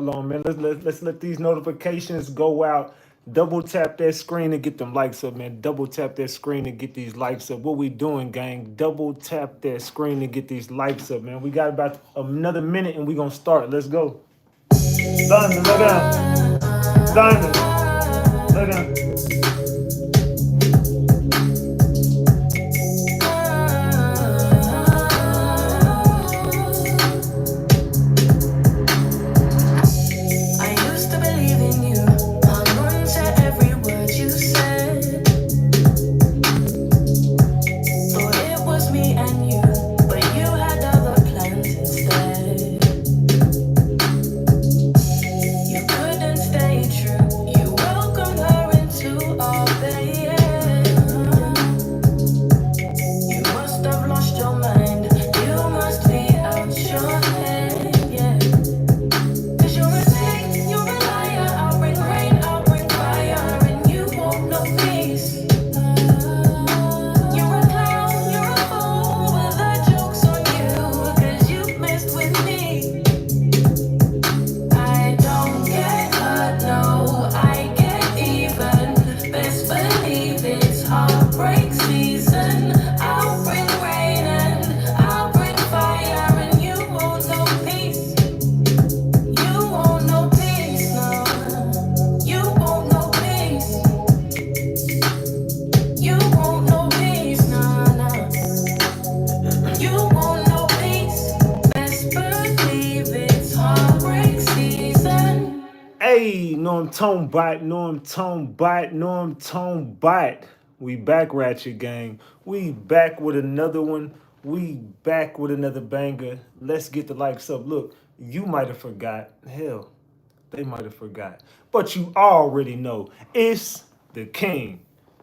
Hold on, man. Let's let these notifications go out. Double tap that screen and get them likes up, man. Double tap that screen and get these likes up. What we doing, gang? Double tap that screen and get these likes up, man. We got about another minute and we gonna start. Let's go. Diamond, look out. Diamond, look out. Hey, Norm Tone Bot. We back, Ratchet Gang. We back with another one. We back with another banger. Let's get the likes up. Look, you might have forgot. Hell, they might have forgot. But you already know it's the king.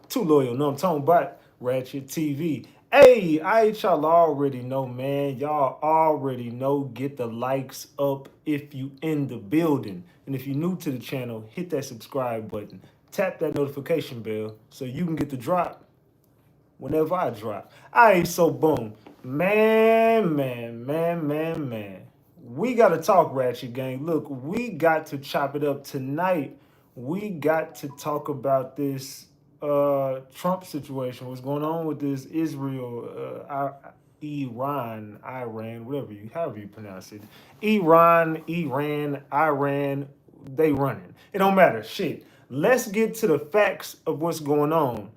Too loyal, Norm Tone Bot, Ratchet TV. Hey, y'all already know, man. Y'all already know. Get the likes up if you in the building. And if you're new to the channel, hit that subscribe button. Tap that notification bell so you can get the drop whenever I drop. Alright, so boom. Man. We got to talk, Ratchet Gang. Look, we got to chop it up tonight. We got to talk about this Trump situation. What's going on with this Israel, Iran, however you pronounce it. Iran, they running. It don't matter. Shit. Let's get to the facts of what's going on.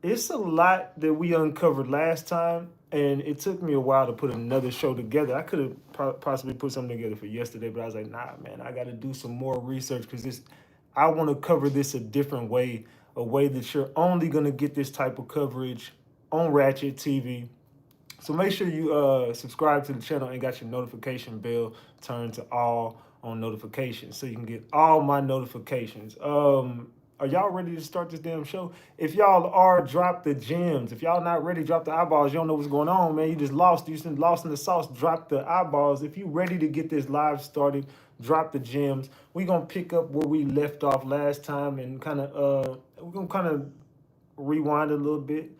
It's a lot that we uncovered last time, and it took me a while to put another show together. I could have possibly put something together for yesterday, but I was like, nah, man, I got to do some more research because I want to cover this a different way, a way that you're only going to get this type of coverage on Ratchet TV. So make sure you subscribe to the channel and got your notification bell turned to all on notifications so you can get all my notifications. Are y'all ready to start this damn show? If y'all are, drop the gems. If y'all not ready, drop the eyeballs. You don't know what's going on, man. You just lost. You just lost in the sauce. Drop the eyeballs. If you ready to get this live started, drop the gems. We're going to pick up where we left off last time and kind of, we're going to kind of rewind a little bit,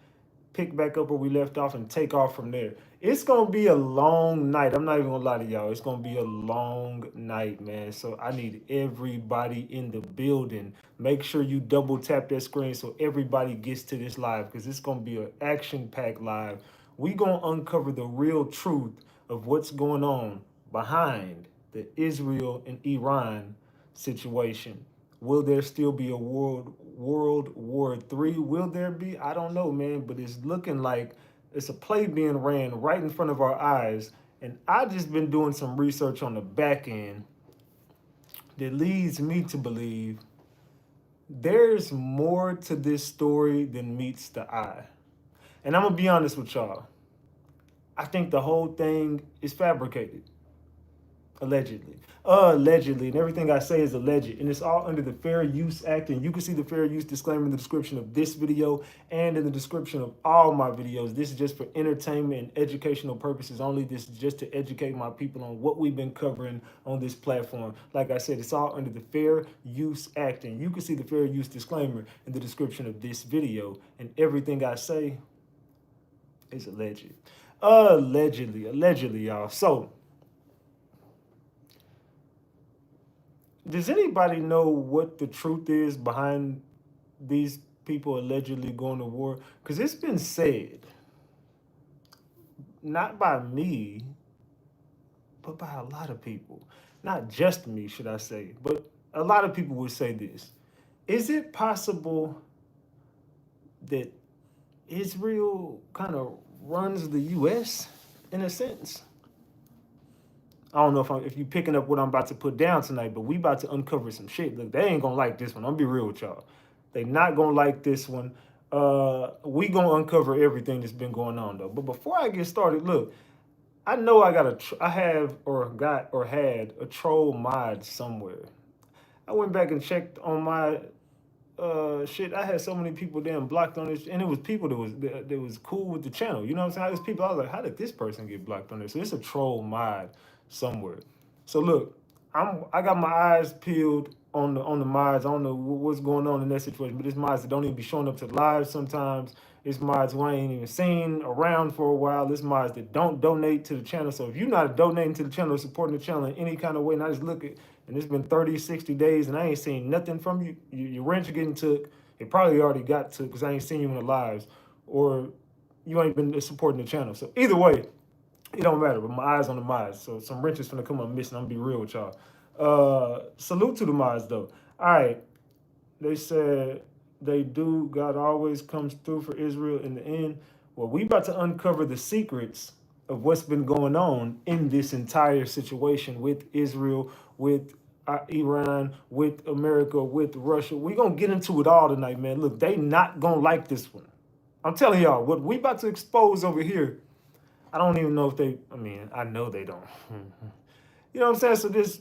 pick back up where we left off and take off from there. It's going to be a long night. I'm not even going to lie to y'all. It's going to be a long night, man. So I need everybody in the building. Make sure you double tap that screen so everybody gets to this live because it's going to be an action-packed live. We're going to uncover the real truth of what's going on behind the Israel and Iran situation. Will there still be a World War III? Will there be? I don't know, man, but it's looking like it's a play being ran right in front of our eyes. And I just been doing some research on the back end that leads me to believe there's more to this story than meets the eye. And I'm going to be honest with y'all. I think the whole thing is fabricated. Allegedly, and everything I say is alleged, and it's all under the Fair Use Act, and you can see the Fair Use disclaimer in the description of this video and in the description of all my videos. This is just for entertainment and educational purposes only. This is just to educate my people on what we've been covering on this platform. Like I said, it's all under the Fair Use Act, and you can see the Fair Use disclaimer in the description of this video, and everything I say is alleged. Allegedly, y'all. So does anybody know what the truth is behind these people allegedly going to war? Because it's been said, not by me, but by a lot of people. Not just me, should I say, but a lot of people would say this. Is it possible that Israel kind of runs the U.S. in a sense? I don't know if you picking up what I'm about to put down tonight, but we about to uncover some shit. Look, they ain't gonna like this one. I'm gonna be real with y'all. They not gonna like this one. We gonna uncover everything that's been going on though. But before I get started, look, I know I had a troll mod somewhere. I went back and checked on my shit. I had so many people damn blocked on this, and it was people that was cool with the channel. You know what I'm saying? There's people I was like, how did this person get blocked on this? So it's a troll mod somewhere. So look, I got my eyes peeled on the mods. I don't know what's going on in that situation, but it's mods that don't even be showing up to live sometimes. It's mods who I ain't even seen around for a while. It's mods that don't donate to the channel. So if you're not donating to the channel, supporting the channel in any kind of way, and I just look at, and it's been 30, 60 days, and I ain't seen nothing from you. Your rent's getting took. It probably already got took because I ain't seen you in the lives, or you ain't been supporting the channel. So either way, it don't matter, but my eyes on the mods. So some wrench is finna come up missing. I'm gonna be real with y'all. Salute to the mods though. All right, they said they do. God always comes through for Israel in the end. Well, we about to uncover the secrets of what's been going on in this entire situation with Israel, with Iran, with America, with Russia. We gonna get into it all tonight, man. Look, they not gonna like this one. I'm telling y'all, what we about to expose over here, I don't even know if they, I know they don't. You know what I'm saying? So just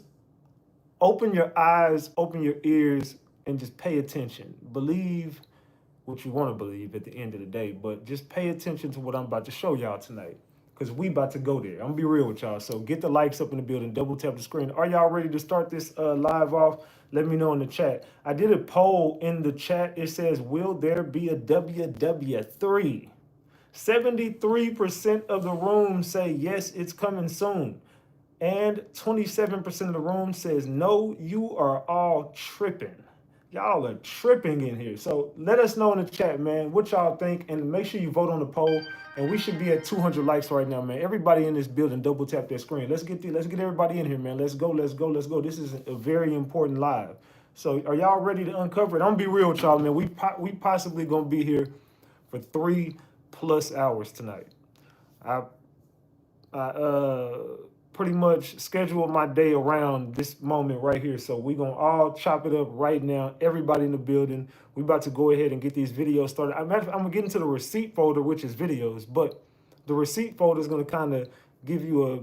open your eyes, open your ears, and just pay attention. Believe what you want to believe at the end of the day, but just pay attention to what I'm about to show y'all tonight, because we about to go there. I'm gonna be real with y'all. So get the likes up in the building, double tap the screen. Are y'all ready to start this live off? Let me know in the chat. I did a poll in the chat. It says, will there be a WW3? 73% of the room say yes, it's coming soon. And 27% of the room says no, you are all tripping. Y'all are tripping in here. So let us know in the chat, man, what y'all think, and make sure you vote on the poll. And we should be at 200 likes right now, man. Everybody in this building, double tap their screen. Let's get everybody in here, man. Let's go. This is a very important live. So are y'all ready to uncover it? I'm gonna be real with y'all, man. We possibly gonna be here for 3+ hours tonight. I pretty much scheduled my day around this moment right here. So we're going to all chop it up right now. Everybody in the building. We about to go ahead and get these videos started. I'm going to get into the receipt folder, which is videos, but the receipt folder is going to kind of give you a,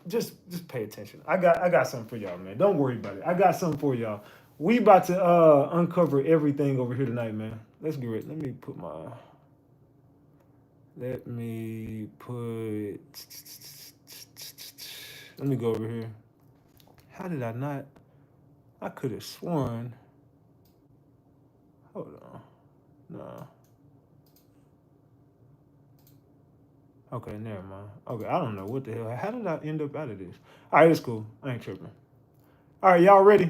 just pay attention. I got something for y'all, man. Don't worry about it. I got something for y'all. We about to uncover everything over here tonight, man. Let's get ready. Let me go over here. How did I not? I could have sworn. Hold on. No. Okay, never mind. Okay, I don't know what the hell. How did I end up out of this? All right, it's cool. I ain't tripping. All right, y'all ready?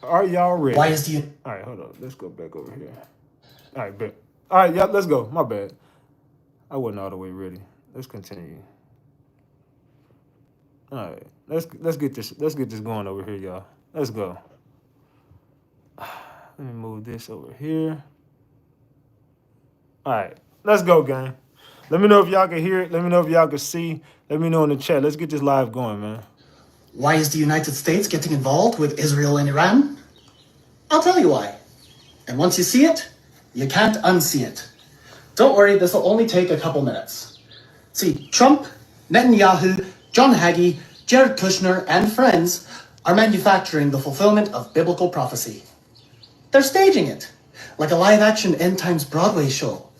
Are y'all ready? Why is the... All right, hold on. Let's go back over here. All right, bet. All right, y'all, let's go. My bad. I wasn't all the way ready. Let's continue. All right, let's get this going over here, y'all. Let's go. Let me move this over here. All right, let's go, gang. Let me know if y'all can hear it. Let me know if y'all can see. Let me know in the chat. Let's get this live going, man. Why is the United States getting involved with Israel and Iran? I'll tell you why. And once you see it, you can't unsee it. Don't worry, this will only take a couple minutes. See, Trump, Netanyahu, John Hagee, Jared Kushner, and friends are manufacturing the fulfillment of biblical prophecy. They're staging it, like a live-action end times Broadway show.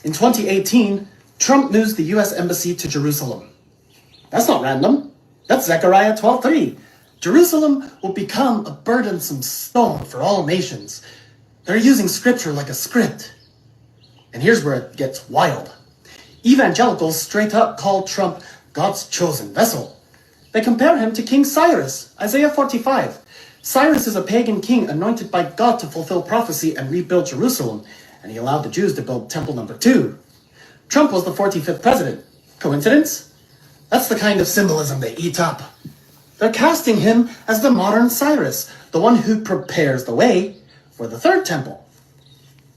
In 2018, Trump moves the U.S. Embassy to Jerusalem. That's not random. That's Zechariah 12:3. Jerusalem will become a burdensome stone for all nations. They're using scripture like a script. And here's where it gets wild. Evangelicals straight up call Trump God's chosen vessel. They compare him to King Cyrus, Isaiah 45. Cyrus is a pagan king anointed by God to fulfill prophecy and rebuild Jerusalem, and he allowed the Jews to build temple number 2. Trump was the 45th president. Coincidence? That's the kind of symbolism they eat up. They're casting him as the modern Cyrus, the one who prepares the way for the third temple.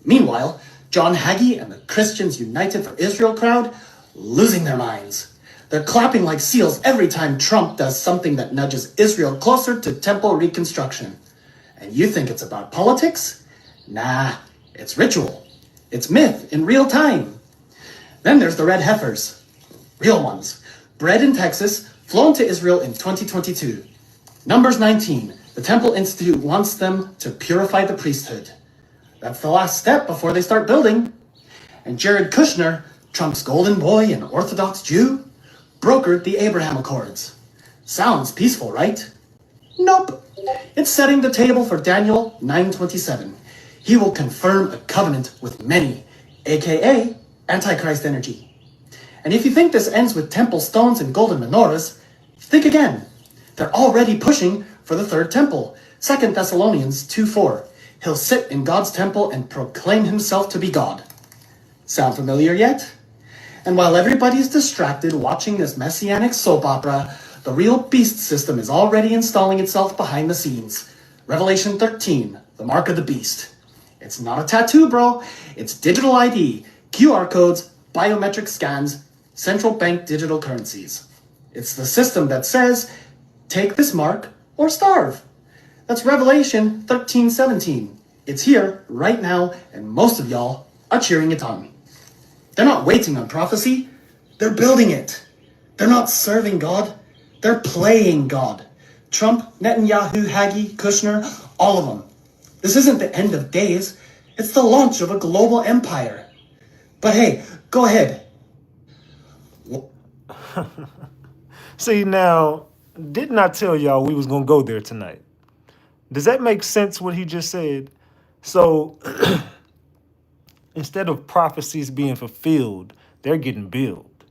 Meanwhile, John Hagee and the Christians United for Israel crowd losing their minds. They're clapping like seals every time Trump does something that nudges Israel closer to temple reconstruction. And you think it's about politics? Nah, it's ritual. It's myth in real time. Then there's the red heifers. Real ones. Bred in Texas, flown to Israel in 2022. Numbers 19. The Temple Institute wants them to purify the priesthood. That's the last step before they start building. And Jared Kushner, Trump's golden boy and Orthodox Jew, brokered the Abraham Accords. Sounds peaceful, right? Nope. It's setting the table for Daniel 9:27. He will confirm a covenant with many, aka Antichrist energy. And if you think this ends with temple stones and golden menorahs, think again. They're already pushing for the third temple. 2 Thessalonians 2:4. He'll sit in God's temple and proclaim himself to be God. Sound familiar yet? And while everybody's distracted watching this messianic soap opera, the real beast system is already installing itself behind the scenes. Revelation 13, the mark of the beast. It's not a tattoo, bro. It's digital ID, QR codes, biometric scans, central bank digital currencies. It's the system that says, take this mark or starve. That's Revelation 13:17. It's here right now, and most of y'all are cheering it on. They're not waiting on prophecy. They're building it. They're not serving God. They're playing God. Trump, Netanyahu, Hagee, Kushner, all of them. This isn't the end of days. It's the launch of a global empire. But hey, go ahead. See, now, didn't I tell y'all we was going to go there tonight? Does that make sense what he just said? So instead of prophecies being fulfilled, they're getting built.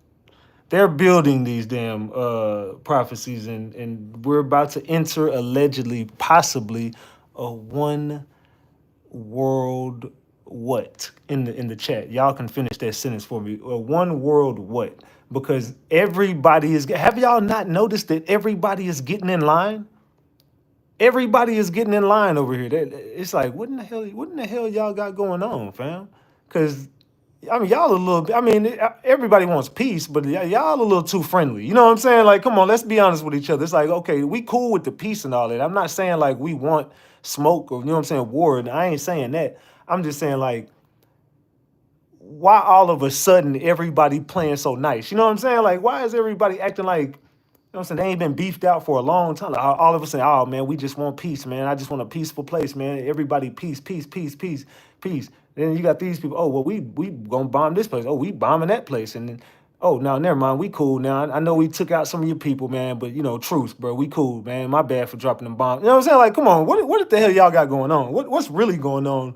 They're building these damn prophecies, and we're about to enter allegedly, possibly, a one world what in the chat. Y'all can finish that sentence for me. A one world what? Because everybody is. Have y'all not noticed that everybody is getting in line? Everybody is getting in line over here. It's like, what in the hell y'all got going on, fam? Because I mean, y'all a little bit. I mean, everybody wants peace, but y'all a little too friendly. You know what I'm saying? Like, come on, let's be honest with each other. It's like, okay, we cool with the peace and all that. I'm not saying like we want smoke or, you know what I'm saying, war. And I ain't saying that. I'm just saying like, why all of a sudden everybody playing so nice? You know what I'm saying? Like, why is everybody acting like, you know what I'm saying, they ain't been beefed out for a long time? Like, all of us saying, oh man, we just want peace, man. I just want a peaceful place, man. Everybody peace, peace, peace, peace, peace. Then you got these people, oh, well, we gonna bomb this place. Oh, we bombing that place. And then, oh, now, never mind, we cool now. I know we took out some of your people, man, but, you know, truce, bro, we cool, man. My bad for dropping them bombs. You know what I'm saying? Like, come on, what the hell y'all got going on? What's really going on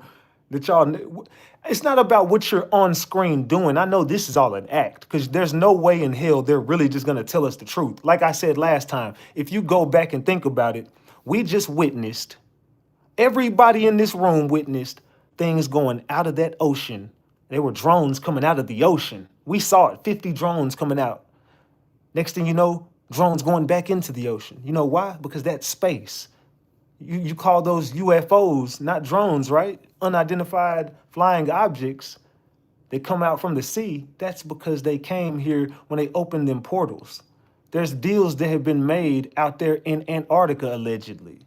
that y'all... It's not about what you're on screen doing. I know this is all an act, because there's no way in hell they're really just going to tell us the truth. Like I said last time, if you go back and think about it, we just witnessed, everybody in this room witnessed things going out of that ocean. There were drones coming out of the ocean. We saw it, 50 drones coming out. Next thing you know, drones going back into the ocean. You know why? Because that's space. You call those UFOs, not drones, right? Unidentified flying objects that come out from the sea. That's because they came here when they opened them portals. There's deals that have been made out there in Antarctica, allegedly.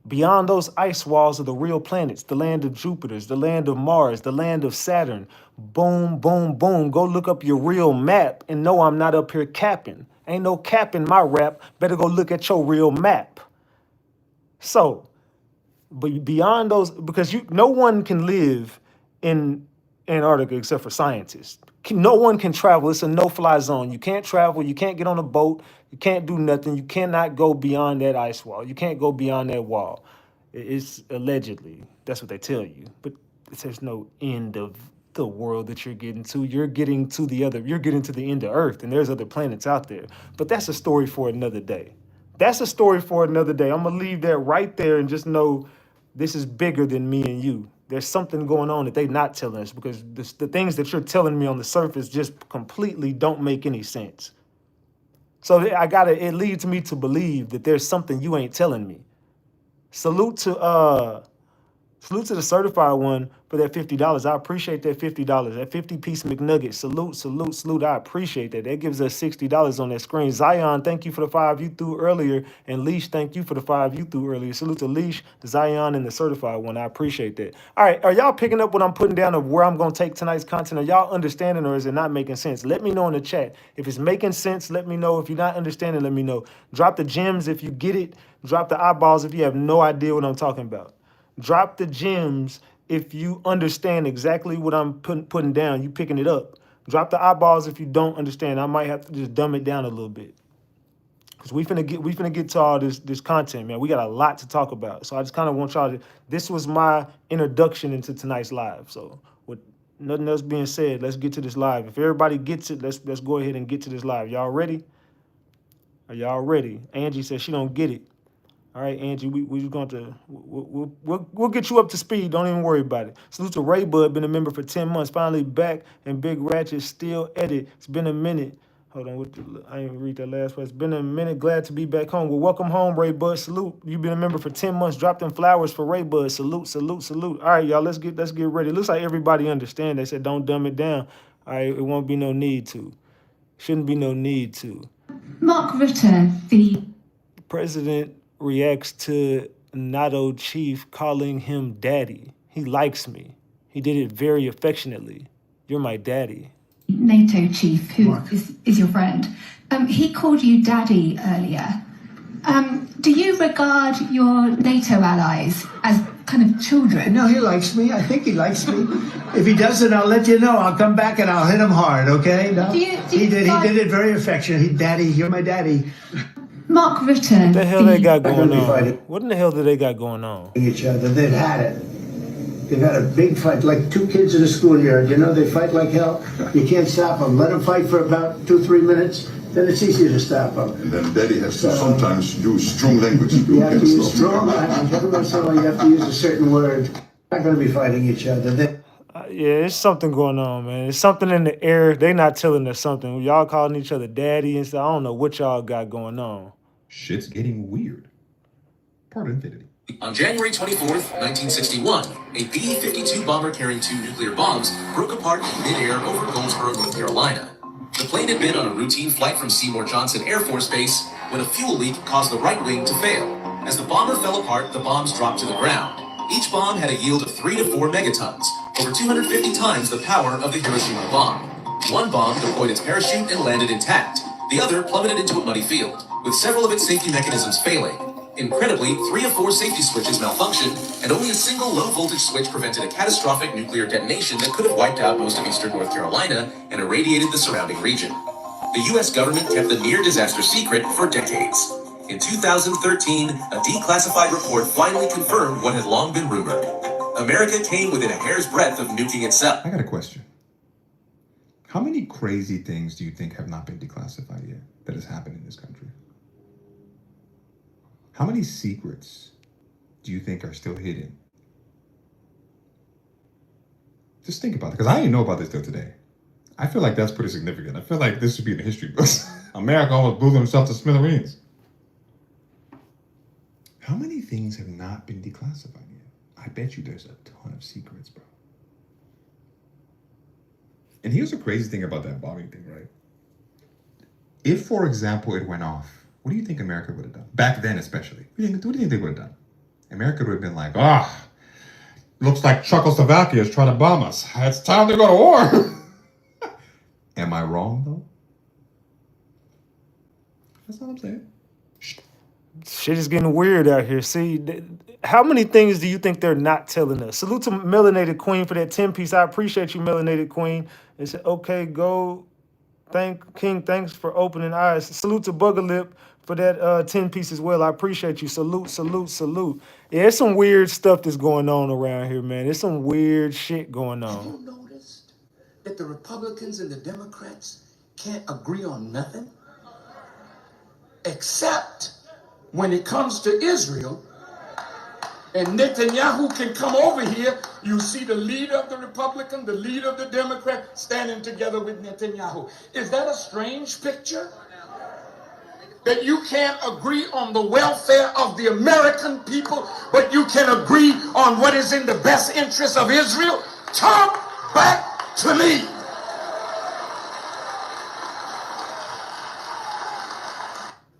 Beyond those ice walls of the real planets, the land of Jupiter's, the land of Mars, the land of Saturn. Boom, boom, boom. Go look up your real map and know I'm not up here capping. Ain't no cap in my rap. Better go look at your real map. So, but beyond those, because no one can live in Antarctica except for scientists. No one can travel. It's a no-fly zone. You can't travel. You can't get on a boat. You can't do nothing. You cannot go beyond that ice wall. You can't go beyond that wall. It's allegedly. That's what they tell you. But there's no end of the world that you're getting to. You're getting to the end of Earth, and there's other planets out there. But that's a story for another day. That's a story for another day. I'm gonna leave that right there and just know this is bigger than me and you. There's something going on that they're not telling us, because the things that you're telling me on the surface just completely don't make any sense. So it leads me to believe that there's something you ain't telling me. Salute to the certified one for that $50. I appreciate that $50. That 50-piece McNugget. Salute. I appreciate that. That gives us $60 on that screen. Zion, thank you for the 5 you threw earlier. And Leash, thank you for the 5 you threw earlier. Salute to Leash, Zion, and the certified one. I appreciate that. All right, are y'all picking up what I'm putting down of where I'm going to take tonight's content? Are y'all understanding, or is it not making sense? Let me know in the chat. If it's making sense, let me know. If you're not understanding, let me know. Drop the gems if you get it. Drop the eyeballs if you have no idea what I'm talking about. Drop the gems if you understand exactly what I'm putting down. You picking it up. Drop the eyeballs if you don't understand. I might have to just dumb it down a little bit, because we finna get to all this content, man. We got a lot to talk about. So I just kind of want y'all to. This was my introduction into tonight's live. So with nothing else being said, let's get to this live. If everybody gets it, let's go ahead and get to this live. Y'all ready? Are y'all ready? Angie says she don't get it. All right, Angie, we're going to we'll get you up to speed. Don't even worry about it. Salute to Ray Bud, been a member for 10 months, finally back, and Big Ratchet still at it. It's been a minute. Hold on, I didn't read that last part. It's been a minute. Glad to be back home. Well, welcome home, Ray Bud. Salute. You've been a member for 10 months. Drop them flowers for Ray Bud. Salute. All right, y'all. Let's get ready. It looks like everybody understand. They said don't dumb it down. All right, it won't be no need to. Shouldn't be no need to. Mark Rutte, the president, reacts to NATO chief calling him daddy. He likes me. He did it very affectionately. You're my daddy. NATO chief, who is your friend, he called you daddy earlier. Do you regard your NATO allies as kind of children? No, he likes me. I think he likes me. If he doesn't, I'll let you know. I'll come back and I'll hit him hard, okay? No? He did it very affectionate. Daddy, you're my daddy. Mark Rutte. What the hell they got going on? What in the hell do they got going on? Each other. They've had it. They've had a big fight, like two kids in a schoolyard. You know, they fight like hell. You can't stop them. Let them fight for about 2-3 minutes. Then it's easier to stop them. And then Daddy has to sometimes use strong language. You have to use strong. Every once in a while, you have to use a certain word. They're not going to be fighting each other. Yeah, it's something going on, man. It's something in the air. They not telling us something. Y'all calling each other daddy and stuff. I don't know what y'all got going on. Shit's getting weird. Part of infinity. On January 24th, 1961, a B-52 bomber carrying 2 nuclear bombs broke apart in midair over Goldsboro, North Carolina. The plane had been on a routine flight from Seymour Johnson Air Force Base when a fuel leak caused the right wing to fail. As the bomber fell apart, the bombs dropped to the ground. Each bomb had a yield of 3 to 4 megatons, over 250 times the power of the Hiroshima bomb. One bomb deployed its parachute and landed intact. The other plummeted into a muddy field, with several of its safety mechanisms failing. Incredibly, 3 of 4 safety switches malfunctioned, and only a single low-voltage switch prevented a catastrophic nuclear detonation that could have wiped out most of eastern North Carolina and irradiated the surrounding region. The U.S. government kept the near-disaster secret for decades. In 2013, a declassified report finally confirmed what had long been rumored. America came within a hair's breadth of nuking itself. I got a question. How many crazy things do you think have not been declassified yet that has happened in this country? How many secrets do you think are still hidden? Just think about it, because I didn't know about this till today. I feel like that's pretty significant. I feel like this should be in the history books. America almost blew themselves to smithereens. How many things have not been declassified yet? I bet you there's a ton of secrets, bro. And here's the crazy thing about that bombing thing, right? If, for example, it went off, what do you think America would have done? Back then, especially. What do you think they would have done? America would have been like, looks like Czechoslovakia is trying to bomb us. It's time to go to war. Am I wrong, though? That's what I'm saying. Shit is getting weird out here. See, how many things do you think they're not telling us? Salute to Melanated Queen for that 10-piece. I appreciate you, Melanated Queen. They said, okay, go. Thanks for opening eyes. Salute to Bugalip for that 10-piece as well. I appreciate you. Salute. Yeah, there's some weird stuff that's going on around here, man. There's some weird shit going on. You noticed that the Republicans and the Democrats can't agree on nothing? Except when it comes to Israel, and Netanyahu can come over here, you see the leader of the Republican, the leader of the Democrat standing together with Netanyahu. Is that a strange picture? That you can't agree on the welfare of the American people, but you can agree on what is in the best interest of Israel? Talk back to me.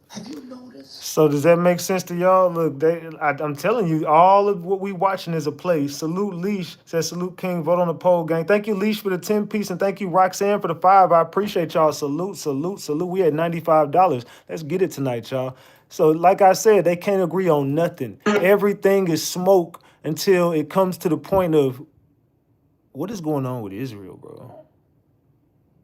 Have you noticed? So does that make sense to y'all? Look, I'm telling you, all of what we watching is a play. Salute Leash, says salute King, vote on the poll, gang. Thank you, Leash, for the 10 piece, and thank you, Roxanne, for the 5. I appreciate y'all. Salute, salute, salute. We at $95. Let's get it tonight, y'all. So like I said, they can't agree on nothing. Everything is smoke until it comes to the point of what is going on with Israel, bro?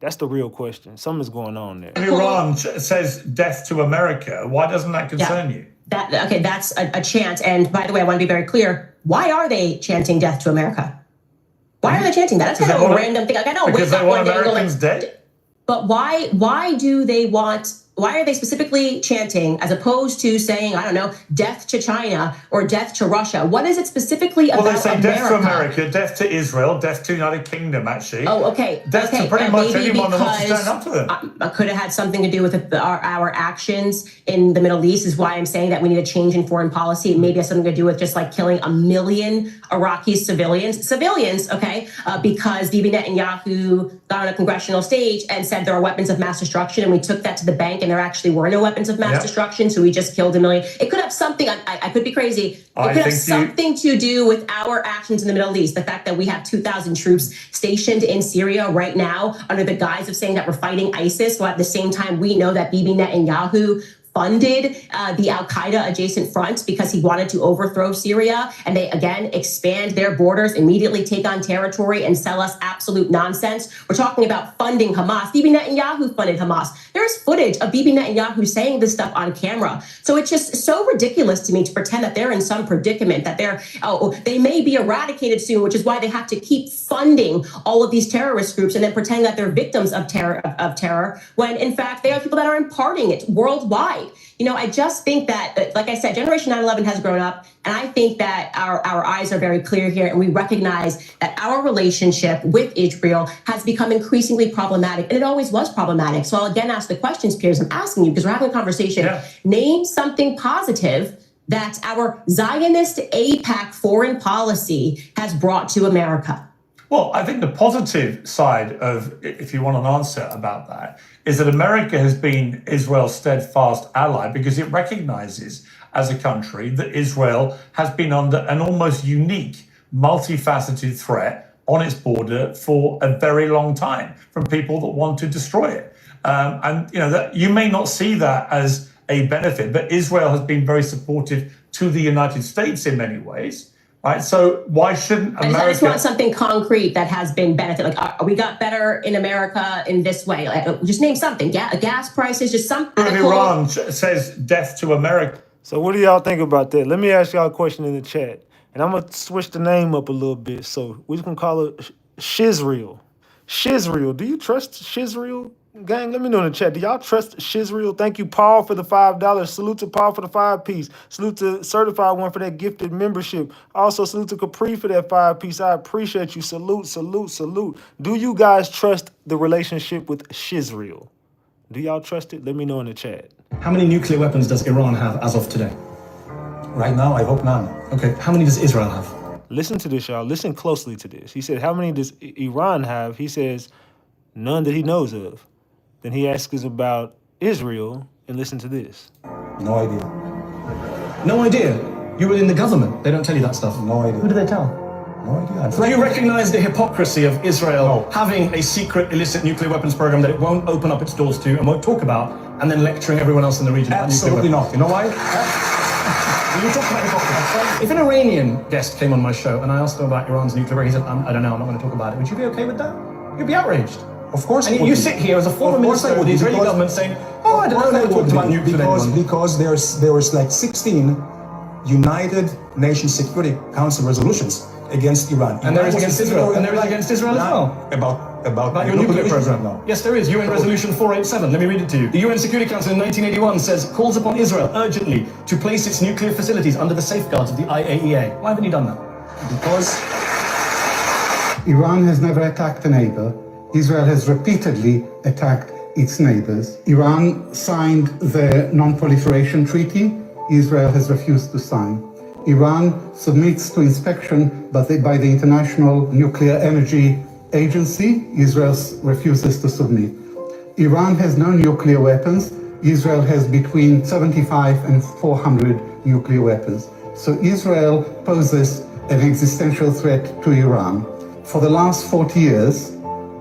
That's the real question. Something's going on there. Iran says death to America. Why doesn't that concern you? Okay, that's a chant. And by the way, I want to be very clear. Why are they chanting death to America? Why are they chanting that? That's kind of a random thing. Like, I know because they want Americans dead. But why do they want? Why are they specifically chanting as opposed to saying, I don't know, death to China or death to Russia? What is it specifically about America? Well, they say death to America, death to Israel, death to the United Kingdom, actually. Oh, okay. Death to pretty much anyone that wants to stand up to them. I could have had something to do with our actions in the Middle East is why I'm saying that we need a change in foreign policy. Maybe it has something to do with just like killing 1 million Iraqi civilians, okay, because Bibi Netanyahu got on a congressional stage and said there are weapons of mass destruction, and we took that to the bank, and there actually were no weapons of mass destruction, so we just killed 1 million. It could have something, I could be crazy, it could have something to do with our actions in the Middle East. The fact that we have 2,000 troops stationed in Syria right now under the guise of saying that we're fighting ISIS, while at the same time we know that Bibi Netanyahu funded the Al-Qaeda adjacent front because he wanted to overthrow Syria, and they again expand their borders, immediately take on territory and sell us absolute nonsense. We're talking about funding Hamas. Bibi Netanyahu funded Hamas. There's footage of Bibi Netanyahu saying this stuff on camera. So it's just so ridiculous to me to pretend that they're in some predicament, that they may be eradicated soon, which is why they have to keep funding all of these terrorist groups and then pretend that they're victims of terror, when in fact they are people that are imparting it worldwide. You know, I just think that, like I said, Generation 9/11 has grown up, and I think that our eyes are very clear here, and we recognize that our relationship with Israel has become increasingly problematic, and it always was problematic. So I'll again ask the questions, Piers. I'm asking you because we're having a conversation. Yeah. Name something positive that our Zionist AIPAC foreign policy has brought to America. Well, I think the positive side of, if you want an answer about that, is that America has been Israel's steadfast ally because it recognizes as a country that Israel has been under an almost unique, multifaceted threat on its border for a very long time from people that want to destroy it. And you know that you may not see that as a benefit, but Israel has been very supportive to the United States in many ways. Right, so why shouldn't America? I just want something concrete that has been benefit. Like, we got better in America in this way. Like, just name something. Gas prices, just something. Iran says death to America. So what do y'all think about that? Let me ask y'all a question in the chat, and I'm gonna switch the name up a little bit. So we're just gonna call it Shizreal. Shizreal. Do you trust Shizreal? Gang, let me know in the chat. Do y'all trust Shizreal? Thank you, Paul, for the $5. Salute to Paul for the 5 piece. Salute to Certified One for that gifted membership. Also, salute to Capri for that 5 piece. I appreciate you. Salute, salute, salute. Do you guys trust the relationship with Shizreal? Do y'all trust it? Let me know in the chat. How many nuclear weapons does Iran have as of today? Right now, I hope none. Okay, how many does Israel have? Listen to this, y'all. Listen closely to this. He said, how many does Iran have? He says, none that he knows of. Then he asks us about Israel, and listen to this. No idea. No idea? You were in the government. They don't tell you that stuff. No idea. Who do they tell? No idea. Do you recognize the hypocrisy of Israel having a secret illicit nuclear weapons program that it won't open up its doors to and won't talk about, and then lecturing everyone else in the region about nuclear weapons? Absolutely not. You know why? You talk about hypocrisy. If an Iranian guest came on my show and I asked him about Iran's nuclear program, he said, I don't know, I'm not going to talk about it. Would you be okay with that? You'd be outraged. Of course, and you sit here as a former minister of the Israeli government saying, "Oh, I don't know if I talked about nuclear because there was like 16 United Nations Security Council resolutions against Iran. And there is against Israel. And there is against Israel as well. About about your nuclear program now. Yes, there is. UN Resolution 487. Let me read it to you. The UN Security Council in 1981 says, calls upon Israel urgently to place its nuclear facilities under the safeguards of the IAEA. Why haven't you done that? Because Iran has never attacked a neighbor. Israel has repeatedly attacked its neighbors. Iran signed the Non-Proliferation Treaty. Israel has refused to sign. Iran submits to inspection by the International Nuclear Energy Agency. Israel refuses to submit. Iran has no nuclear weapons. Israel has between 75 and 400 nuclear weapons. So Israel poses an existential threat to Iran. For the last 40 years,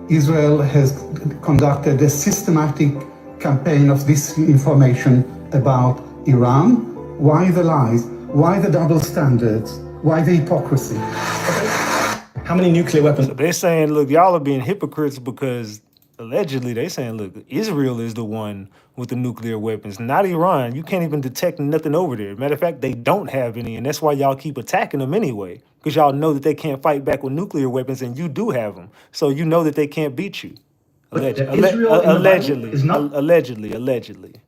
Israel has conducted a systematic campaign of disinformation about Iran. Why the lies? Why the double standards? Why the hypocrisy? How many nuclear weapons? They're saying, look, y'all are being hypocrites because allegedly they're saying, look, Israel is the one with the nuclear weapons, not Iran. You can't even detect nothing over there. Matter of fact, they don't have any, and that's why y'all keep attacking them anyway, because y'all know that they can't fight back with nuclear weapons, and you do have them. So you know that they can't beat you. Allegedly.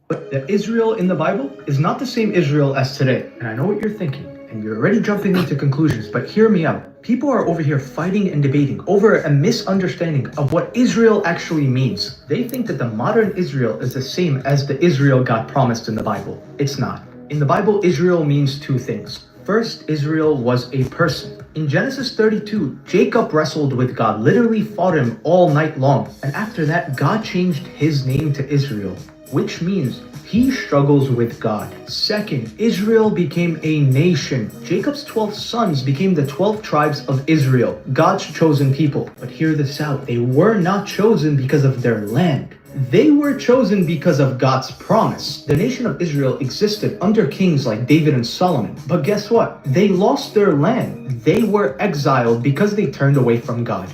But the Israel in the Bible is not the same Israel as today. And I know what you're thinking, and you're already jumping into conclusions, but hear me out. People are over here fighting and debating over a misunderstanding of what Israel actually means. They think that the modern Israel is the same as the Israel God promised in the Bible. It's not. In the Bible, Israel means two things. First, Israel was a person. In Genesis 32, Jacob wrestled with God, literally fought him all night long. And after that, God changed his name to Israel, which means he struggles with God. Second, Israel became a nation. Jacob's 12 sons became the 12 tribes of Israel, God's chosen people. But hear this out, they were not chosen because of their land. They were chosen because of God's promise. The nation of Israel existed under kings like David and Solomon. But guess what? They lost their land. They were exiled because they turned away from God.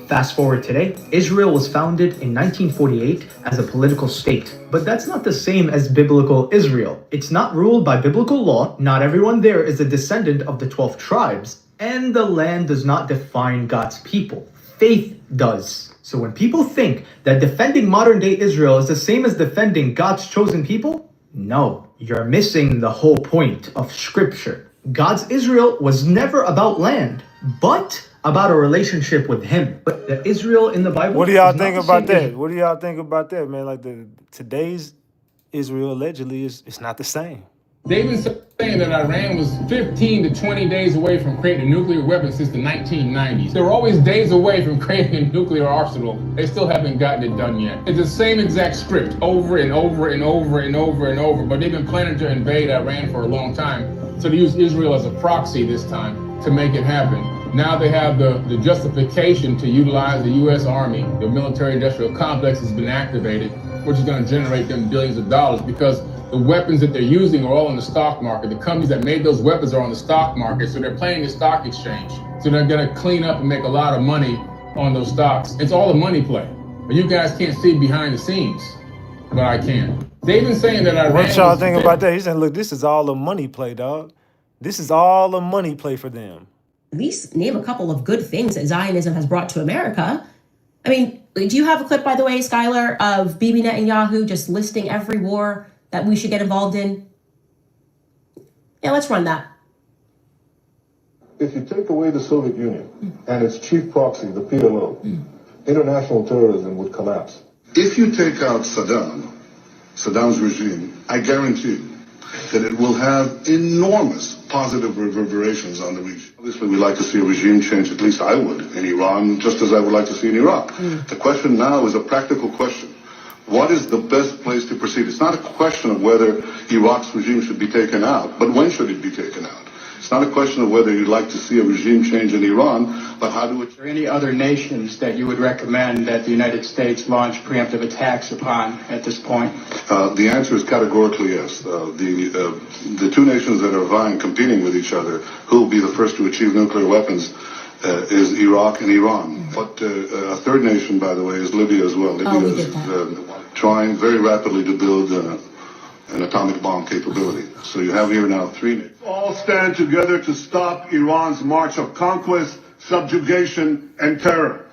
Fast forward today, Israel was founded in 1948 as a political state. But that's not the same as biblical Israel. It's not ruled by biblical law. Not everyone there is a descendant of the 12 tribes. And the land does not define God's people. Faith does. So when people think that defending modern-day Israel is the same as defending God's chosen people, no, you're missing the whole point of Scripture. God's Israel was never about land, but about a relationship with Him. But the Israel in the Bible. What do y'all think about that? What do y'all think about that, man? Like today's Israel allegedly it's not the same. They've been saying that Iran was 15 to 20 days away from creating a nuclear weapon since the 1990s. They were always days away from creating a nuclear arsenal. They still haven't gotten it done yet. It's the same exact script over and over and over and over and over, but they've been planning to invade Iran for a long time. So they use Israel as a proxy this time to make it happen. Now they have the justification to utilize the U.S. Army. The military-industrial complex has been activated, which is going to generate them billions of dollars because the weapons that they're using are all in the stock market. The companies that made those weapons are on the stock market, so they're playing the stock exchange. So they're going to clean up and make a lot of money on those stocks. It's all a money play. But you guys can't see behind the scenes, but I can. They've been saying that Iran. What y'all think about that? He's saying, look, this is all a money play, dog. This is all a money play for them. At least name a couple of good things that Zionism has brought to America. I mean, do you have a clip, by the way, Skylar, of Bibi Netanyahu just listing every war that we should get involved in? Yeah, let's run that. If you take away the Soviet Union and its chief proxy, the PLO, international terrorism would collapse. If you take out Saddam's regime, I guarantee you that it will have enormous positive reverberations on the region. Obviously, we'd like to see a regime change, at least I would, in Iran, just as I would like to see in Iraq. The question now is a practical question. What is the best place to proceed? It's not a question of whether Iraq's regime should be taken out, but when should it be taken out? It's not a question of whether you'd like to see a regime change in Iran, but how do it... Are there any other nations that you would recommend that the United States launch preemptive attacks upon at this point? The answer is categorically yes. The two nations that are vying, competing with each other, who will be the first to achieve nuclear weapons, is Iraq and Iran. But a third nation, by the way, is Libya as well. Libya is trying very rapidly to build an atomic bomb capability. So you have here now three nations. All stand together to stop Iran's march of conquest, subjugation, and terror.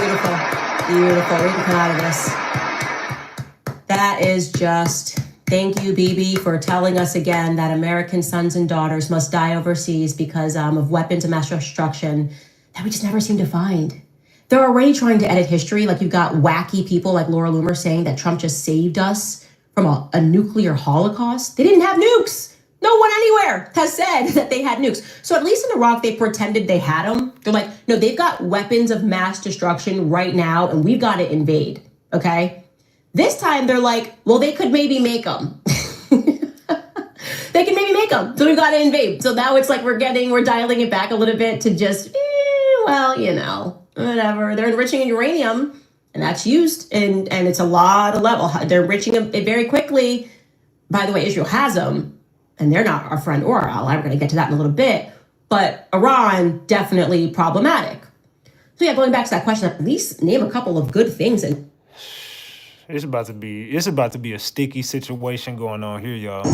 Beautiful. Beautiful. We can come out of this. That is just, thank you, Bibi, for telling us again that American sons and daughters must die overseas because of weapons of mass destruction that we just never seem to find. They're already trying to edit history. Like, you've got wacky people like Laura Loomer saying that Trump just saved us from a nuclear holocaust. They didn't have nukes. No one anywhere has said that they had nukes. So at least in Iraq, they pretended they had them. They're like, no, they've got weapons of mass destruction right now, and we've got to invade, okay? This time, they're like, well, they could maybe make them. They can maybe make them, so we've got to invade. So now it's like we're dialing it back a little bit to just, well, you know, whatever. They're enriching uranium, and that's used, and it's a lot of level. They're enriching it very quickly. By the way, Israel has them. And they're not our friend or our ally. We're going to get to that in a little bit. But Iran, definitely problematic. So yeah, going back to that question, at least name a couple of good things. And It's about to be a sticky situation going on here, y'all.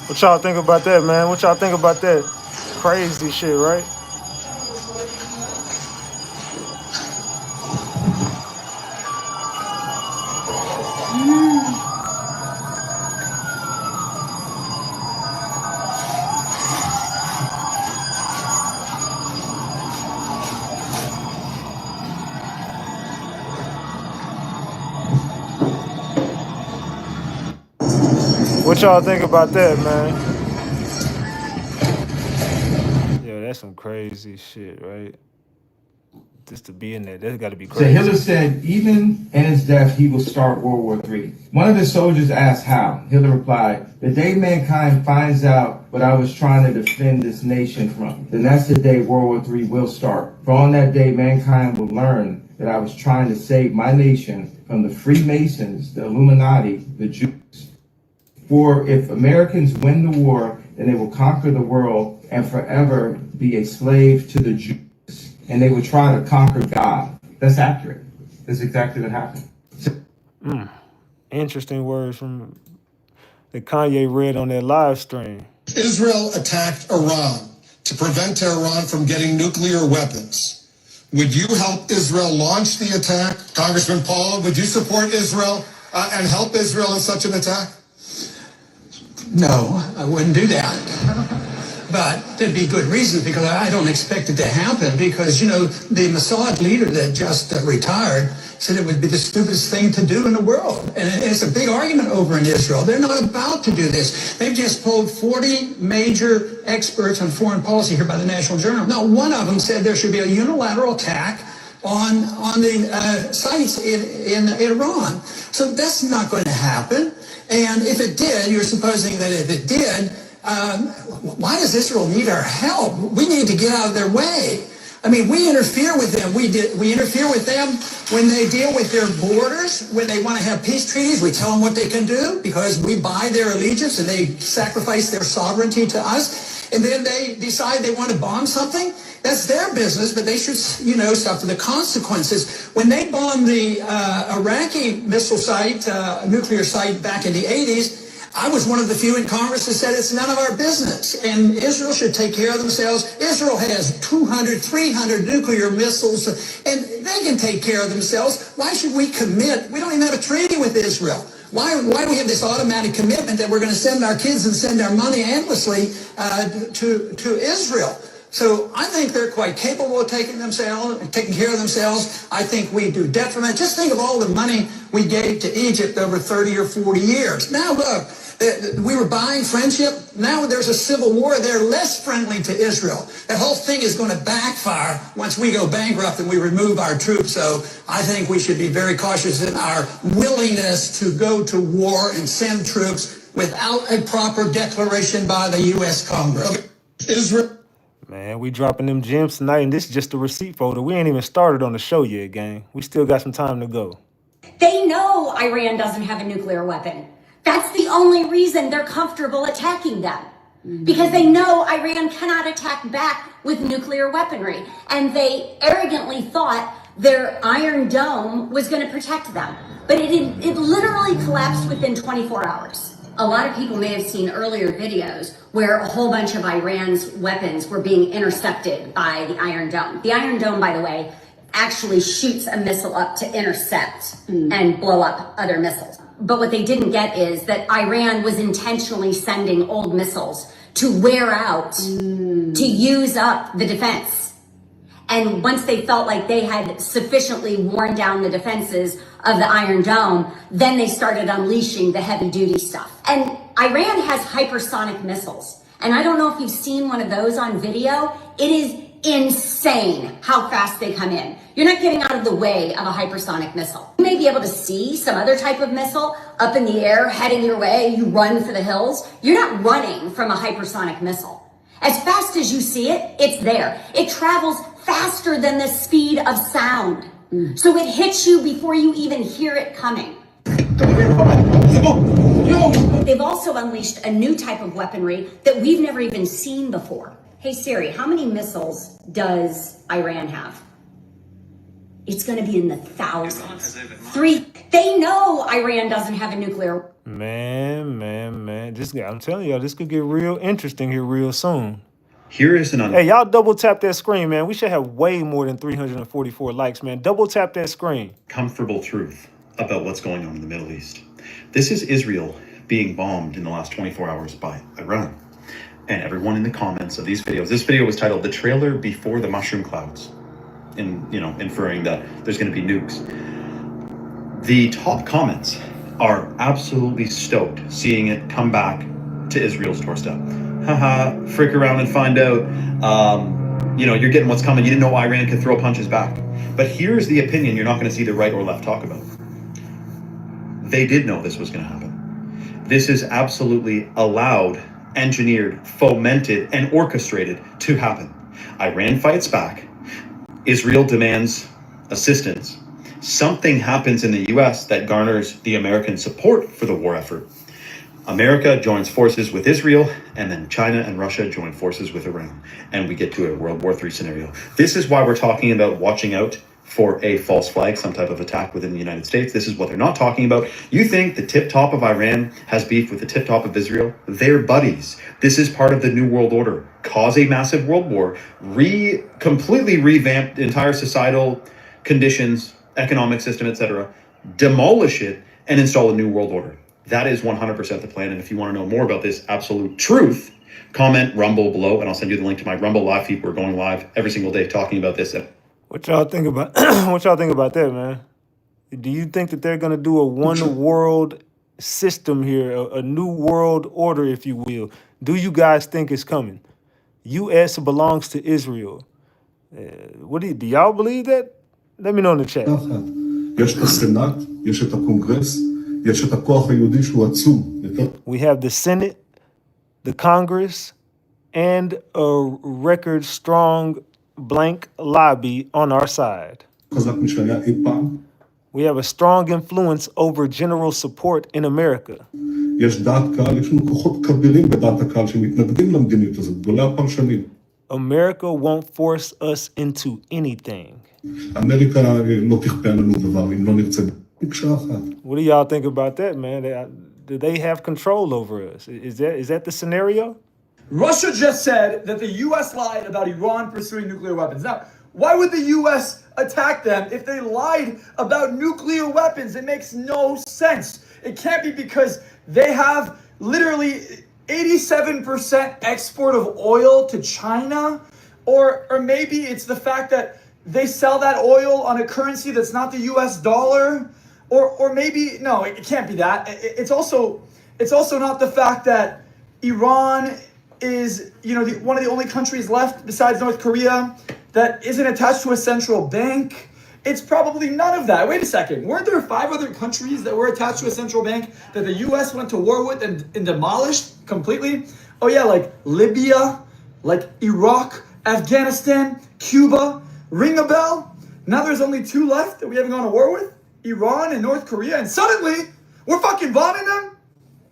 What y'all think about that, man? What y'all think about that? Crazy shit, right? What y'all think about that, man? Yeah, that's some crazy shit, right? Just to be in there, that's got to be So crazy. Hitler said, even in his death, he will start World War III. One of his soldiers asked how. Hitler replied, the day mankind finds out what I was trying to defend this nation from, then that's the day World War III will start. For on that day, mankind will learn that I was trying to save my nation from the Freemasons, the Illuminati, the Jews. For if Americans win the war, then they will conquer the world and forever be a slave to the Jews. And they would try to conquer God. That's accurate. That's exactly what happened. Interesting words from that Kanye read on that live stream. Israel attacked Iran to prevent Iran from getting nuclear weapons. Would you help Israel launch the attack? Congressman Paul, would you support Israel and help Israel in such an attack? No, I wouldn't do that. But there'd be good reason, because I don't expect it to happen, because, you know, the Mossad leader that just retired said it would be the stupidest thing to do in the world. And it's a big argument over in Israel. They're not about to do this. They've just pulled 40 major experts on foreign policy here by the National Journal. Not one of them said there should be a unilateral attack on the sites in Iran. So that's not going to happen. And if it did, you're supposing that if it did, why does Israel need our help? We need to get out of their way. I mean, we interfere with them. We interfere with them when they deal with their borders, when they want to have peace treaties. We tell them what they can do because we buy their allegiance and they sacrifice their sovereignty to us. And then they decide they want to bomb something. That's their business, but they should, you know, suffer the consequences. When they bombed the Iraqi missile site, nuclear site back in the 80s, I was one of the few in Congress that said it's none of our business, and Israel should take care of themselves. Israel has 200, 300 nuclear missiles, and they can take care of themselves. Why should we commit? We don't even have a treaty with Israel. Why do we have this automatic commitment that we're going to send our kids and send our money endlessly to Israel? So I think they're quite capable of taking care of themselves. I think we do detriment. Just think of all the money we gave to Egypt over 30 or 40 years. Now look, we were buying friendship. Now there's a civil war. They're less friendly to Israel. That whole thing is going to backfire once we go bankrupt and we remove our troops. So I think we should be very cautious in our willingness to go to war and send troops without a proper declaration by the U.S. Congress. Israel. Man, we dropping them gems tonight, and this is just a receipt folder. We ain't even started on the show yet, gang. We still got some time to go. They know Iran doesn't have a nuclear weapon. That's the only reason they're comfortable attacking them. Because they know Iran cannot attack back with nuclear weaponry. And they arrogantly thought their Iron Dome was going to protect them. But it literally collapsed within 24 hours. A lot of people may have seen earlier videos where a whole bunch of Iran's weapons were being intercepted by the Iron Dome. The Iron Dome, by the way, actually shoots a missile up to intercept and blow up other missiles. But what they didn't get is that Iran was intentionally sending old missiles to wear out, to use up the defense. And once they felt like they had sufficiently worn down the defenses of the Iron Dome, then they started unleashing the heavy duty stuff. And Iran has hypersonic missiles. And I don't know if you've seen one of those on video. It is insane how fast they come in. You're not getting out of the way of a hypersonic missile. You may be able to see some other type of missile up in the air heading your way. You run for the hills. You're not running from a hypersonic missile. As fast as you see it, it's there. It travels faster than the speed of sound. So it hits you before you even hear it coming. They've also unleashed a new type of weaponry that we've never even seen before. Hey Siri, how many missiles does Iran have? It's going to be in the thousands. 3. They know Iran doesn't have a nuclear. Man. This guy, I'm telling y'all, this could get real interesting here real soon. Here is an Hey, y'all double tap that screen, man. We should have way more than 344 likes, man. Double tap that screen. uncomfortable truth about what's going on in the Middle East. This is Israel being bombed in the last 24 hours by Iran. And everyone in the comments of these videos, this video was titled "The Trailer Before the Mushroom Clouds," inferring that there's going to be nukes. The top comments are absolutely stoked seeing it come back to Israel's doorstep. Haha, frick around and find out. You're getting what's coming. You didn't know Iran could throw punches back. But here's the opinion you're not going to see the right or left talk about. They did know this was going to happen. This is absolutely allowed, engineered, fomented, and orchestrated to happen. Iran fights back. Israel demands assistance. Something happens in the US that garners the American support for the war effort. America joins forces with Israel, and then China and Russia join forces with Iran. And we get to a World War III scenario. This is why we're talking about watching out for a false flag, some type of attack within the United States. This is what they're not talking about. You think the tip top of Iran has beef with the tip top of Israel? They're buddies. This is part of the New World Order. cause a massive world war, completely revamp the entire societal conditions, economic system, etc., demolish it, and install a new world order. That is 100% the plan. And if you want to know more about this absolute truth, comment Rumble below, and I'll send you the link to my Rumble live feed. We're going live every single day talking about this. What y'all think about what y'all think about that, man? Do you think that they're gonna do a one world system here, a new world order, if you will? Do you guys think it's coming? U.S. belongs to Israel. What do y'all believe that? Let me know in the chat. יש את הסנאט, יש את הקונגרס, יש את הכוח היהודי שהוא עצום. We have the Senate, the Congress, and a record strong blank lobby on our side. חזק משהיה אי פעם. We have a strong influence over general support in America. יש דעת קהל, יש לנו כוחות כבירים בדעת הקהל שמתנגדים למדיניות הזאת, גדולי הפרשנים. America won't force us into anything. אמריקה לא תכפה עלינו דבר, אם לא נרצה. בקשה אחת. What do y'all think about that, man? Do they have control over us? Is that the scenario? Russia just said that the U.S. lied about Iran pursuing nuclear weapons. Now, why would the U.S. attack them if they lied about nuclear weapons? It makes no sense. It can't be because they have literally 87% export of oil to China, or maybe it's the fact that they sell that oil on a currency that's not the U.S. dollar, or maybe no, it can't be that. It's also not the fact that Iran is, one of the only countries left besides North Korea that isn't attached to a central bank. It's probably none of that. Wait a second. Weren't there 5 other countries that were attached to a central bank that the U.S. went to war with and demolished completely? Oh yeah, like Libya, like Iraq, Afghanistan, Cuba. Ring a bell? Now there's only 2 left that we haven't gone to war with? Iran and North Korea, and suddenly we're fucking bombing them?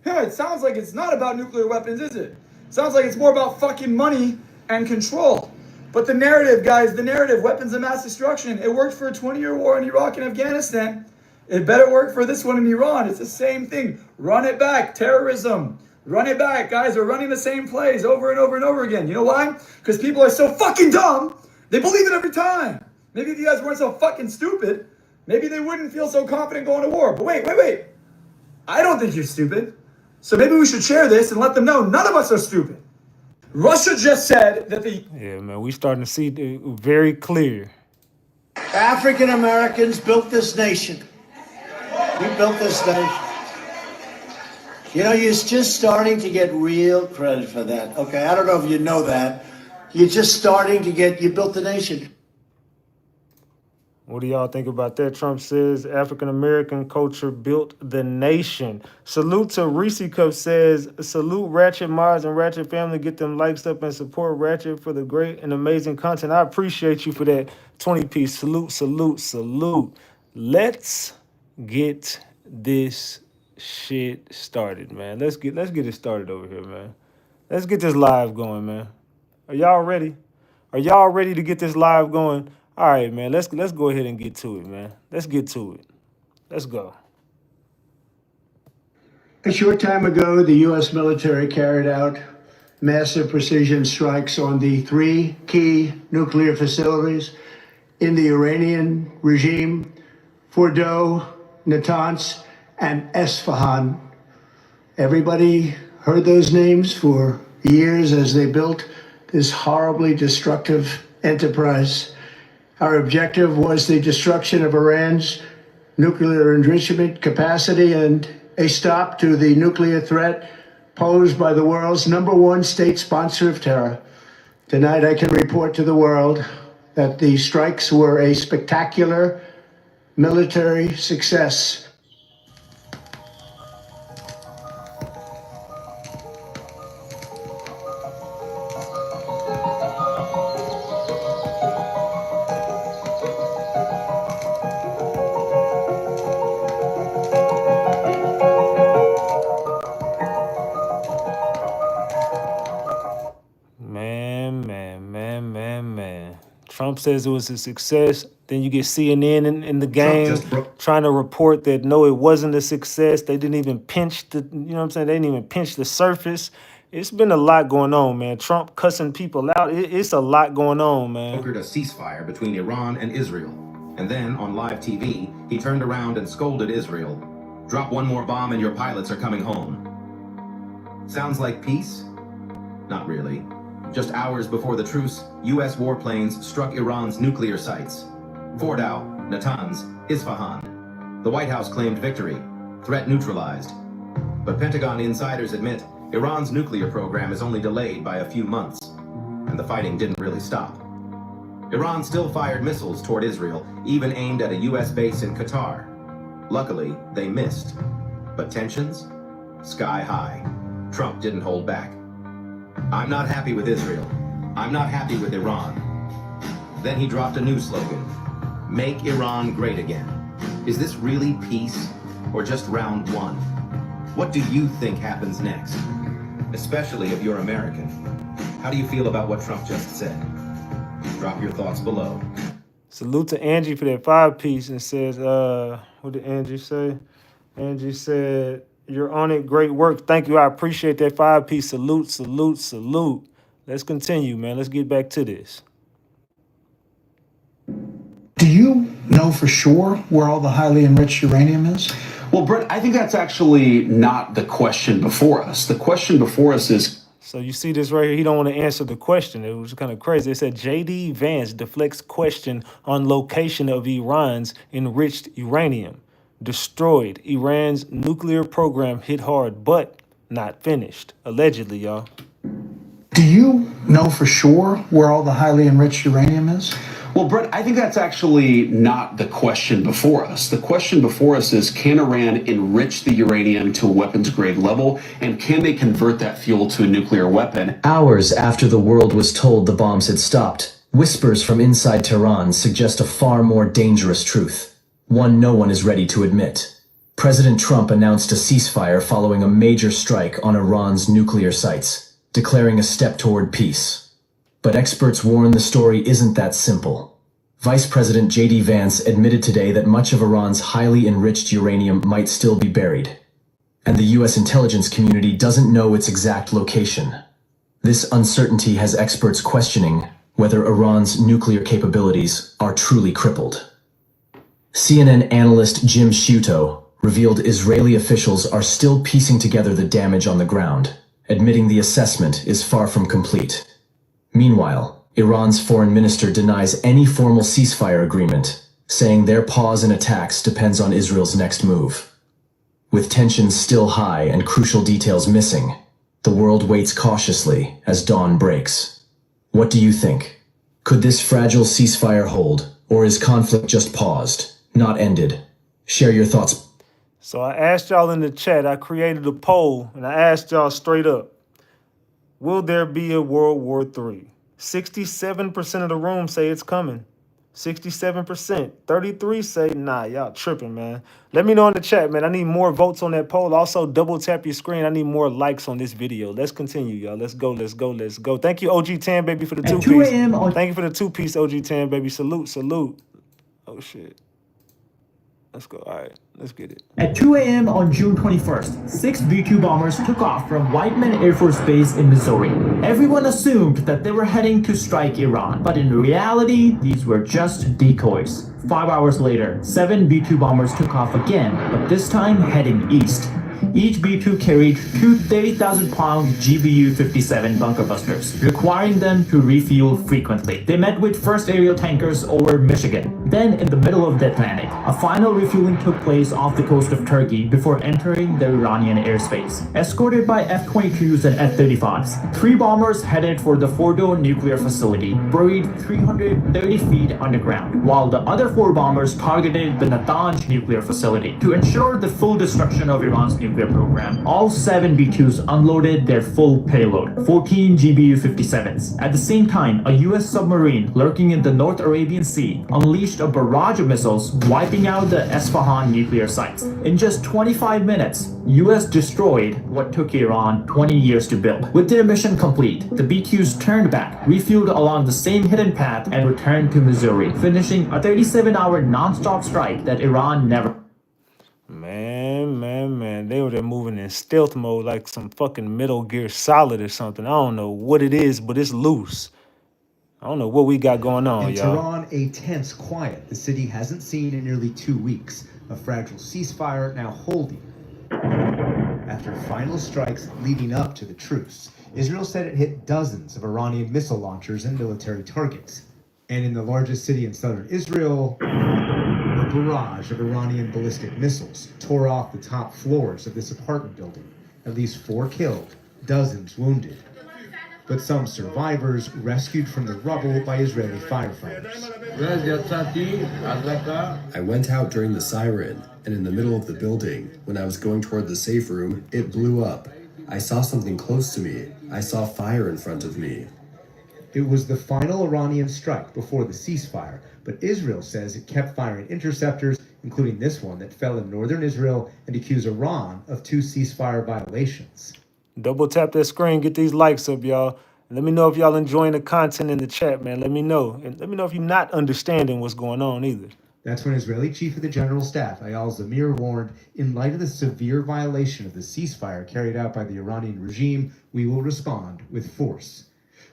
Yeah, it sounds like it's not about nuclear weapons, is it? Sounds like it's more about fucking money and control. But the narrative, guys, weapons of mass destruction, it worked for a 20-year war in Iraq and Afghanistan. It better work for this one in Iran. It's the same thing. Run it back. Terrorism. Run it back. Guys are running the same plays over and over and over again. You know why? Because people are so fucking dumb, they believe it every time. Maybe if you guys weren't so fucking stupid, maybe they wouldn't feel so confident going to war. But wait. I don't think you're stupid. So maybe we should share this and let them know none of us are stupid. Russia just said that the... Yeah, man, we starting to see it very clear. African Americans built this nation. We built this nation. You're just starting to get real credit for that. Okay, I don't know if you know that. You're just starting to you built the nation. What do y'all think about that? Trump says African-American culture built the nation. Salute to Reese Cup says, salute Ratchet Mods and Ratchet family. Get them likes up and support Ratchet for the great and amazing content. I appreciate you for that 20-piece. Salute. Let's get this shit started, man. Let's get it started over here, man. Let's get this live going, man. Are y'all ready? Are y'all ready to get this live going? All right, man, let's go ahead and get to it, man. Let's get to it. Let's go. A short time ago, the U.S. military carried out massive precision strikes on the 3 key nuclear facilities in the Iranian regime, Fordow, Natanz, and Esfahan. Everybody heard those names for years as they built this horribly destructive enterprise. Our objective was the destruction of Iran's nuclear enrichment capacity and a stop to the nuclear threat posed by the world's #1 state sponsor of terror. Tonight, I can report to the world that the strikes were a spectacular military success. Man. Trump says it was a success. Then you get CNN in the game trying to report that no, it wasn't a success. They didn't even pinch the, they didn't even pinch the surface. It's been a lot going on, man. Trump cussing people out. It's a lot going on, man. Brokered a ceasefire between Iran and Israel. And then on live TV, he turned around and scolded Israel. Drop one more bomb and your pilots are coming home. Sounds like peace? Not really. Just hours before the truce, U.S. warplanes struck Iran's nuclear sites. Fordow, Natanz, Isfahan. The White House claimed victory. Threat neutralized. But Pentagon insiders admit Iran's nuclear program is only delayed by a few months, and the fighting didn't really stop. Iran still fired missiles toward Israel, even aimed at a U.S. base in Qatar. Luckily, they missed. But tensions? Sky high. Trump didn't hold back. I'm not happy with Israel. I'm not happy with Iran. Then he dropped a new slogan. Make Iran great again. Is this really peace, or just round one? What do you think happens next? Especially if you're American. How do you feel about what Trump just said? Drop your thoughts below. Salute to Angie for that 5-piece and says, what did Angie say? Angie said, you're on it. Great work. Thank you. I appreciate that 5-piece. Salute, salute, salute. Let's continue, man. Let's get back to this. Do you know for sure where all the highly enriched uranium is? Well, Brett, I think that's actually not the question before us. The question before us is... So you see this right here. He don't want to answer the question. It was kind of crazy. It said J.D. Vance deflects question on location of Iran's enriched uranium. Destroyed. Iran's nuclear program hit hard, but not finished. Allegedly, y'all. Do you know for sure where all the highly enriched uranium is? Well, Brett, I think that's actually not the question before us. The question before us is, can Iran enrich the uranium to a weapons-grade level, and can they convert that fuel to a nuclear weapon? Hours after the world was told the bombs had stopped, whispers from inside Tehran suggest a far more dangerous truth, one no one is ready to admit. President Trump announced a ceasefire following a major strike on Iran's nuclear sites, declaring a step toward peace. But experts warn the story isn't that simple. Vice President J.D. Vance admitted today that much of Iran's highly enriched uranium might still be buried, and the U.S. intelligence community doesn't know its exact location. This uncertainty has experts questioning whether Iran's nuclear capabilities are truly crippled. CNN analyst Jim Sciutto revealed Israeli officials are still piecing together the damage on the ground, admitting the assessment is far from complete. Meanwhile, Iran's foreign minister denies any formal ceasefire agreement, saying their pause in attacks depends on Israel's next move. With tensions still high and crucial details missing, the world waits cautiously as dawn breaks. What do you think? Could this fragile ceasefire hold, or is conflict just paused, not ended? Share your thoughts. So I asked y'all in the chat, I created a poll, and I asked y'all straight up, will there be a World War III? 67% of the room say it's coming. 67%. 33 say, nah, y'all tripping, man. Let me know in the chat, man. I need more votes on that poll. Also, double tap your screen. I need more likes on this video. Let's continue, y'all. Let's go, let's go, let's go. Thank you, OG Tan, baby, for the 2-piece. Thank you for the 2-piece, OG Tan, baby. Salute, salute. Oh, shit. Let's go. All right, let's get it. At 2 a.m. on June 21st, 6 B-2 bombers took off from Whiteman Air Force Base in Missouri. Everyone assumed that they were heading to strike Iran, but in reality, these were just decoys. 5 hours later, 7 B-2 bombers took off again, but this time heading east. Each B-2 carried two 30,000-pound GBU-57 bunker busters, requiring them to refuel frequently. They met with first aerial tankers over Michigan. Then, in the middle of the Atlantic, a final refueling took place off the coast of Turkey before entering the Iranian airspace. Escorted by F-22s and F-35s, 3 bombers headed for the Fordo nuclear facility, buried 330 feet underground, while the other 4 bombers targeted the Natanz nuclear facility. To ensure the full destruction of Iran's nuclear program, all 7 B-2s unloaded their full payload, 14 GBU-57s. At the same time, a U.S. submarine lurking in the North Arabian Sea unleashed a barrage of missiles, wiping out the Isfahan nuclear sites. In just 25 minutes, U.S. destroyed what took Iran 20 years to build. With their mission complete, the B-2s turned back, refueled along the same hidden path, and returned to Missouri, finishing a 37-hour non-stop strike that Iran never... Man. They were there moving in stealth mode like some fucking Metal Gear Solid or something. I don't know what it is, but it's loose. I don't know what we got going on, In y'all. Tehran, a tense quiet the city hasn't seen in nearly 2 weeks. A fragile ceasefire now holding. After final strikes leading up to the truce, Israel said it hit dozens of Iranian missile launchers and military targets. And in the largest city in southern Israel, a barrage of Iranian ballistic missiles tore off the top floors of this apartment building. At least 4 killed, dozens wounded. But some survivors rescued from the rubble by Israeli firefighters. I went out during the siren, and in the middle of the building, when I was going toward the safe room, it blew up. I saw something close to me. I saw fire in front of me. It was the final Iranian strike before the ceasefire, but Israel says it kept firing interceptors, including this one that fell in northern Israel, and accused Iran of 2 ceasefire violations. Double tap that screen, get these likes up, y'all. And let me know if y'all enjoying the content in the chat, man. Let me know. And let me know if you're not understanding what's going on either. That's when Israeli Chief of the General Staff, Eyal Zamir, warned, in light of the severe violation of the ceasefire carried out by the Iranian regime, we will respond with force.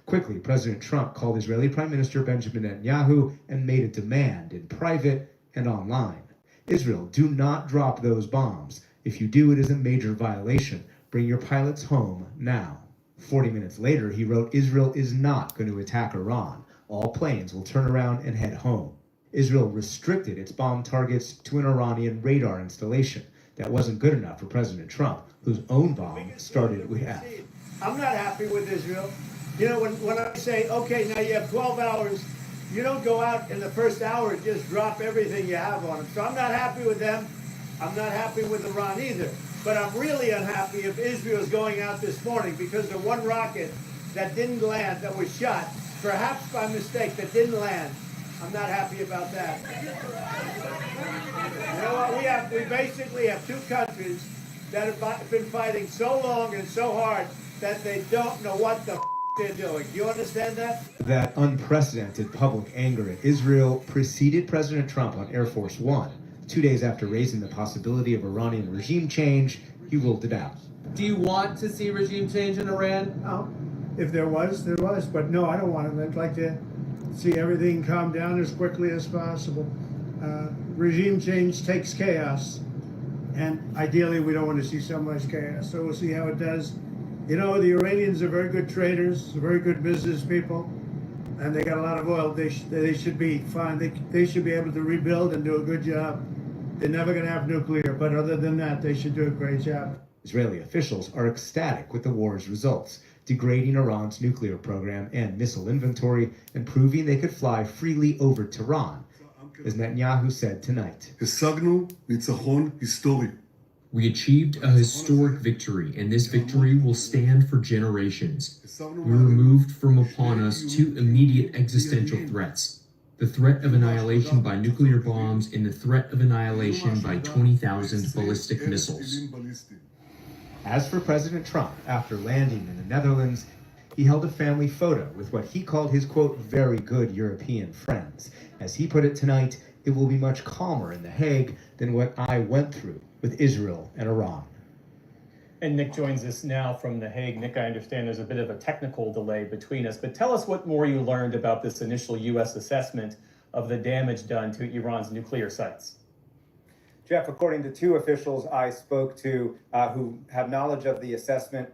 Quickly, President Trump called Israeli Prime Minister Benjamin Netanyahu and made a demand in private and online. Israel, do not drop those bombs. If you do, it is a major violation. Bring your pilots home now. 40 minutes later, he wrote, Israel is not going to attack Iran. All planes will turn around and head home. Israel restricted its bomb targets to an Iranian radar installation. That wasn't good enough for President Trump, whose own bomb started with F. I'm not happy with Israel. You know, when I say, okay, now you have 12 hours, you don't go out in the first hour and just drop everything you have on them. So I'm not happy with them. I'm not happy with Iran either. But I'm really unhappy if Israel's going out this morning because the one rocket that didn't land, that was shot, perhaps by mistake, that didn't land. I'm not happy about that. You know what? We basically have 2 countries that have been fighting so long and so hard that they don't know what the they're doing. Do you understand that? That unprecedented public anger at Israel preceded President Trump on Air Force One. 2 days after raising the possibility of Iranian regime change, he ruled it out. Do you want to see regime change in Iran? Oh, if there was, there was. But no, I don't want it. I'd like to see everything calm down as quickly as possible. Regime change takes chaos. And ideally, we don't want to see so much chaos. So we'll see how it does. You know, the Iranians are very good traders, very good business people, and they got a lot of oil. They should be fine. They should be able to rebuild and do a good job. They're never going to have nuclear, but other than that, they should do a great job. Israeli officials are ecstatic with the war's results, degrading Iran's nuclear program and missile inventory, and proving they could fly freely over Tehran, as Netanyahu said tonight. We achieved a historic victory, and this victory will stand for generations. We removed from upon us 2 immediate existential threats: the threat of annihilation by nuclear bombs and the threat of annihilation by 20,000 ballistic missiles. As for President Trump, after landing in the Netherlands, he held a family photo with what he called his, quote, very good European friends. As he put it tonight, it will be much calmer in The Hague than what I went through with Israel and Iran. And Nick joins us now from The Hague. Nick, I understand there's a bit of a technical delay between us, but tell us what more you learned about this initial U.S. assessment of the damage done to Iran's nuclear sites. Jeff, according to 2 officials I spoke to who have knowledge of the assessment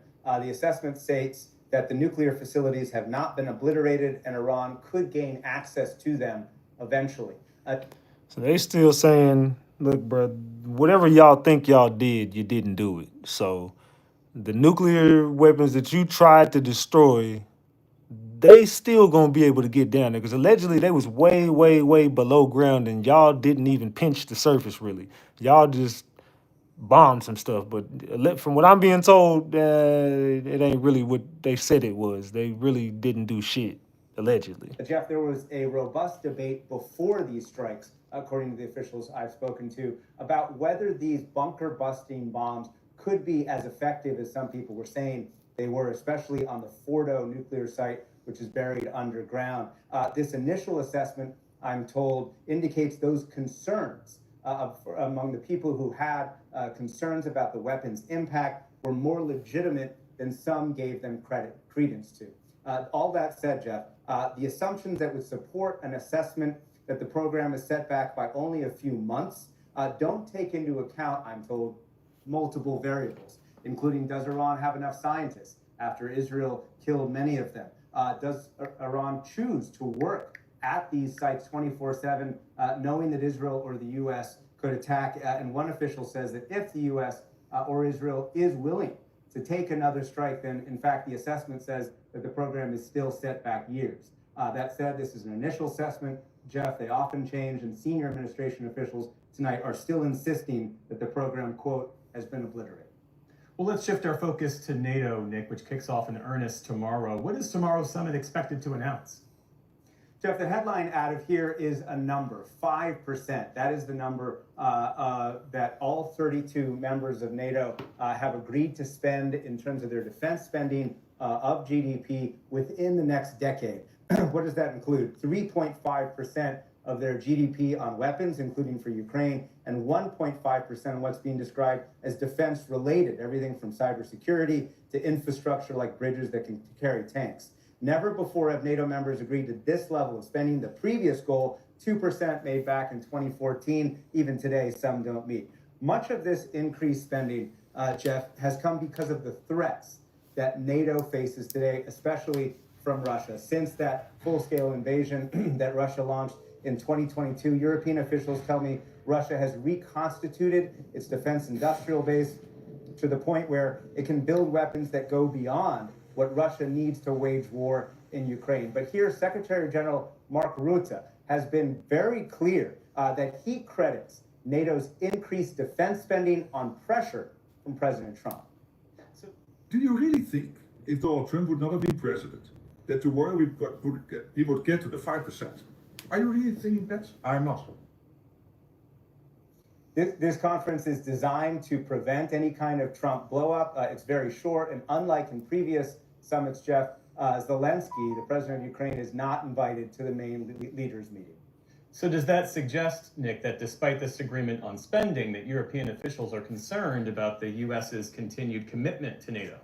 states that the nuclear facilities have not been obliterated and Iran could gain access to them eventually. So they still saying, look, bro, whatever y'all think y'all did, you didn't do it. So the nuclear weapons that you tried to destroy, they still gonna be able to get down there because allegedly they was way, way, way below ground and y'all didn't even pinch the surface really. Y'all just bombed some stuff. But from what I'm being told, it ain't really what they said it was. They really didn't do shit, allegedly. Jeff, there was a robust debate before these strikes, according to the officials I've spoken to, about whether these bunker-busting bombs could be as effective as some people were saying they were, especially on the Fordo nuclear site, which is buried underground. This initial assessment, I'm told, indicates those concerns among the people who had concerns about the weapon's impact were more legitimate than some gave them credence to. All that said, Jeff, the assumptions that would support an assessment that the program is set back by only a few months don't take into account, I'm told, multiple variables, including does Iran have enough scientists after Israel killed many of them? Does Iran choose to work at these sites 24/7, knowing that Israel or the U.S. could attack? And one official says that if the U.S. Or Israel is willing to take another strike, then in fact the assessment says that the program is still set back years. That said, this is an initial assessment. Jeff, they often change, and senior administration officials tonight are still insisting that the program, quote, has been obliterated. Well, let's shift our focus to NATO, Nick, which kicks off in earnest tomorrow. What is tomorrow's summit expected to announce? Jeff, the headline out of here is a number, 5%. That is the number that all 32 members of NATO have agreed to spend in terms of their defense spending of GDP within the next decade. What does that include? 3.5% of their GDP on weapons, including for Ukraine, and 1.5% on what's being described as defense related, everything from cybersecurity to infrastructure like bridges that can carry tanks. Never before have NATO members agreed to this level of spending. The previous goal, 2% made back in 2014, even today some don't meet. Much of this increased spending, Jeff, has come because of the threats that NATO faces today, especially from Russia. Since that full-scale invasion that Russia launched in 2022, European officials tell me Russia has reconstituted its defense industrial base to the point where it can build weapons that go beyond what Russia needs to wage war in Ukraine. But here, Secretary General Mark Rutte has been very clear that he credits NATO's increased defense spending on pressure from President Trump. Do you really think, if Donald Trump would not have been president, that tomorrow we would get to the 5%? Are you really thinking that? I'm not. This conference is designed to prevent any kind of Trump blow-up. It's very short, and unlike in previous summits, Jeff, Zelensky, the president of Ukraine, is not invited to the main leaders' meeting. So does that suggest, Nick, that despite this agreement on spending, that European officials are concerned about the U.S.'s continued commitment to NATO?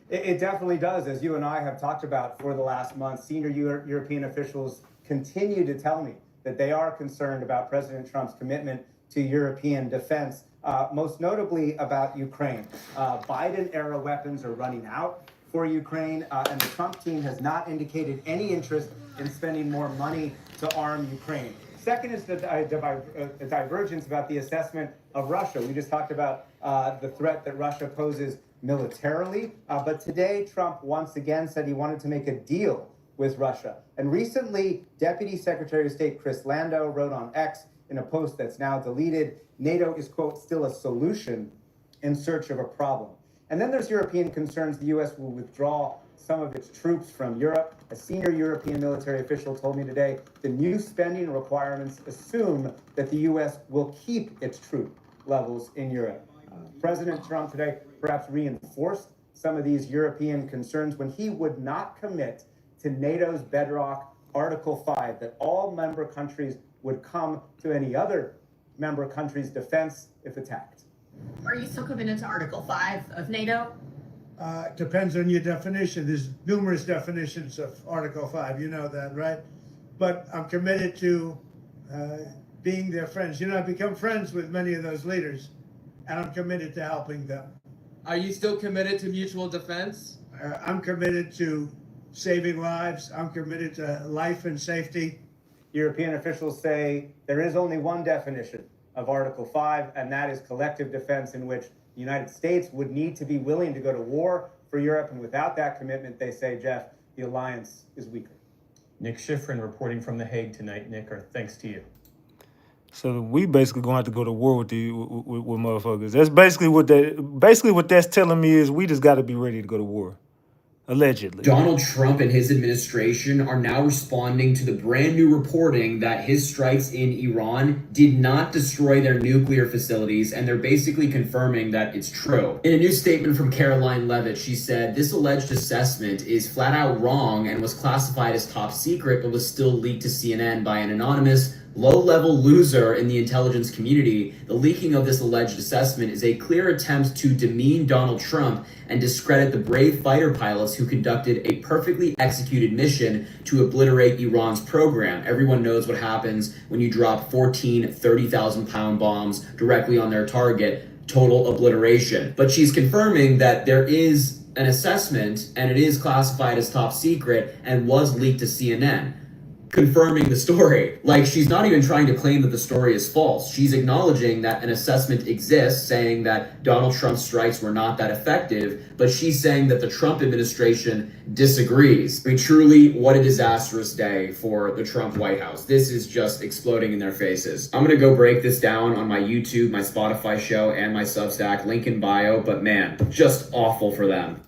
It definitely does. As you and I have talked about for the last month, senior European officials continue to tell me that they are concerned about President Trump's commitment to European defense, most notably about Ukraine. Biden-era weapons are running out for Ukraine, and the Trump team has not indicated any interest in spending more money to arm Ukraine. Second is the divergence about the assessment of Russia. We just talked about the threat that Russia poses militarily, but today Trump once again said he wanted to make a deal with Russia. And recently, Deputy Secretary of State Chris Landau wrote on X in a post that's now deleted, NATO is, quote, still a solution in search of a problem. And then there's European concerns the U.S. will withdraw some of its troops from Europe. A senior European military official told me today the new spending requirements assume that the U.S. will keep its troop levels in Europe. President Trump today perhaps reinforced some of these European concerns when he would not commit to NATO's bedrock Article 5, that all member countries would come to any other member country's defense if attacked. Are you still committed to Article 5 of NATO? Depends on your definition. There's numerous definitions of Article 5. You know that, right? But I'm committed to being their friends. You know, I've become friends with many of those leaders, and I'm committed to helping them. Are you still committed to mutual defense? I'm committed to saving lives. I'm committed to life and safety. European officials say there is only one definition of Article 5, and that is collective defense, in which the United States would need to be willing to go to war for Europe. And without that commitment, they say, Jeff, the alliance is weaker. Nick Schifrin reporting from The Hague tonight. Nick, our thanks to you. So we basically gonna have to go to war with with motherfuckers. That's basically what that's telling me is we just got to be ready to go to war. Allegedly. Donald Trump and his administration are now responding to the brand new reporting that his strikes in Iran did not destroy their nuclear facilities, and they're basically confirming that it's true. In a new statement from Caroline Levitt, she said, "This alleged assessment is flat out wrong and was classified as top secret, but was still leaked to CNN by an anonymous low-level loser in the intelligence community, the leaking of this alleged assessment is a clear attempt to demean Donald Trump and discredit the brave fighter pilots who conducted a perfectly executed mission to obliterate Iran's program. Everyone knows what happens when you drop 14 30,000-pound bombs directly on their target. Total obliteration. But she's confirming that there is an assessment and it is classified as top secret and was leaked to CNN, confirming the story. Like, she's not even trying to claim that the story is false. She's acknowledging that an assessment exists, saying that Donald Trump's strikes were not that effective, but she's saying that the Trump administration disagrees. I mean, truly, what a disastrous day for the Trump White House. This is just exploding in their faces. I'm gonna go break this down on my YouTube, my Spotify show, and my Substack, link in bio, but man, just awful for them.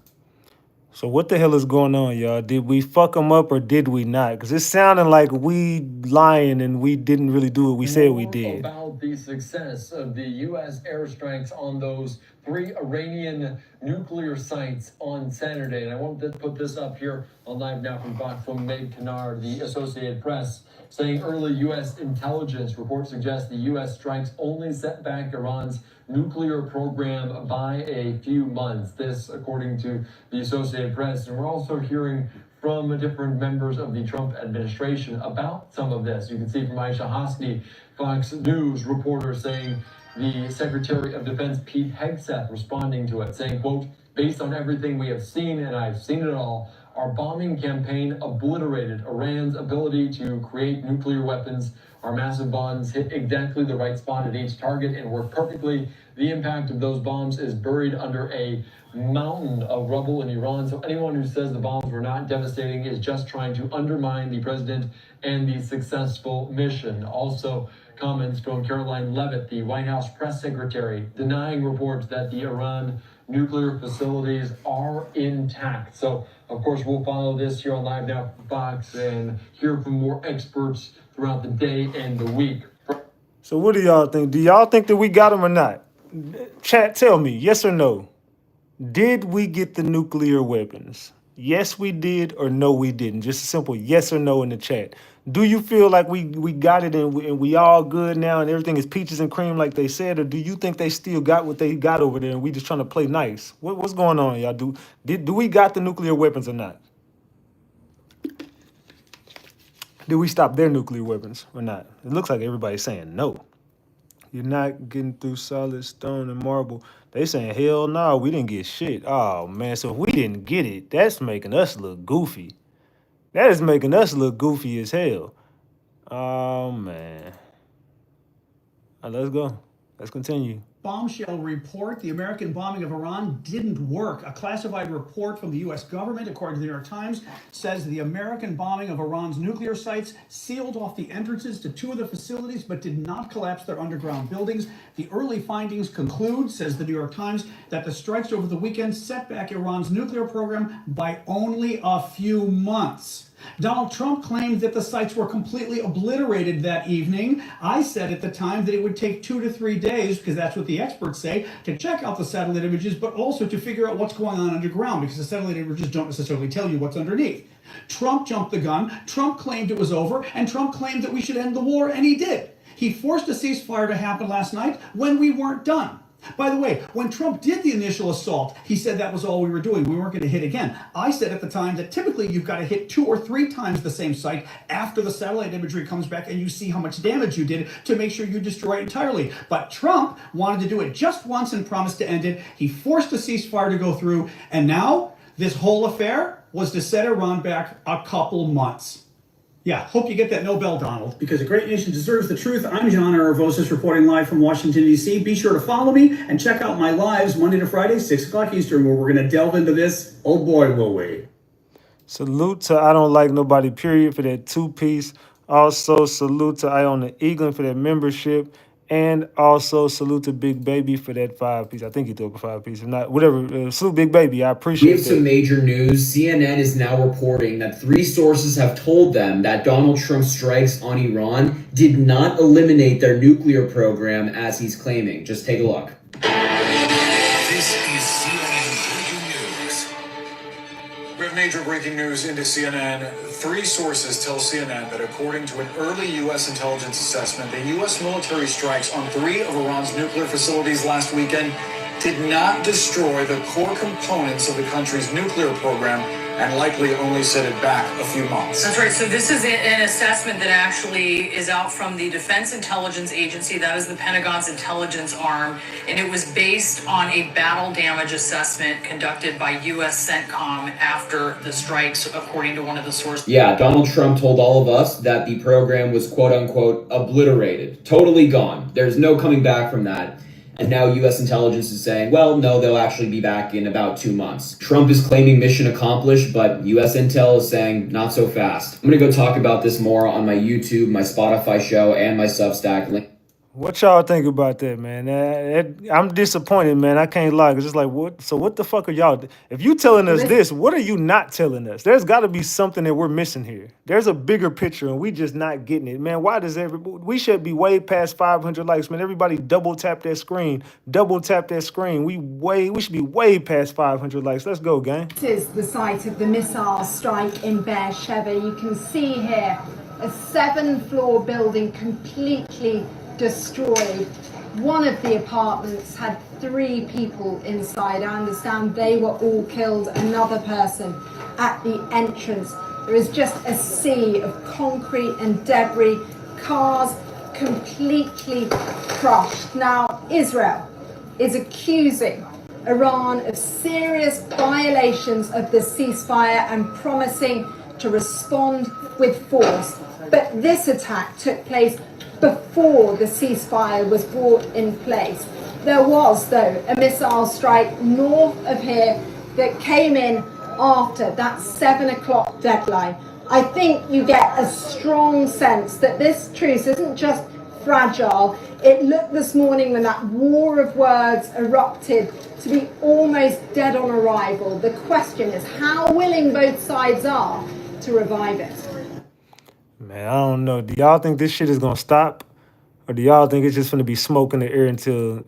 So what the hell is going on, y'all? Did we fuck them up or did we not? Because it's sounding like we lying and we didn't really do what we said we did. About the success of the U.S. airstrikes on those 3 Iranian nuclear sites on Saturday. And I want to put this up here on Live Now from Meg Kennard, the Associated Press, saying early U.S. intelligence reports suggest the U.S. strikes only set back Iran's nuclear program by a few months. This, according to the Associated Press. And we're also hearing from different members of the Trump administration about some of this. You can see from Aisha Hosni, Fox News reporter, saying the Secretary of Defense, Pete Hegseth, responding to it, saying, quote, based on everything we have seen, and I've seen it all, our bombing campaign obliterated Iran's ability to create nuclear weapons. Our massive bombs hit exactly the right spot at each target and work perfectly. The impact of those bombs is buried under a mountain of rubble in Iran. So anyone who says the bombs were not devastating is just trying to undermine the president and the successful mission. Also, comments from Caroline Leavitt, the White House press secretary, denying reports that the Iran nuclear facilities are intact. So, of course, we'll follow this here on Live Now Fox and hear from more experts throughout the day and the week. So what do y'all think? Do y'all think that we got them or not? Chat, tell me, yes or no? Did we get the nuclear weapons? Yes, we did, or no, we didn't. Just a simple yes or no in the chat. Do you feel like we got it and we all good now and everything is peaches and cream like they said, or do you think they still got what they got over there and we just trying to play nice? What's going on, y'all? Do we got the nuclear weapons or not? Did we stop their nuclear weapons or not? It looks like everybody's saying no. You're not getting through solid stone and marble. They saying, hell no, we didn't get shit. Oh, man, so if we didn't get it, that's making us look goofy. That is making us look goofy as hell. Oh, man. All right, let's go. Let's continue. Bombshell report, the American bombing of Iran didn't work. A classified report from the U.S. government, according to the New York Times, says the American bombing of Iran's nuclear sites sealed off the entrances to 2 of the facilities, but did not collapse their underground buildings. The early findings conclude, says the New York Times, that the strikes over the weekend set back Iran's nuclear program by only a few months. Donald Trump claimed that the sites were completely obliterated that evening. I said at the time that it would take 2 to 3 days, because that's what the experts say, to check out the satellite images, but also to figure out what's going on underground, because the satellite images don't necessarily tell you what's underneath. Trump jumped the gun, Trump claimed it was over, and Trump claimed that we should end the war, and he did. He forced a ceasefire to happen last night when we weren't done. By the way, when Trump did the initial assault, he said that was all we were doing. We weren't going to hit again. I said at the time that typically you've got to hit 2 or 3 times the same site after the satellite imagery comes back and you see how much damage you did to make sure you destroy it entirely. But Trump wanted to do it just once and promised to end it. He forced a ceasefire to go through. And now this whole affair was to set Iran back a couple months. Yeah, hope you get that Nobel, Donald. Because a great nation deserves the truth. I'm John Aravosis reporting live from Washington, D.C. Be sure to follow me and check out my lives Monday to Friday, 6 o'clock Eastern, where we're going to delve into this. Oh boy, will we. Salute to I Don't Like Nobody, period, for that 2-piece. Also, salute to I Own the Eaglin for that membership. And also, salute to Big Baby for that 5-piece. I think he threw up a 5-piece. If not, whatever. Salute Big Baby. I appreciate it. We have some major news. CNN is now reporting that 3 sources have told them that Donald Trump's strikes on Iran did not eliminate their nuclear program as he's claiming. Just take a look. This is CNN Breaking News. major breaking news into CNN. 3 sources tell CNN that according to an early U.S. intelligence assessment, the U.S. military strikes on 3 of Iran's nuclear facilities last weekend did not destroy the core components of the country's nuclear program and likely only set it back a few months. That's right. So this is an assessment that actually is out from the Defense Intelligence Agency. That is the Pentagon's intelligence arm. And it was based on a battle damage assessment conducted by U.S. CENTCOM after the strikes, according to one of the sources. Yeah, Donald Trump told all of us that the program was quote unquote obliterated, totally gone. There's no coming back from that. And now U.S. intelligence is saying, well, no, they'll actually be back in about 2 months. Trump is claiming mission accomplished, but U.S. intel is saying not so fast. I'm going to go talk about this more on my YouTube, my Spotify show, and my Substack link. What y'all think about that, man? I'm disappointed, man. I can't lie. It's just like, what? So what the fuck are y'all? If you telling us this, what are you not telling us? There's got to be something that we're missing here. There's a bigger picture, and we just not getting it, man. Why does we should be way past 500 likes, man. Everybody double tap that screen. Double tap that screen. We should be way past 500 likes. Let's go, gang. This is the site of the missile strike in Beersheba. You can see here a 7-floor building completely destroyed. One of the apartments had 3 people inside. I understand they were all killed. Another person at the entrance. There is just a sea of concrete and debris. Cars completely crushed. Now, Israel is accusing Iran of serious violations of the ceasefire and promising to respond with force. But this attack took place before the ceasefire was brought in place. There was, though, a missile strike north of here that came in after that 7 o'clock deadline. I think you get a strong sense that this truce isn't just fragile. It looked this morning when that war of words erupted to be almost dead on arrival. The question is how willing both sides are to revive it. Man, I don't know. Do y'all think this shit is gonna stop? Or do y'all think it's just gonna be smoke in the air until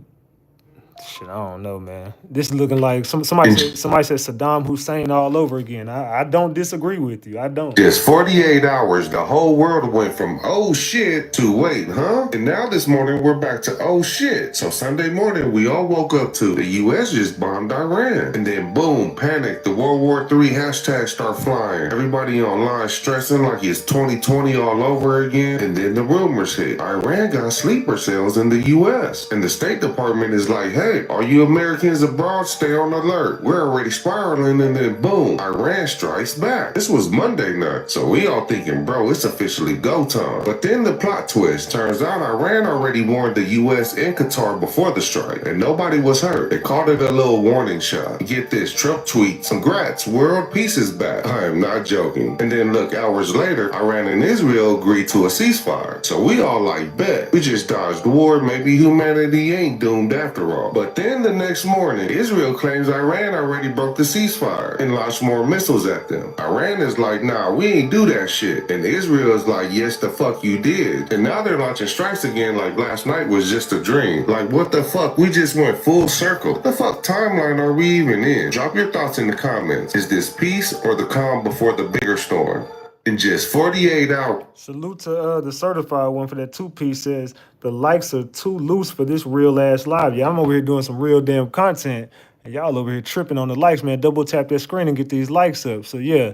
shit, I don't know, man. This is looking like somebody said Saddam Hussein all over again. I don't disagree with you. I don't. Just 48 hours, the whole world went from oh shit to wait, huh? And now this morning we're back to oh shit. So Sunday morning we all woke up to the US just bombed Iran. And then boom, panic, the World War III hashtags start flying. Everybody online stressing like it's 2020 all over again. And then the rumors hit. Iran got sleeper cells in the US. And the State Department is like, hey, all you Americans abroad, stay on alert. We're already spiraling, and then boom, Iran strikes back. This was Monday night, so we all thinking, bro, it's officially go time. But then the plot twist. Turns out Iran already warned the US and Qatar before the strike, and nobody was hurt. They called it a little warning shot. Get this, Trump tweets, congrats, world peace is back. I am not joking. And then look, hours later, Iran and Israel agreed to a ceasefire. So we all like, bet. We just dodged war, maybe humanity ain't doomed after all. But then the next morning, Israel claims Iran already broke the ceasefire and launched more missiles at them. Iran is like, nah, we ain't do that shit. And Israel is like, yes, the fuck you did. And now they're launching strikes again like last night was just a dream. Like, what the fuck? We just went full circle. What the fuck timeline are we even in? Drop your thoughts in the comments. Is this peace or the calm before the bigger storm? In just 48 hours. Salute to the certified one for that 2-piece says the likes are too loose for this real ass live. Yeah, I'm over here doing some real damn content, and y'all over here tripping on the likes, man. Double tap that screen and get these likes up. So yeah,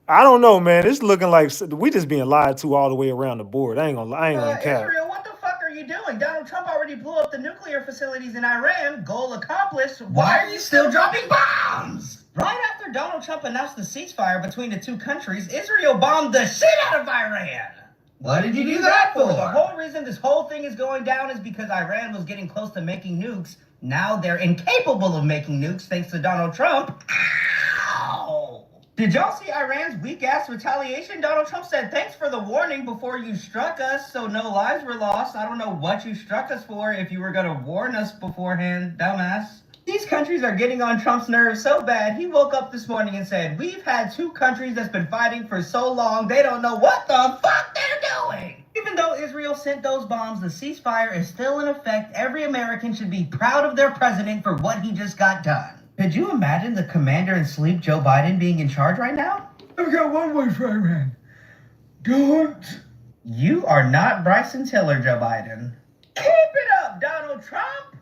I don't know, man. It's looking like we just being lied to all the way around the board. I ain't gonna cap. Israel, what the fuck are you doing? Donald Trump already blew up the nuclear facilities in Iran. Goal accomplished. Why are you still dropping bombs? Right after Donald Trump announced the ceasefire between the 2 countries, Israel bombed the shit out of Iran. What did you do that for? The whole reason this whole thing is going down is because Iran was getting close to making nukes. Now they're incapable of making nukes thanks to Donald Trump. Ow! Did y'all see Iran's weak-ass retaliation? Donald Trump said, thanks for the warning before you struck us, so no lives were lost. I don't know what you struck us for if you were going to warn us beforehand, dumbass. These countries are getting on Trump's nerves so bad, he woke up this morning and said, we've had 2 countries that's been fighting for so long, they don't know what the fuck they're doing. Even though Israel sent those bombs, the ceasefire is still in effect. Every American should be proud of their president for what he just got done. Could you imagine the commander-in-chief Joe Biden being in charge right now? I've got one wish, man. Don't. You are not Bryson Tiller, Joe Biden. Keep it up, Donald Trump!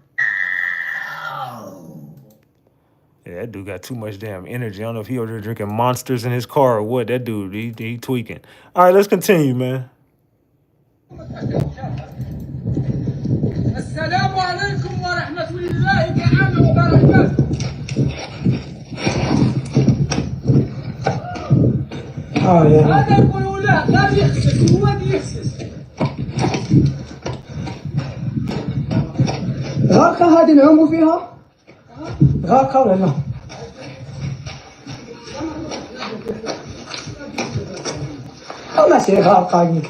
Yeah, that dude got too much damn energy. I don't know if he over there drinking monsters in his car or what. That dude, he tweaking. All right, let's continue, man. السلام عليكم ورحمة الله تعالى وبركاته. هذا يقولوا لا بيخسس هو بيخسس. غاقة هذه نعوموا فيها؟ غاقة ولا لا؟ ما شيء غاقة.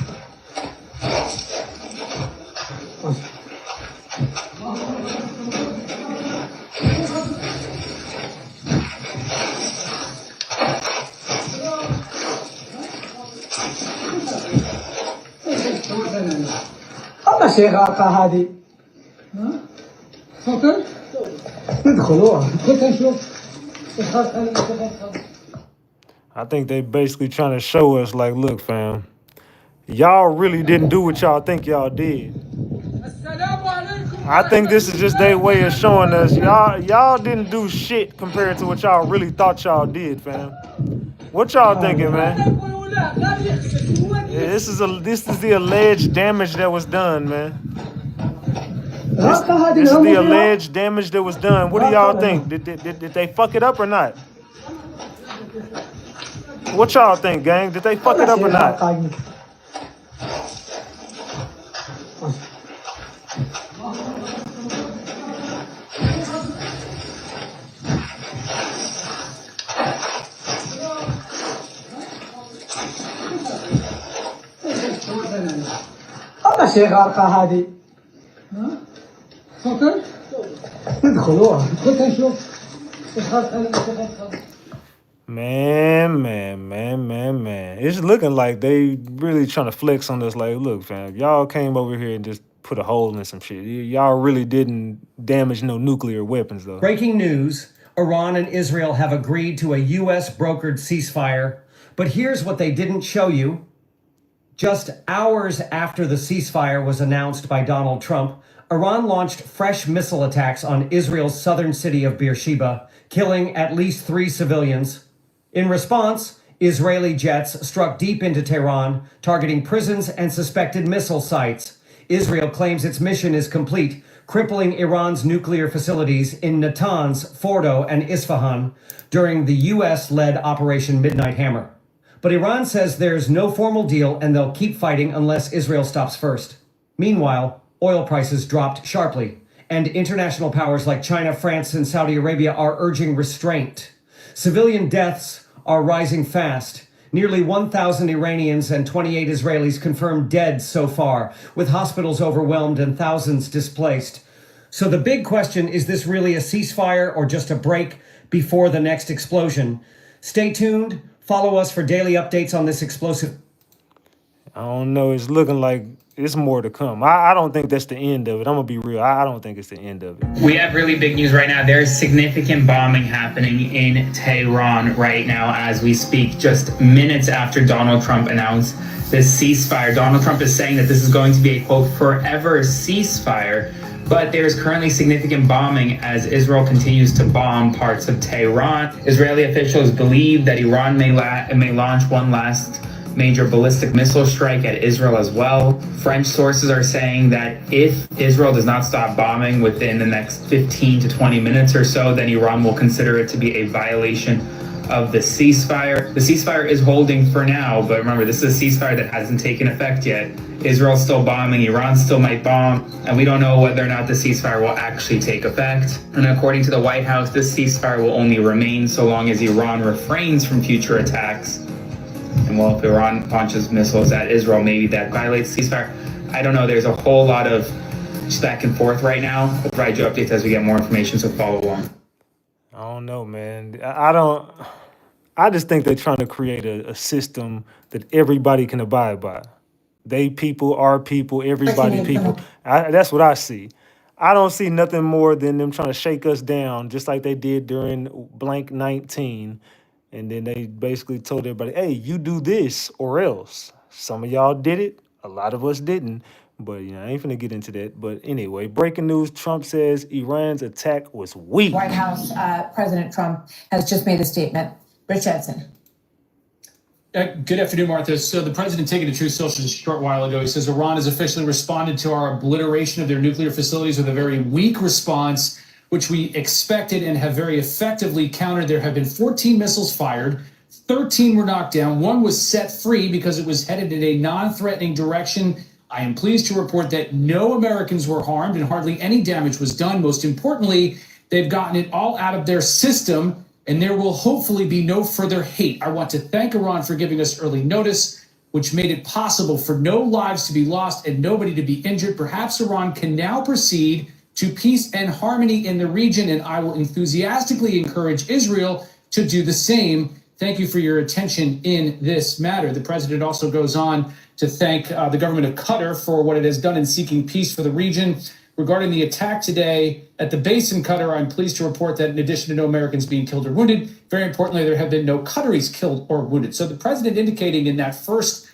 ما شيء غاقة هذه. فكر ندخلوها نشوف. I think they basically trying to show us, like, look, fam, y'all really didn't do what y'all think y'all did. I think this is just their way of showing us y'all didn't do shit compared to what y'all really thought y'all did, fam. What y'all thinking, man? Yeah, this is the alleged damage that was done, man. This is the alleged damage that was done. What do y'all think? Did they fuck it up or not? What y'all think, gang? Did they fuck it up or not? ما شيء غاقة هذه. فكر ندخلوها نشوف. Man. It's looking like they really trying to flex on us. Like, look, fam, y'all came over here and just put a hole in some shit. Y'all really didn't damage no nuclear weapons, though. Breaking news, Iran and Israel have agreed to a U.S.-brokered ceasefire. But here's what they didn't show you. Just hours after the ceasefire was announced by Donald Trump, Iran launched fresh missile attacks on Israel's southern city of Beersheba, killing at least 3 civilians. In response, Israeli jets struck deep into Tehran, targeting prisons and suspected missile sites. Israel claims its mission is complete, crippling Iran's nuclear facilities in Natanz, Fordo, and Isfahan during the U.S.-led Operation Midnight Hammer. But Iran says there's no formal deal and they'll keep fighting unless Israel stops first. Meanwhile, oil prices dropped sharply, and international powers like China, France, and Saudi Arabia are urging restraint. Civilian deaths are rising fast. Nearly 1,000 Iranians and 28 Israelis confirmed dead so far, with hospitals overwhelmed and thousands displaced. So the big question, is this really a ceasefire or just a break before the next explosion? Stay tuned. Follow us for daily updates on this explosive. I don't know. It's looking like it's more to come. I don't think that's the end of it. I'm going to be real. I don't think it's the end of it. We have really big news right now. There's significant bombing happening in Tehran right now as we speak, just minutes after Donald Trump announced this ceasefire. Donald Trump is saying that this is going to be a, quote, forever ceasefire. But there's currently significant bombing as Israel continues to bomb parts of Tehran. Israeli officials believe that Iran may launch one last major ballistic missile strike at Israel as well. French sources are saying that if Israel does not stop bombing within the next 15 to 20 minutes or so, then Iran will consider it to be a violation of the ceasefire. The ceasefire is holding for now, but remember, this is a ceasefire that hasn't taken effect yet. Israel's still bombing, Iran still might bomb, and we don't know whether or not the ceasefire will actually take effect. And according to the White House, this ceasefire will only remain so long as Iran refrains from future attacks. And well, if Iran launches missiles at Israel, maybe that violates ceasefire. I don't know, there's a whole lot of just back and forth right now. We'll provide you updates as we get more information, so follow along. I don't know, man. I just think they're trying to create a system that everybody can abide by. They people, our people, everybody people. That's what I see. I don't see nothing more than them trying to shake us down, just like they did during blank 19. And then they basically told everybody, hey, you do this or else. Some of y'all did it. A lot of us didn't. But, I ain't finna get into that. But anyway, breaking news, Trump says Iran's attack was weak. White House, President Trump has just made a statement. Rich Edson. Good afternoon, Martha. So the president taking to Truth Social just a short while ago, he says Iran has officially responded to our obliteration of their nuclear facilities with a very weak response, which we expected and have very effectively countered. There have been 14 missiles fired, 13 were knocked down, one was set free because it was headed in a non-threatening direction. I am pleased to report that no Americans were harmed and hardly any damage was done. Most importantly, they've gotten it all out of their system, and there will hopefully be no further hate. I want to thank Iran for giving us early notice, which made it possible for no lives to be lost and nobody to be injured. Perhaps Iran can now proceed to peace and harmony in the region, and I will enthusiastically encourage Israel to do the same. Thank you for your attention in this matter. The president also goes on to thank the government of Qatar for what it has done in seeking peace for the region. Regarding the attack today at the base in Qatar, I'm pleased to report that in addition to no Americans being killed or wounded, very importantly, there have been no Qataris killed or wounded. So the president indicating in that first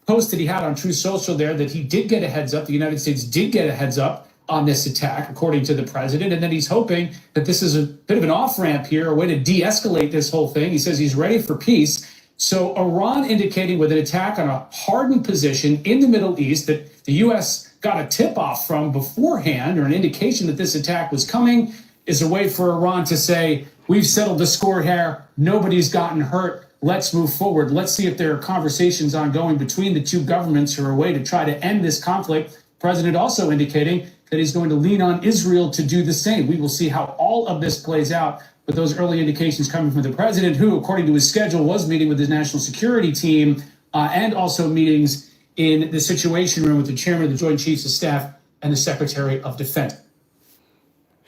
post that he had on Truth Social there that he did get a heads up, the United States did get a heads up on this attack, according to the president. And then he's hoping that this is a bit of an off-ramp here, a way to de-escalate this whole thing. He says he's ready for peace. So Iran indicating with an attack on a hardened position in the Middle East that the U.S. got a tip-off from beforehand, or an indication that this attack was coming, is a way for Iran to say, we've settled the score here, nobody's gotten hurt, let's move forward. Let's see if there are conversations ongoing between the two governments or a way to try to end this conflict. The president also indicating that he's going to lean on Israel to do the same. We will see how all of this plays out, but those early indications coming from the president, who, according to his schedule, was meeting with his national security team and also meetings in the Situation Room with the chairman of the Joint Chiefs of Staff and the Secretary of Defense.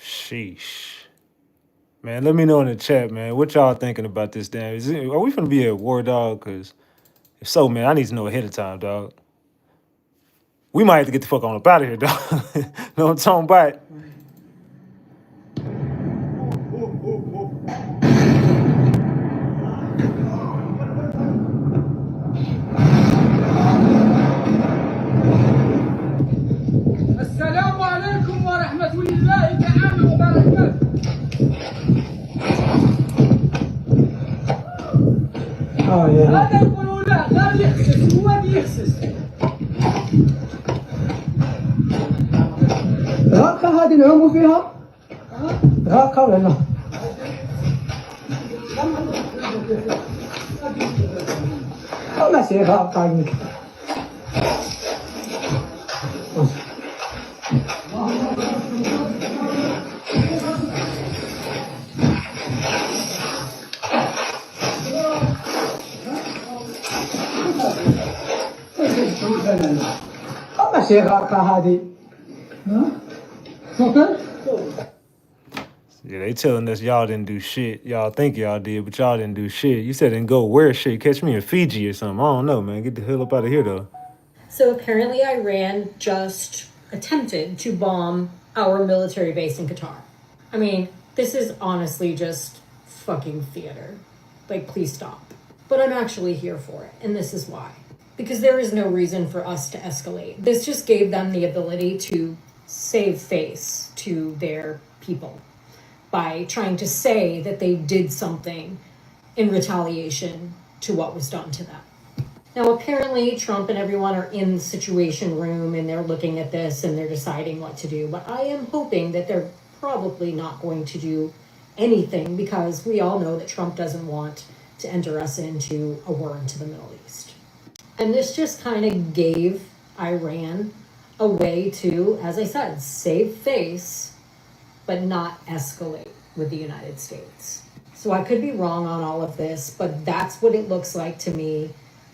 Sheesh. Man, let me know in the chat, man, what y'all thinking about this damn. Are we going to be at war, dog? Because if so, man, I need to know ahead of time, dog. We might have to get the fuck on up out of here, dog. No, I'm talking about. السلام عليكم ورحمة الله تعالى وبركاته. هذا يقولوا لا بيخسس، هو بيخسس. هاكا هذه نعوموا فيها؟ هاكا ولا لا؟ ما سيبها هاكا يمكن. Yeah, they telling us y'all didn't do shit. Y'all think y'all did, but y'all didn't do shit. You said didn't go where shit. Catch me in Fiji or something. I don't know, man. Get the hell up out of here, though. So apparently Iran just attempted to bomb our military base in Qatar. I mean, this is honestly just fucking theater. Like, please stop. But I'm actually here for it, and this is why. Because there is no reason for us to escalate. This just gave them the ability to save face to their people by trying to say that they did something in retaliation to what was done to them. Now, apparently, Trump and everyone are in the Situation Room and they're looking at this and they're deciding what to do. But I am hoping that they're probably not going to do anything, because we all know that Trump doesn't want to enter us into a war into the Middle East. And this just kind of gave Iran a way to, as I said, save face, but not escalate with the United States. So I could be wrong on all of this, but that's what it looks like to me.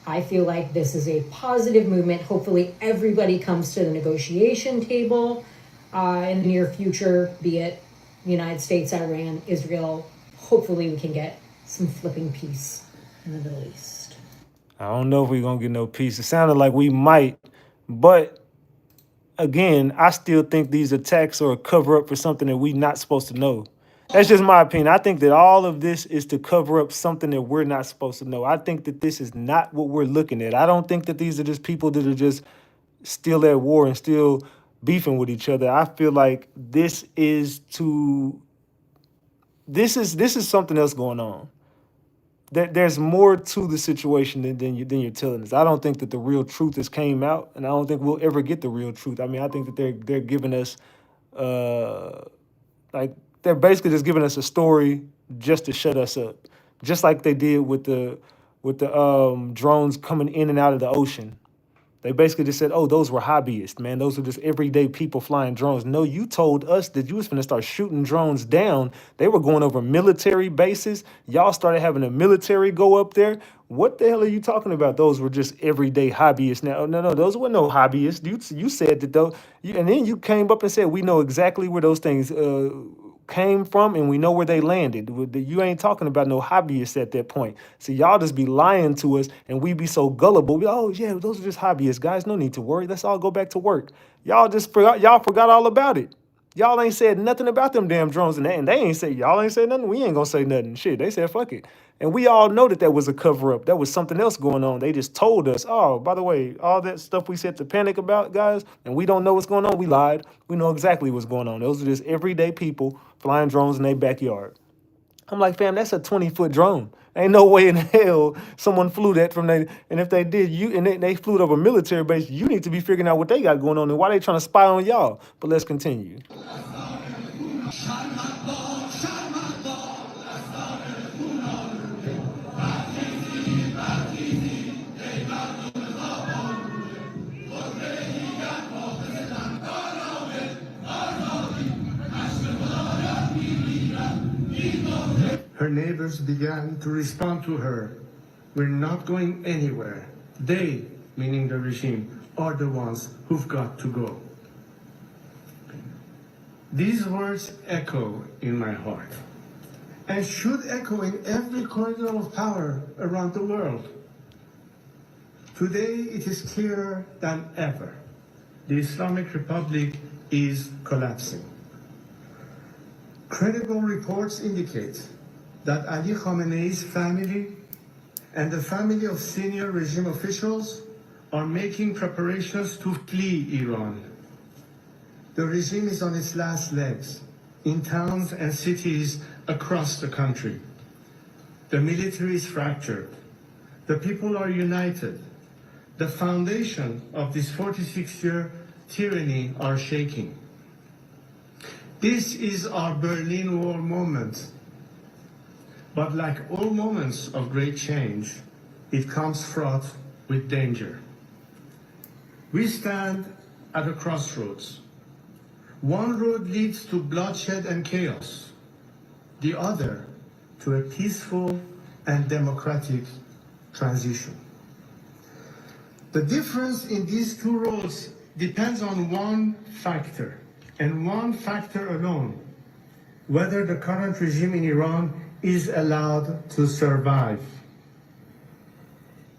I feel like this is a positive movement. Hopefully everybody comes to the negotiation table in the near future, be it the United States, Iran, Israel. Hopefully we can get some flipping peace in the Middle East. I don't know if we're going to get no peace. It sounded like we might, but again, I still think these attacks are a cover up for something that we're not supposed to know. That's just my opinion. I think that all of this is to cover up something that we're not supposed to know. I think that this is not what we're looking at. I don't think that these are just people that are just still at war and still beefing with each other. I feel like this is something else going on. There's more to the situation than you're telling us. I don't think that the real truth has came out, and I don't think we'll ever get the real truth. I mean, I think that they're giving us like they're basically just giving us a story just to shut us up, just like they did with the drones coming in and out of the ocean. They basically just said, oh, those were hobbyists, man. Those were just everyday people flying drones. No, you told us that you was going to start shooting drones down. They were going over military bases. Y'all started having a military go up there. What the hell are you talking about? Those were just everyday hobbyists. Now, no, those were no hobbyists. You said that though, and then you came up and said, we know exactly where those things came from and we know where they landed. You ain't talking about no hobbyists at that point. So y'all just be lying to us and we be so gullible. Oh yeah, those are just hobbyists, guys. No need to worry. Let's all go back to work. Y'all forgot all about it. Y'all ain't said nothing about them damn drones and they ain't say, y'all ain't said nothing. We ain't gonna say nothing. Shit, they said fuck it. And we all know that was a cover up. That was something else going on. They just told us, oh, by the way, all that stuff we said to panic about, guys, and we don't know what's going on. We lied. We know exactly what's going on. Those are just everyday people flying drones in their backyard. I'm like, fam, that's a 20-foot drone. Ain't no way in hell someone flew that from there. And if they did, they flew it over a military base, you need to be figuring out what they got going on and why they trying to spy on y'all. But let's continue. Her neighbors began to respond to her. We're not going anywhere. They, meaning the regime, are the ones who've got to go. These words echo in my heart and should echo in every corridor of power around the world. Today, it is clearer than ever. The Islamic Republic is collapsing. Credible reports indicate that Ali Khamenei's family and the family of senior regime officials are making preparations to flee Iran. The regime is on its last legs in towns and cities across the country. The military is fractured. The people are united. The foundation of this 46-year tyranny are shaking. This is our Berlin Wall moment. But like all moments of great change, it comes fraught with danger. We stand at a crossroads. One road leads to bloodshed and chaos. The other to a peaceful and democratic transition. The difference in these two roads depends on one factor, and one factor alone: whether the current regime in Iran is allowed to survive.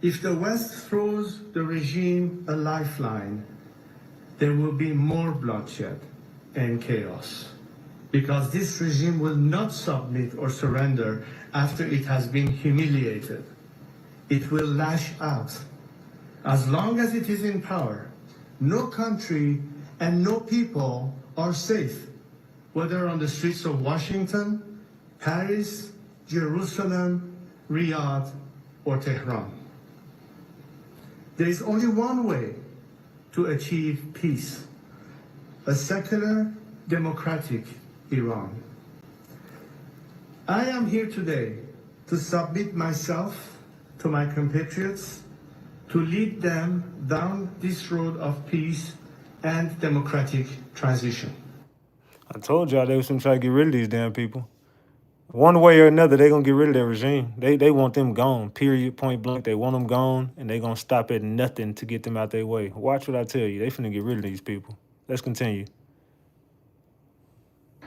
If the West throws the regime a lifeline, there will be more bloodshed and chaos, because this regime will not submit or surrender after it has been humiliated. It will lash out. As long as it is in power, no country and no people are safe, whether on the streets of Washington, Paris, Jerusalem, Riyadh, or Tehran. There is only one way to achieve peace: a secular, democratic Iran. I am here today to submit myself to my compatriots, to lead them down this road of peace and democratic transition. I told y'all they was gonna try to get rid of these damn people. One way or another, they're going to get rid of their regime. They want them gone, period, point blank. They want them gone, and they're going to stop at nothing to get them out their way. Watch what I tell you. They finna get rid of these people. Let's continue.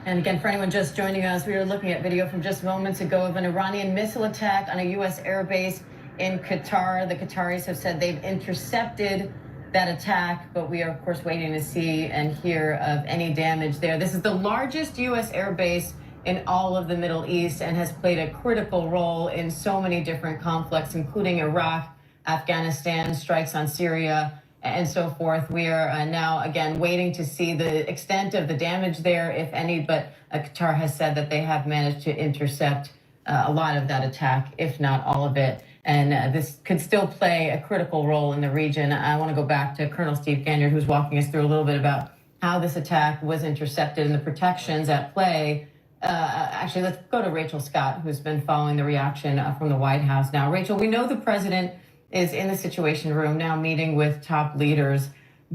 And again, for anyone just joining us, we were looking at video from just moments ago of an Iranian missile attack on a U.S. airbase in Qatar. The Qataris have said they've intercepted that attack, but we are, of course, waiting to see and hear of any damage there. This is the largest U.S. air base in all of the Middle East and has played a critical role in so many different conflicts, including Iraq, Afghanistan, strikes on Syria, and so forth. We are now, again, waiting to see the extent of the damage there, if any, but Qatar has said that they have managed to intercept a lot of that attack, if not all of it. And this could still play a critical role in the region. I want to go back to Colonel Steve Ganyard, who's walking us through a little bit about how this attack was intercepted and the protections at play. Actually, let's go to Rachel Scott, who's been following the reaction from the White House now. Rachel, we know the president is in the Situation Room now meeting with top leaders.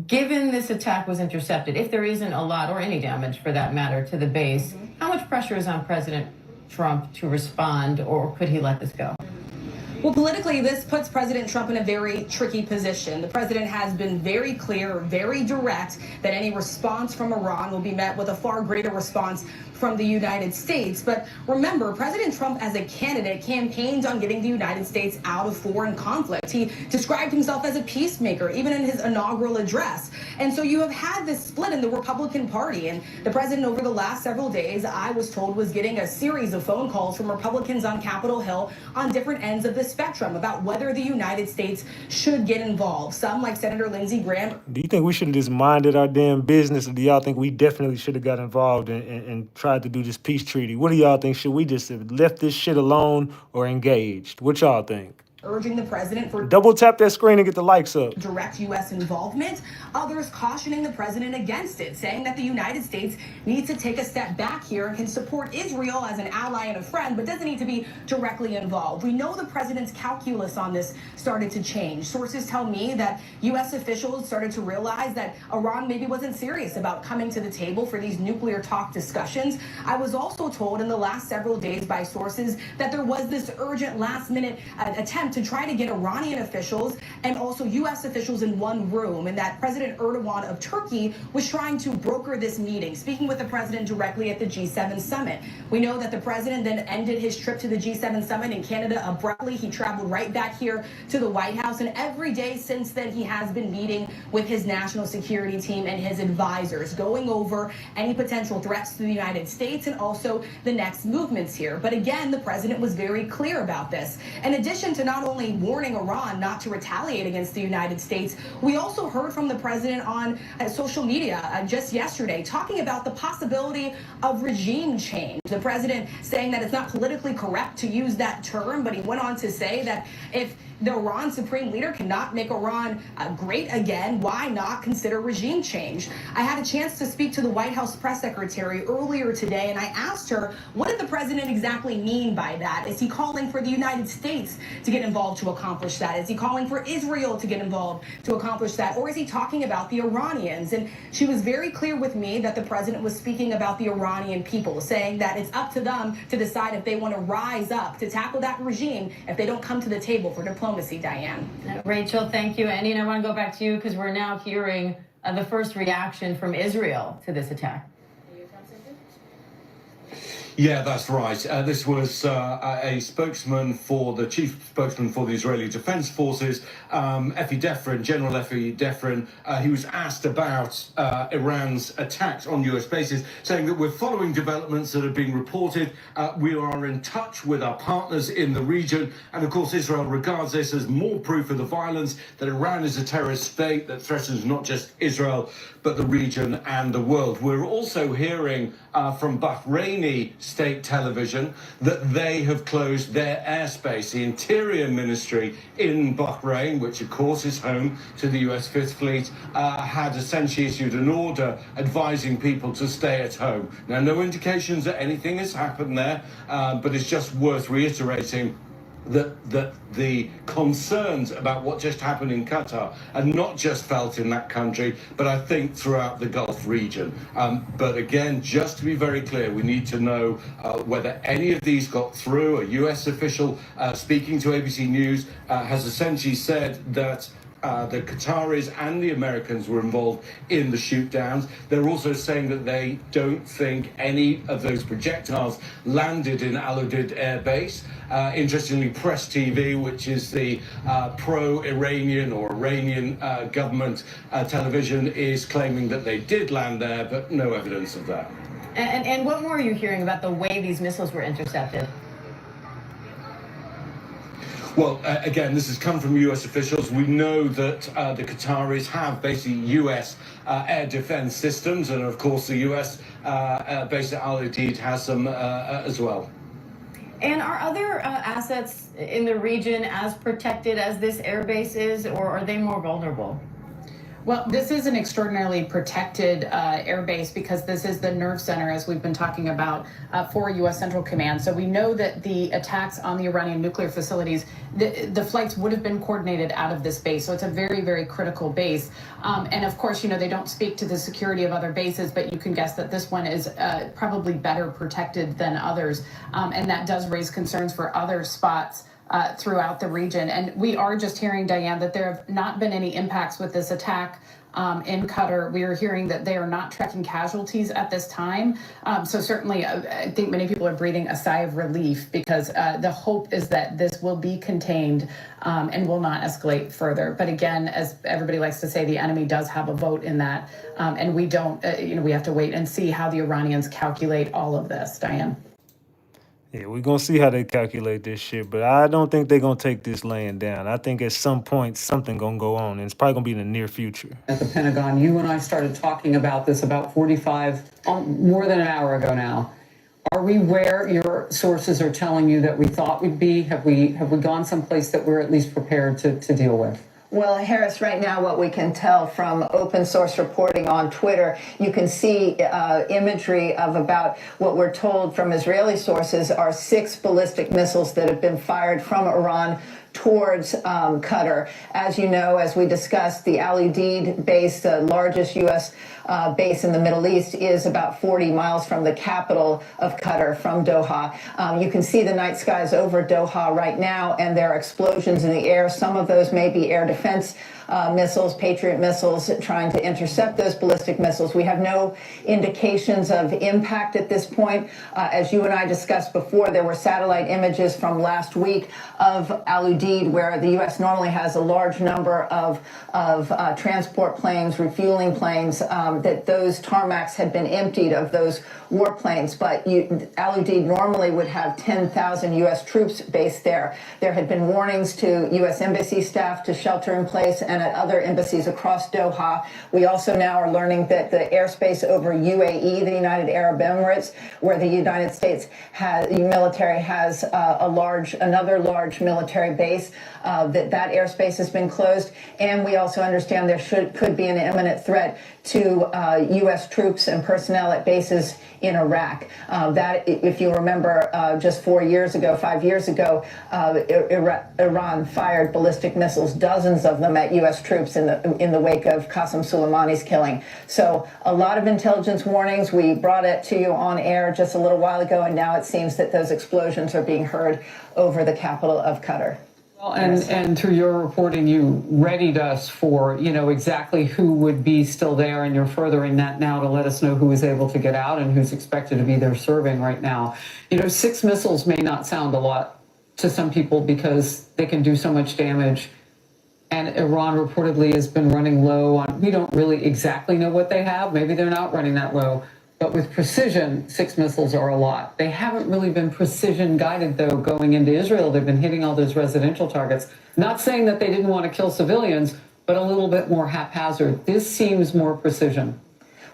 Given this attack was intercepted, if there isn't a lot or any damage for that matter to the base, how much pressure is on President Trump to respond, or could he let this go? Well, politically, this puts President Trump in a very tricky position. The president has been very clear, very direct, that any response from Iran will be met with a far greater response from the United States. But remember, President Trump as a candidate campaigned on getting the United States out of foreign conflict. He described himself as a peacemaker, even in his inaugural address. And so you have had this split in the Republican Party. And the president, over the last several days, I was told, was getting a series of phone calls from Republicans on Capitol Hill on different ends of the spectrum about whether the United States should get involved. Some, like Senator Lindsey Graham. Do you think we should have just minded our damn business, or do y'all think we definitely should have got involved and tried to do this peace treaty? What do y'all think? Should we just have left this shit alone or engaged? What y'all think? Urging the president for double tap that screen and get the likes up. Direct U.S. involvement. Others cautioning the president against it, saying that the United States needs to take a step back here and can support Israel as an ally and a friend, but doesn't need to be directly involved. We know the president's calculus on this started to change. Sources tell me that U.S. officials started to realize that Iran maybe wasn't serious about coming to the table for these nuclear talk discussions. I was also told in the last several days by sources that there was this urgent last-minute attempt to try to get Iranian officials and also U.S. officials in one room, and that President Erdogan of Turkey was trying to broker this meeting, speaking with the president directly at the G7 summit. We know that the president then ended his trip to the G7 summit in Canada abruptly. He traveled right back here to the White House, and every day since then he has been meeting with his national security team and his advisors, going over any potential threats to the United States and also the next movements here. But again, the president was very clear about this. In addition to not only warning Iran not to retaliate against the United States, we also heard from the president on social media just yesterday talking about the possibility of regime change. The president saying that it's not politically correct to use that term, but he went on to say that if the Iran supreme leader cannot make Iran great again, why not consider regime change? I had a chance to speak to the White House press secretary earlier today, and I asked her, what did the president exactly mean by that? Is he calling for the United States to get involved to accomplish that? Is he calling for Israel to get involved to accomplish that? Or is he talking about the Iranians? And she was very clear with me that the president was speaking about the Iranian people, saying that it's up to them to decide if they want to rise up to tackle that regime if they don't come to the table for diplomacy. Diane. Rachel, thank you. And I want to go back to you because we're now hearing the first reaction from Israel to this attack. Yeah, that's right. This was a spokesman for the chief spokesman for the Israeli Defense Forces, Effie Defrin, General Effie Defrin. He was asked about Iran's attacks on U.S. bases, saying that we're following developments that have been reported. We are in touch with our partners in the region. And of course, Israel regards this as more proof of the violence, that Iran is a terrorist state that threatens not just Israel, but the region and the world. We're also hearing from Bahraini state television that they have closed their airspace. The Interior Ministry in Bahrain, which of course is home to the US Fifth Fleet, had essentially issued an order advising people to stay at home. Now, no indications that anything has happened there, but it's just worth reiterating that the concerns about what just happened in Qatar are not just felt in that country, but I think throughout the Gulf region. But again, just to be very clear, we need to know whether any of these got through. A US official speaking to ABC News has essentially said that the Qataris and the Americans were involved in the shoot-downs. They're also saying that they don't think any of those projectiles landed in Al Udeid Air Base. Interestingly, Press TV, which is the pro-Iranian or Iranian government television, is claiming that they did land there, but no evidence of that. And what more are you hearing about the way these missiles were intercepted? Well, again, this has come from U.S. officials. We know that the Qataris have basically U.S. Air defense systems, and of course the U.S. base at Al Udeid has some as well. And are other assets in the region as protected as this airbase is, or are they more vulnerable? Well, this is an extraordinarily protected airbase because this is the nerve center, as we've been talking about, for U.S. Central Command. So we know that the attacks on the Iranian nuclear facilities, the flights would have been coordinated out of this base. So it's a very, very critical base. And of course, you know, they don't speak to the security of other bases, but you can guess that this one is probably better protected than others. And that does raise concerns for other spots throughout the region. And we are just hearing, Diane, that there have not been any impacts with this attack in Qatar. We are hearing that they are not tracking casualties at this time. So certainly, I think many people are breathing a sigh of relief because the hope is that this will be contained and will not escalate further. But again, as everybody likes to say, the enemy does have a vote in that. And we don't, we have to wait and see how the Iranians calculate all of this, Diane. Yeah, we're going to see how they calculate this shit, but I don't think they're going to take this laying down. I think at some point something going to go on, and it's probably going to be in the near future. At the Pentagon, you and I started talking about this about more than an hour ago now. Are we where your sources are telling you that we thought we'd be? Have we gone someplace that we're at least prepared to deal with? Well, Harris, right now what we can tell from open source reporting on Twitter, you can see imagery of about what we're told from Israeli sources are 6 ballistic missiles that have been fired from Iran towards Qatar. As you know, as we discussed, the Al Udeid base, the largest U.S. Base in the Middle East, is about 40 miles from the capital of Qatar, from Doha. You can see the night skies over Doha right now, and there are explosions in the air. Some of those may be air defense missiles, Patriot missiles, trying to intercept those ballistic missiles. We have no indications of impact at this point. As you and I discussed before, there were satellite images from last week of Al Udeid, where the U.S. normally has a large number of transport planes, refueling planes, that those tarmacs had been emptied of those warplanes. But Al Udeid normally would have 10,000 U.S. troops based there. There had been warnings to U.S. embassy staff to shelter in place and at other embassies across Doha. We also now are learning that the airspace over UAE, the United Arab Emirates, where the United States military has another large military base, that airspace has been closed. And we also understand there could be an imminent threat to U.S. troops and personnel at bases in Iraq. That, if you remember, just 5 years ago, Iran fired ballistic missiles, dozens of them, at U.S. troops in the wake of Qasem Soleimani's killing. So a lot of intelligence warnings. We brought it to you on air just a little while ago, and now it seems that those explosions are being heard over the capital of Qatar. Well, and through your reporting, you readied us for, exactly who would be still there, and you're furthering that now to let us know who is able to get out and who's expected to be there serving right now. 6 missiles may not sound a lot to some people because they can do so much damage. And Iran reportedly has been running low on, we don't really exactly know what they have. Maybe they're not running that low. But with precision, 6 missiles are a lot. They haven't really been precision guided, though, going into Israel. They've been hitting all those residential targets. Not saying that they didn't want to kill civilians, but a little bit more haphazard. This seems more precision.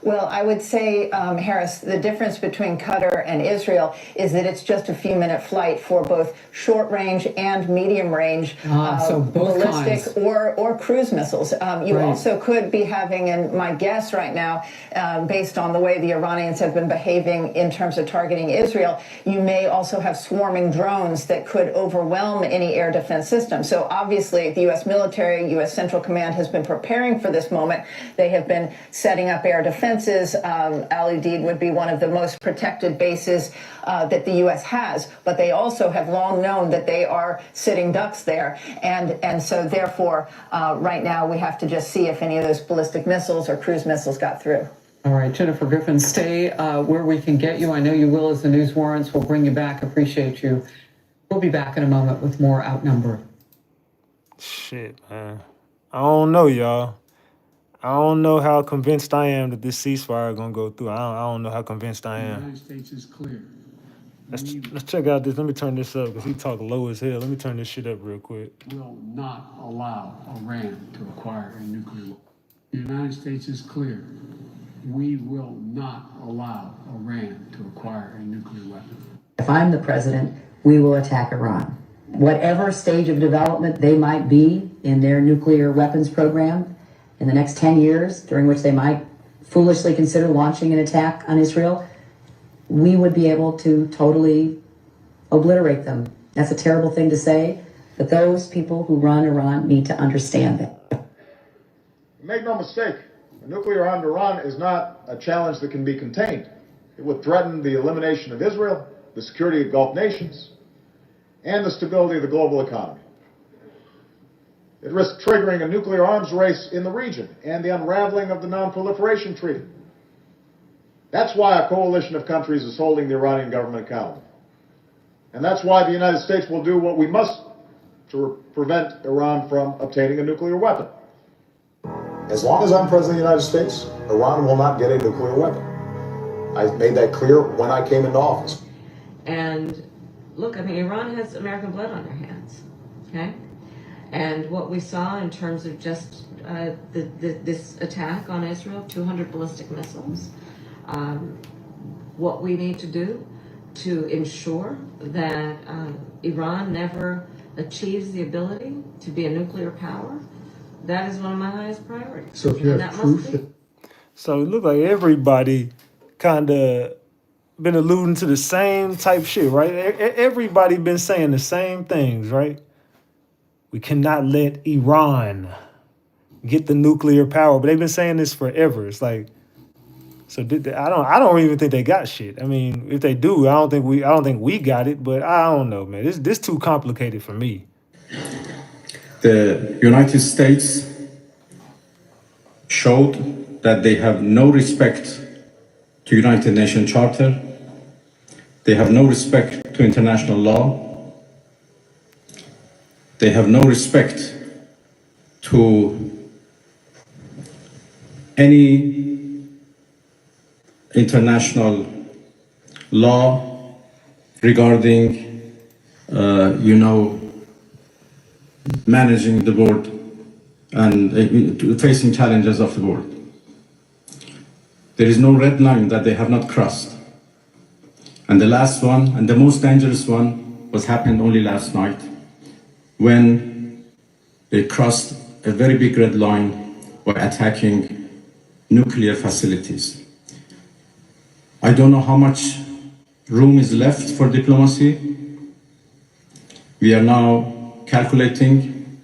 Well, I would say, Harris, the difference between Qatar and Israel is that it's just a few-minute flight for both short-range and medium-range so both ballistic kinds. or cruise missiles. You Right. also could be having, and my guess right now, based on the way the Iranians have been behaving in terms of targeting Israel, you may also have swarming drones that could overwhelm any air defense system. So obviously, the U.S. military, U.S. Central Command has been preparing for this moment. They have been setting up air defense defenses, Ali Deed, would be one of the most protected bases that the U.S. has, but they also have long known that they are sitting ducks there. And so therefore, right now, we have to just see if any of those ballistic missiles or cruise missiles got through. All right, Jennifer Griffin, stay where we can get you. I know you will as the news warrants. We'll bring you back. Appreciate you. We'll be back in a moment with more Outnumbered. Shit, man. I don't know, y'all. I don't know how convinced I am that this ceasefire is gonna go through. I don't know how convinced I The am. United States is clear. Let's check out this. Let me turn this up because he talk low as hell. Let me turn this shit up real quick. Will not allow Iran to acquire a nuclear weapon. The United States is clear. We will not allow Iran to acquire a nuclear weapon. If I'm the president, we will attack Iran. Whatever stage of development they might be in their nuclear weapons program in the next 10 years, during which they might foolishly consider launching an attack on Israel, we would be able to totally obliterate them. That's a terrible thing to say, but those people who run Iran need to understand that. Make no mistake, a nuclear armed Iran is not a challenge that can be contained. It would threaten the elimination of Israel, the security of Gulf nations, and the stability of the global economy. It risks triggering a nuclear arms race in the region and the unraveling of the Non-Proliferation Treaty. That's why a coalition of countries is holding the Iranian government accountable. And that's why the United States will do what we must to prevent Iran from obtaining a nuclear weapon. As long as I'm President of the United States, Iran will not get a nuclear weapon. I made that clear when I came into office. And look, I mean, Iran has American blood on their hands, okay? And what we saw in terms of just this attack on Israel, 200 ballistic missiles, what we need to do to ensure that Iran never achieves the ability to be a nuclear power, that is one of my highest priorities. So if you have proof So it looked like everybody kind of been alluding to the same type shit, right? Everybody been saying the same things, right? We cannot let Iran get the nuclear power, but they've been saying this forever. It's like, so I don't even think they got shit. I mean, if they do, I don't think we got it, but I don't know, man. This too complicated for me. The United States showed that they have no respect to United Nations Charter. They have no respect to international law. They have no respect to any international law regarding, managing the board and facing challenges of the board. There is no red line that they have not crossed. And the last one, and the most dangerous one, was happened only last night, when they crossed a very big red line by attacking nuclear facilities. I don't know how much room is left for diplomacy. We are now calculating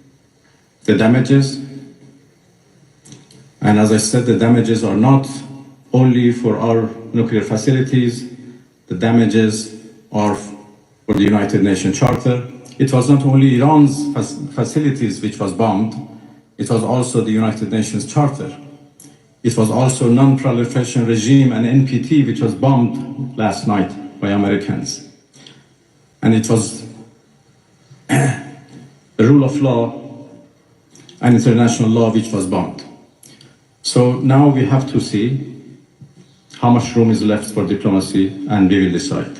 the damages. And as I said, the damages are not only for our nuclear facilities, the damages are for the United Nations Charter. It was not only Iran's facilities which was bombed, it was also the United Nations Charter. It was also Non-Proliferation Regime and NPT, which was bombed last night by Americans. And it was the rule of law and international law which was bombed. So now we have to see how much room is left for diplomacy, and we will decide.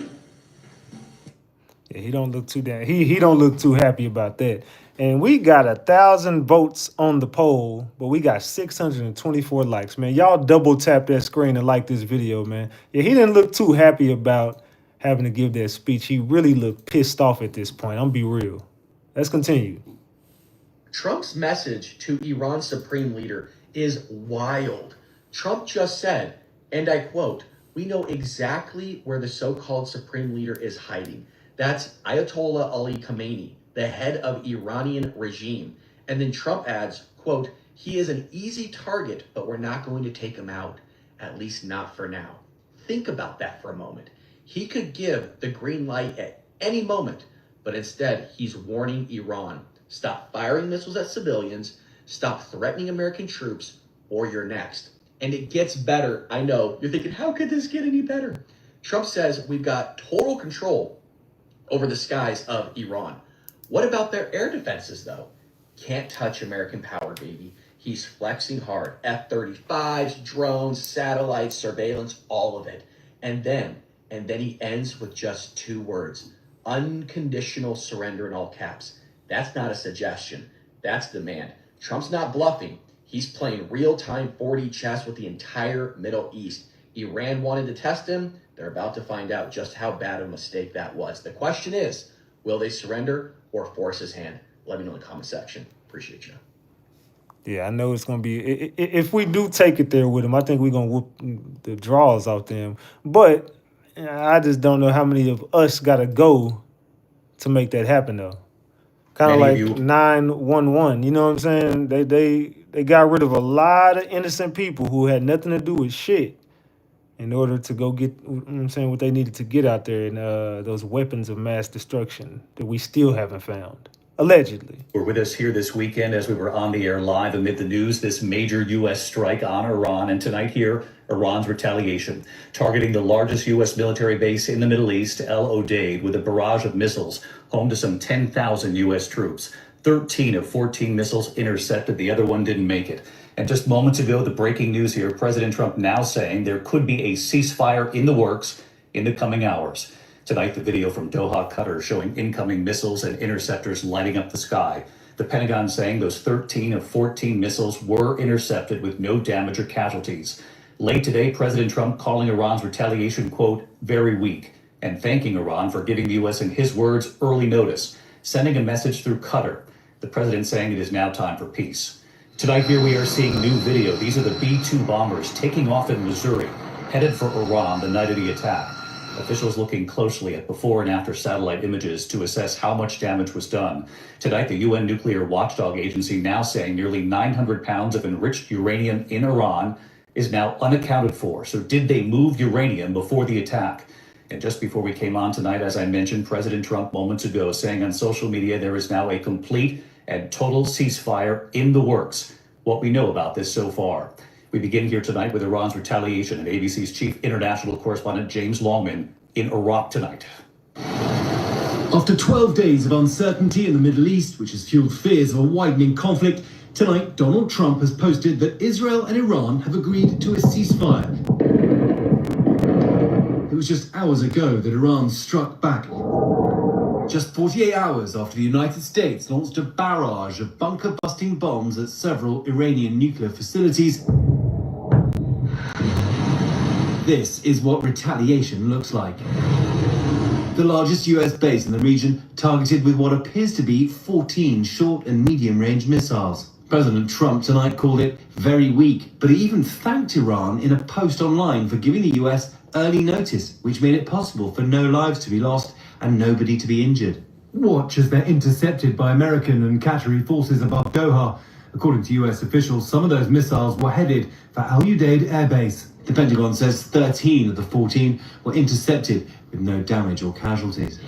Yeah, he don't look too he don't look too happy about that. And we got 1,000 votes on the poll, but we got 624 likes, man. Y'all double tap that screen and like this video, man. Yeah, he didn't look too happy about having to give that speech. He really looked pissed off at this point. I'm be real. Let's continue. Trump's message to Iran's supreme leader is wild. Trump just said, and I quote, "We know exactly where the so-called supreme leader is hiding." That's Ayatollah Ali Khamenei, the head of Iranian regime. And then Trump adds, quote, "He is an easy target, but we're not going to take him out." at least not for now. Think about that for a moment. He could give the green light at any moment, but instead he's warning Iran, stop firing missiles at civilians, stop threatening American troops, or you're next. And it gets better. I know, you're thinking, how could this get any better? Trump says we've got total control over the skies of Iran. What about their air defenses, though? Can't touch American power, baby. He's flexing hard. F-35s, drones, satellites, surveillance, all of it. And then he ends with just 2 words. Unconditional surrender in all caps. That's not a suggestion. That's demand. Trump's not bluffing. He's playing real-time 4D chess with the entire Middle East. Iran wanted to test him. They're about to find out just how bad of a mistake that was. The question is, will they surrender or force his hand? Let me know in the comment section. Appreciate you. Yeah, I know it's going to be... If we do take it there with him, I think we're going to whoop the draws out them. But I just don't know how many of us got to go to make that happen, though. Kind of like 9/11, you know what I'm saying? They got rid of a lot of innocent people who had nothing to do with shit in order to go get, you know what I'm saying, what they needed to get out there, and those weapons of mass destruction that we still haven't found. Allegedly. Were with us here this weekend as we were on the air live amid the news, this major U.S. strike on Iran. And tonight here, Iran's retaliation, targeting the largest U.S. military base in the Middle East, El Odeid, with a barrage of missiles, home to some 10,000 U.S. troops. 13 of 14 missiles intercepted. The other one didn't make it. And just moments ago, the breaking news here, President Trump now saying there could be a ceasefire in the works in the coming hours. Tonight, the video from Doha, Qatar, showing incoming missiles and interceptors lighting up the sky. The Pentagon saying those 13 of 14 missiles were intercepted with no damage or casualties. Late today, President Trump calling Iran's retaliation, quote, very weak, and thanking Iran for giving the U.S., in his words, early notice, sending a message through Qatar. The president saying it is now time for peace. Tonight, here we are seeing new video. These are the B-2 bombers taking off in Missouri, headed for Iran the night of the attack. Officials looking closely at before and after satellite images to assess how much damage was done. Tonight, the UN nuclear watchdog agency now saying nearly 900 pounds of enriched uranium in Iran is now unaccounted for. So did they move uranium before the attack? And just before we came on tonight, as I mentioned, President Trump moments ago saying on social media there is now a complete and total ceasefire in the works. What we know about this so far. We begin here tonight with Iran's retaliation and ABC's chief international correspondent James Longman in Iraq tonight. After 12 days of uncertainty in the Middle East, which has fueled fears of a widening conflict, tonight Donald Trump has posted that Israel and Iran have agreed to a ceasefire. It was just hours ago that Iran struck back. Just 48 hours after the United States launched a barrage of bunker-busting bombs at several Iranian nuclear facilities. This is what retaliation looks like. The largest US base in the region targeted with what appears to be 14 short and medium-range missiles. President Trump tonight called it very weak, but he even thanked Iran in a post online for giving the US early notice, which made it possible for no lives to be lost and nobody to be injured. Watch as they're intercepted by American and Qatari forces above Doha. According to US officials, some of those missiles were headed for Al Udeid Air Base. The Pentagon says 13 of the 14 were intercepted with no damage or casualties.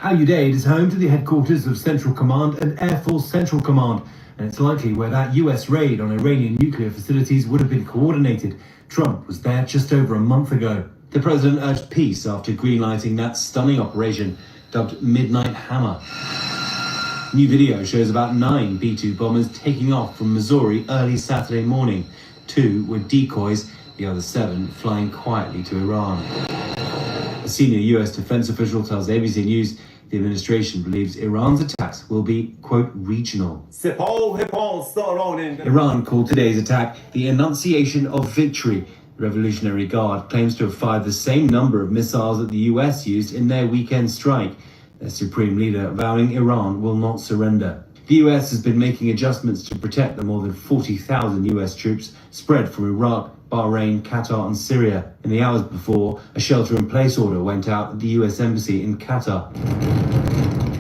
Al Udeid is home to the headquarters of Central Command and Air Force Central Command, and it's likely where that US raid on Iranian nuclear facilities would have been coordinated. Trump was there just over a month ago. The president urged peace after greenlighting that stunning operation dubbed Midnight Hammer. New video shows about 9 B-2 bombers taking off from Missouri early Saturday morning. 2 were decoys, the other 7 flying quietly to Iran. A senior US defense official tells ABC News the administration believes Iran's attacks will be, quote, regional. Iran called today's attack the Annunciation of Victory. The Revolutionary Guard claims to have fired the same number of missiles that the US used in their weekend strike. Their supreme leader vowing Iran will not surrender. The US has been making adjustments to protect the more than 40,000 US troops spread from Iraq, Bahrain, Qatar and Syria. In the hours before, a shelter-in-place order went out at the US Embassy in Qatar.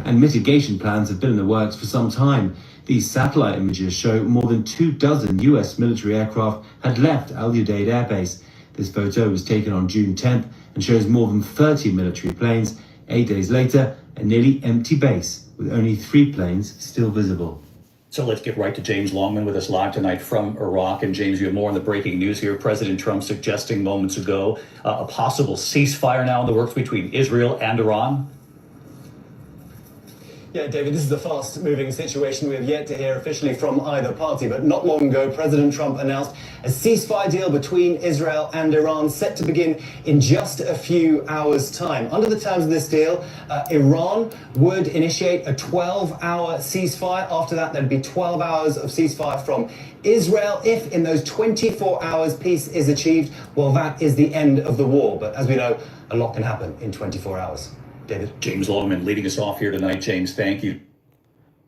And mitigation plans have been in the works for some time. These satellite images show more than 24 US military aircraft had left Al Udeid Air Base. This photo was taken on June 10th and shows more than 30 military planes. 8 days later, a nearly empty base with only 3 planes still visible. So let's get right to James Longman with us live tonight from Iraq. And James, you have more on the breaking news here. President Trump suggesting moments ago a possible ceasefire now in the works between Israel and Iran. Yeah, David, this is a fast-moving situation. We have yet to hear officially from either party, but not long ago, President Trump announced a ceasefire deal between Israel and Iran set to begin in just a few hours' time. Under the terms of this deal, Iran would initiate a 12-hour ceasefire. After that, there'd be 12 hours of ceasefire from Israel. If in those 24 hours peace is achieved, well, that is the end of the war. But as we know, a lot can happen in 24 hours. David. James Longman leading us off here tonight. James, thank you.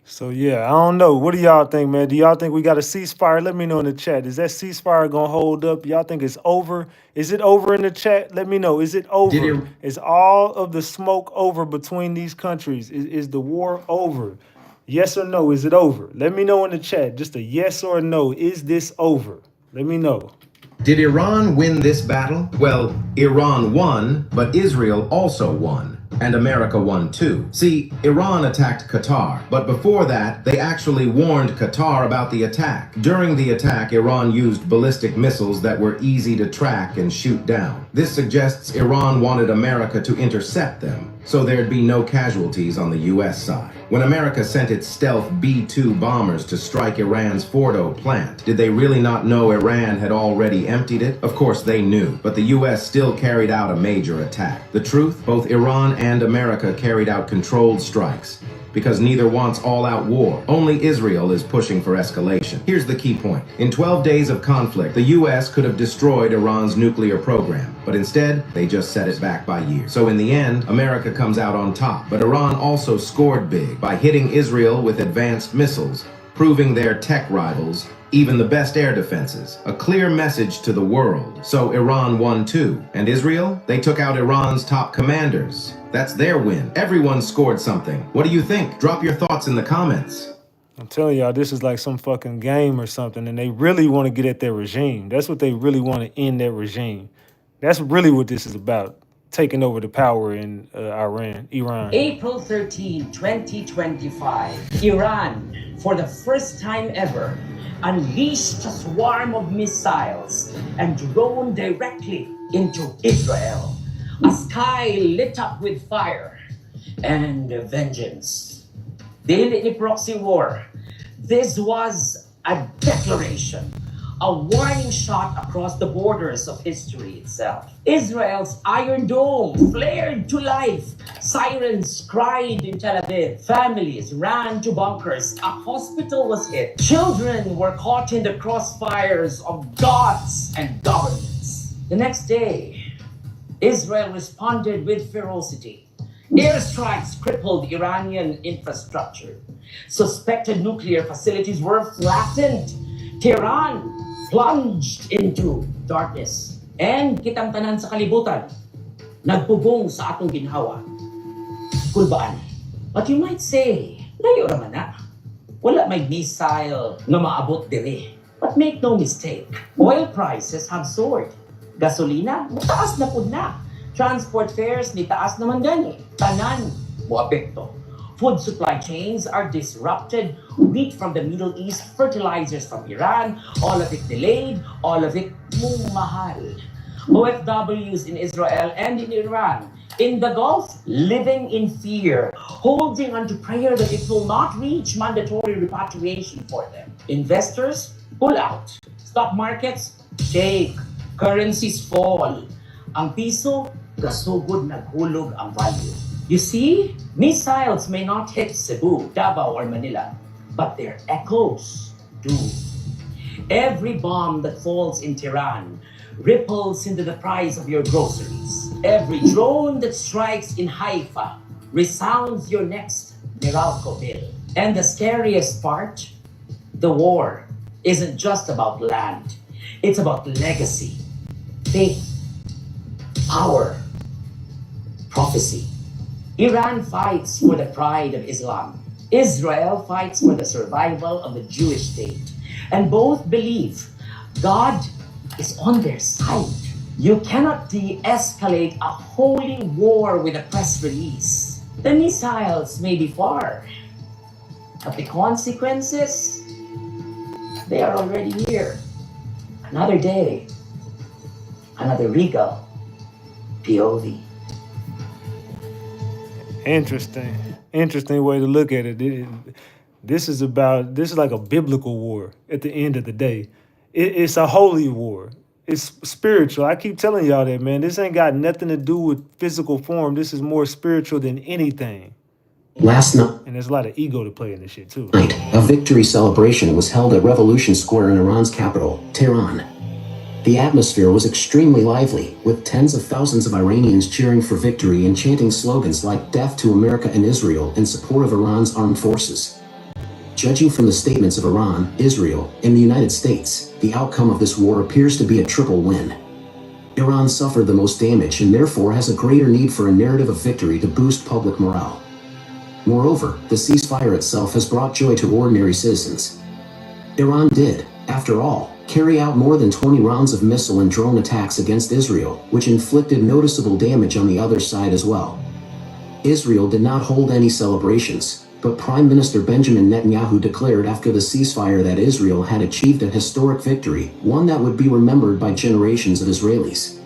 So, yeah, I don't know. What do y'all think, man? Do y'all think we got a ceasefire? Let me know in the chat. Is that ceasefire going to hold up? Y'all think it's over? Is it over in the chat? Let me know. Is it over? Is all of the smoke over between these countries? Is the war over? Yes or no? Is it over? Let me know in the chat. Just a yes or a no. Is this over? Let me know. Did Iran win this battle? Well, Iran won, but Israel also won. And America won too. See, Iran attacked Qatar, but before that, they actually warned Qatar about the attack. During the attack, Iran used ballistic missiles that were easy to track and shoot down. This suggests Iran wanted America to intercept them, so there'd be no casualties on the US side. When America sent its stealth B-2 bombers to strike Iran's Fordo plant, did they really not know Iran had already emptied it? Of course they knew, but the US still carried out a major attack. The truth, both Iran and America carried out controlled strikes, because neither wants all-out war. Only Israel is pushing for escalation. Here's the key point. In 12 days of conflict, the US could have destroyed Iran's nuclear program, but instead, they just set it back by years. So in the end, America comes out on top. But Iran also scored big by hitting Israel with advanced missiles, proving their tech rivals even the best air defenses. A clear message to the world. So Iran won too. And Israel? They took out Iran's top commanders. That's their win. Everyone scored something. What do you think? Drop your thoughts in the comments. I'm telling y'all, this is like some fucking game or something, and they really want to get at their regime. That's what they really want to end their regime. That's really what this is about. Taking over the power in Iran. April 13, 2025, Iran, for the first time ever, unleashed a swarm of missiles and drone directly into Israel. A sky lit up with fire and vengeance. Dili ni proxy war. This was a declaration, a warning shot across the borders of history itself. Israel's Iron Dome flared to life. Sirens cried in Tel Aviv. Families ran to bunkers. A hospital was hit. Children were caught in the crossfires of gods and governments. The next day, Israel responded with ferocity. Airstrikes crippled Iranian infrastructure. Suspected nuclear facilities were flattened. Tehran plunged into darkness. And kitang tanan sa kalibutan, nagpubong sa atong ginhawa. Kulbaan. But you might say, layo raman na. Wala may missile na maabot diri. But make no mistake, oil prices have soared. Gasolina, taas na pud na. Transport fares, ni taas naman gani. Tanan, mo apekto. Food supply chains are disrupted. Wheat from the Middle East, fertilizers from Iran, all of it delayed, all of it mahal. OFWs in Israel and in Iran, in the Gulf, living in fear, holding on to prayer that it will not reach mandatory repatriation for them. Investors, pull out. Stock markets, shake. Currencies fall. Ang piso, gasugod naghulog ang value. You see, missiles may not hit Cebu, Davao, or Manila, but their echoes do. Every bomb that falls in Tehran ripples into the price of your groceries. Every drone that strikes in Haifa resounds your next Meralco bill. And the scariest part, the war isn't just about land. It's about legacy, faith, power, prophecy. Iran fights for the pride of Islam. Israel fights for the survival of the Jewish state, and both believe God is on their side. You cannot de-escalate a holy war with a press release. The missiles may be far, but the consequences, they are already here. Another day, another regal, POV. Interesting way to look at it. This is like a biblical war at the end of the day. It's a holy war. It's spiritual. I keep telling y'all that, man. This ain't got nothing to do with physical form. This is more spiritual than anything. Last night, And there's a lot of ego to play in this shit too. a victory celebration was held at Revolution Square in Iran's capital, Tehran. The atmosphere was extremely lively, with tens of thousands of Iranians cheering for victory and chanting slogans like "Death to America and Israel" in support of Iran's armed forces. Judging from the statements of Iran, Israel, and the United States, the outcome of this war appears to be a triple win. Iran suffered the most damage and therefore has a greater need for a narrative of victory to boost public morale. Moreover, the ceasefire itself has brought joy to ordinary citizens. Iran did, after all, carry out more than 20 rounds of missile and drone attacks against Israel, which inflicted noticeable damage on the other side as well. Israel did not hold any celebrations, but Prime Minister Benjamin Netanyahu declared after the ceasefire that Israel had achieved a historic victory, one that would be remembered by generations of Israelis.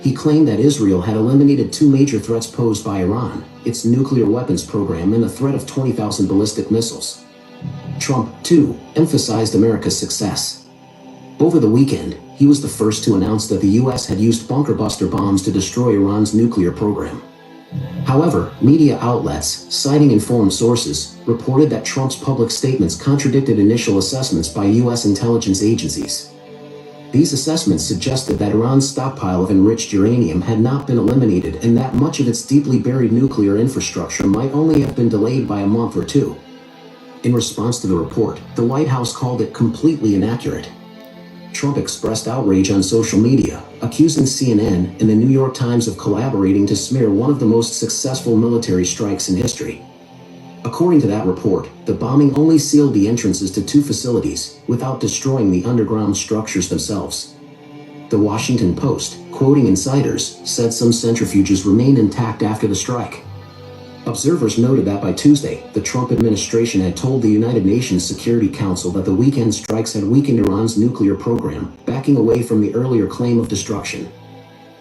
He claimed that Israel had eliminated two major threats posed by Iran, its nuclear weapons program and the threat of 20,000 ballistic missiles. Trump, too, emphasized America's success. Over the weekend, he was the first to announce that the U.S. had used bunker buster bombs to destroy Iran's nuclear program. However, media outlets, citing informed sources, reported that Trump's public statements contradicted initial assessments by U.S. intelligence agencies. These assessments suggested that Iran's stockpile of enriched uranium had not been eliminated and that much of its deeply buried nuclear infrastructure might only have been delayed by a month or two. In response to the report, the White House called it completely inaccurate. Trump expressed outrage on social media, accusing CNN and the New York Times of collaborating to smear one of the most successful military strikes in history. According to that report, the bombing only sealed the entrances to two facilities, without destroying the underground structures themselves. The Washington Post, quoting insiders, said some centrifuges remained intact after the strike. Observers noted that by Tuesday, the Trump administration had told the United Nations Security Council that the weekend strikes had weakened Iran's nuclear program, backing away from the earlier claim of destruction.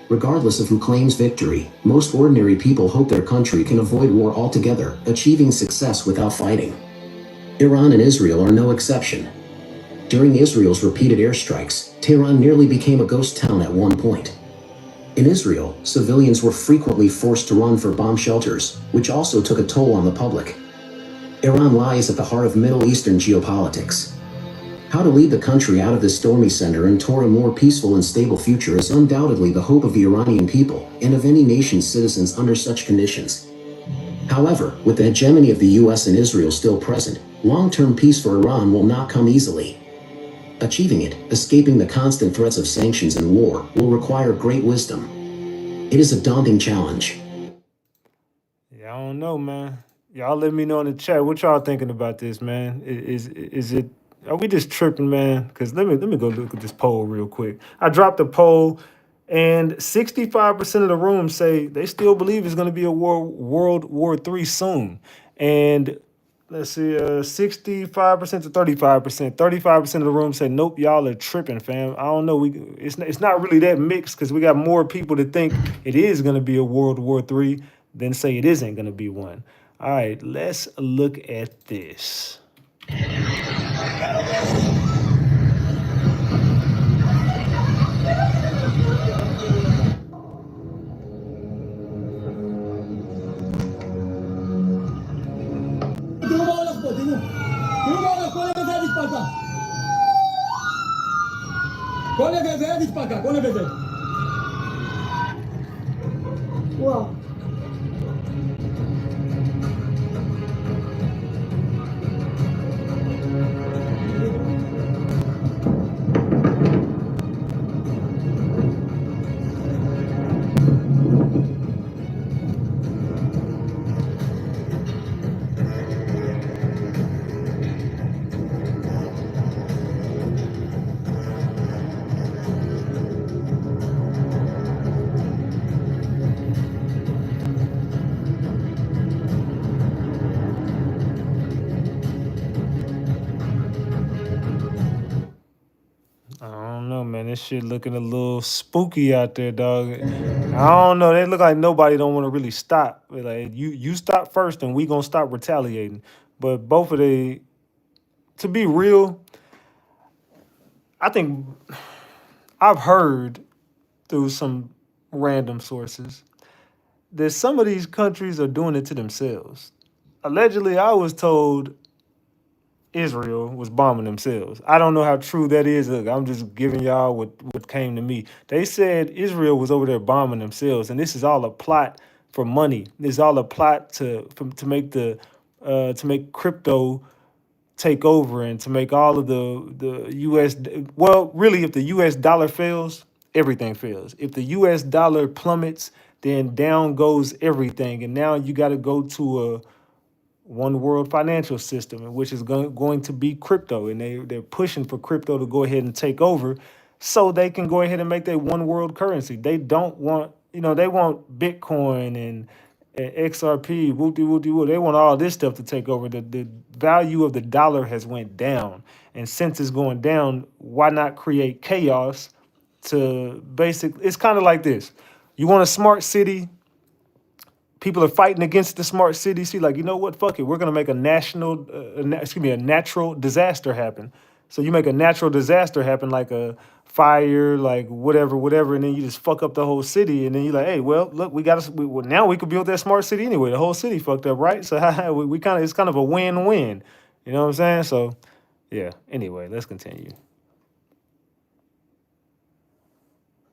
Regardless of who claims victory, most ordinary people hope their country can avoid war altogether, achieving success without fighting. Iran and Israel are no exception. During Israel's repeated airstrikes, Tehran nearly became a ghost town at one point. In Israel, civilians were frequently forced to run for bomb shelters, which also took a toll on the public. Iran lies at the heart of Middle Eastern geopolitics. How to lead the country out of this stormy center and toward a more peaceful and stable future is undoubtedly the hope of the Iranian people and of any nation's citizens under such conditions. However, with the hegemony of the US and Israel still present, long-term peace for Iran will not come easily. Achieving it, escaping the constant threats of sanctions and war, will require great wisdom. It is a daunting challenge. Yeah, I don't know, man. Y'all let me know in the chat what y'all thinking about this, man. Is it? Are we just tripping, man? Because let me go look at this poll real quick. I dropped a poll, and 65% of the room say they still believe it's going to be a World War III soon, and let's see, 65% to 35%. 35% of the room said, nope, y'all are tripping, fam. I don't know. It's not really that mixed because we got more people that think it is going to be a World War III than say it isn't going to be one. All right, let's look at this. Wow. This shit looking a little spooky out there, dog. I don't know. They look like nobody don't want to really stop. Like you stop first, and we gonna stop retaliating. But both of they, to be real, I think I've heard through some random sources that some of these countries are doing it to themselves. Allegedly, I was told Israel was bombing themselves. I don't know how true that is. Look, I'm just giving y'all what came to me. They said Israel was over there bombing themselves, and this is all a plot for money. This is all a plot to make crypto take over and to make all of the U.S. Well, really, if the U.S. dollar fails, everything fails. If the U.S. dollar plummets, then down goes everything, and now you got to go to a one world financial system, which is going to be crypto, and they're pushing for crypto to go ahead and take over so they can go ahead and make their one world currency. They don't want, they want Bitcoin and XRP, whoop-de-whoop-de-whoop. They want all this stuff to take over. The value of the dollar has went down, and since it's going down, why not create chaos to it's kind of like this. You want a smart city. People are fighting against the smart city. See, like, you know what? Fuck it. We're gonna make a natural disaster happen. So you make a natural disaster happen, like a fire, like whatever, and then you just fuck up the whole city. And then you're like, hey, well, look, now we could build that smart city anyway. The whole city fucked up, right? So it's kind of a win-win. You know what I'm saying? So, yeah. Anyway, let's continue.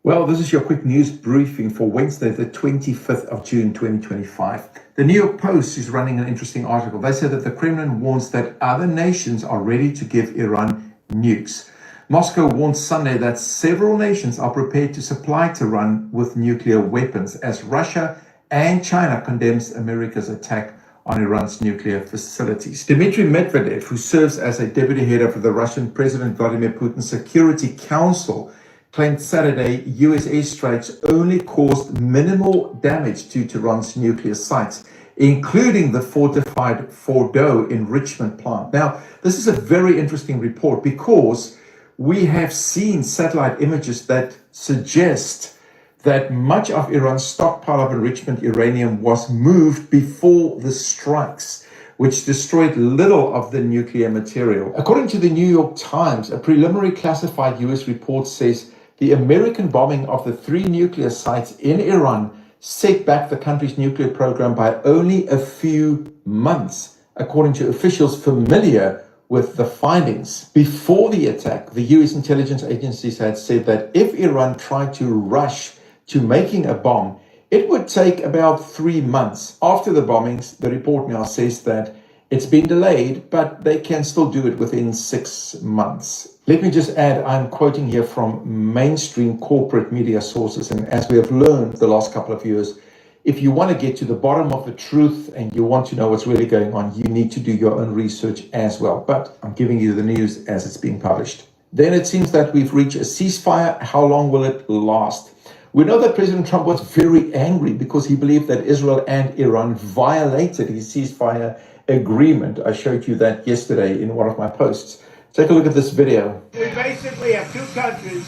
Well, this is your quick news briefing for Wednesday, the 25th of June, 2025. The New York Post is running an interesting article. They say that the Kremlin warns that other nations are ready to give Iran nukes. Moscow warned Sunday that several nations are prepared to supply Tehran with nuclear weapons as Russia and China condemns America's attack on Iran's nuclear facilities. Dmitry Medvedev, who serves as a deputy head of the Russian President Vladimir Putin's Security Council, claimed Saturday US airstrikes only caused minimal damage to Tehran's nuclear sites, including the fortified Fordo enrichment plant. Now, this is a very interesting report because we have seen satellite images that suggest that much of Iran's stockpile of enrichment uranium was moved before the strikes, which destroyed little of the nuclear material. According to the New York Times, a preliminary classified US report says the American bombing of the 3 nuclear sites in Iran set back the country's nuclear program by only a few months, according to officials familiar with the findings. Before the attack, the US intelligence agencies had said that if Iran tried to rush to making a bomb, it would take about 3 months. After the bombings, the report now says that it's been delayed, but they can still do it within 6 months. Let me just add, I'm quoting here from mainstream corporate media sources, and as we have learned the last couple of years, if you want to get to the bottom of the truth and you want to know what's really going on, you need to do your own research as well. But I'm giving you the news as it's being published. Then it seems that we've reached a ceasefire. How long will it last? We know that President Trump was very angry because he believed that Israel and Iran violated his ceasefire agreement. I showed you that yesterday in one of my posts. Take a look at this video. We basically have 2 countries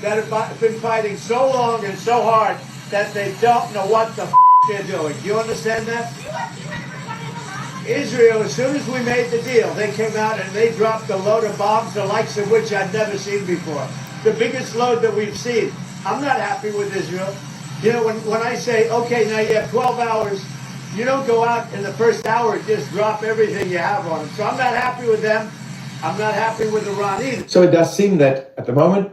that have been fighting so long and so hard that they don't know what the they're doing. Do you understand that? Israel, as soon as we made the deal, they came out and they dropped a load of bombs, the likes of which I'd never seen before. The biggest load that we've seen. I'm not happy with Israel. You know, when I say, okay, now you have 12 hours, you don't go out in the first hour and just drop everything you have on them. So I'm not happy with them. I'm not happy with Iran either. So it does seem that at the moment,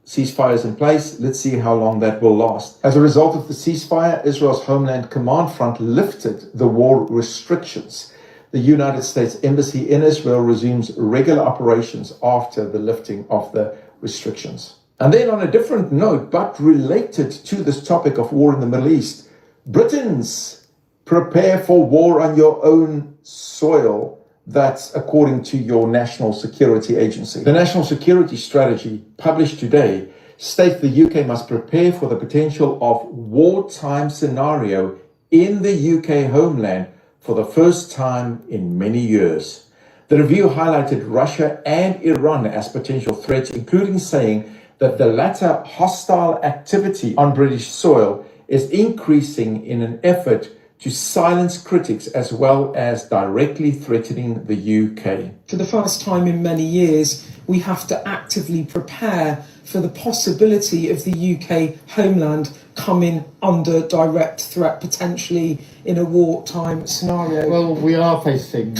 ceasefire is in place. Let's see how long that will last. As a result of the ceasefire, Israel's Homeland Command Front lifted the war restrictions. The United States Embassy in Israel resumes regular operations after the lifting of the restrictions. And then on a different note, but related to this topic of war in the Middle East, Britons prepare for war on your own soil. That's according to your National Security Agency. The National Security Strategy, published today, states the UK must prepare for the potential of wartime scenario in the UK homeland for the first time in many years. The review highlighted Russia and Iran as potential threats, including saying that the latter hostile activity on British soil is increasing in an effort to silence critics as well as directly threatening the UK. For the first time in many years, we have to actively prepare for the possibility of the UK homeland coming under direct threat, potentially in a wartime scenario. Well, we are facing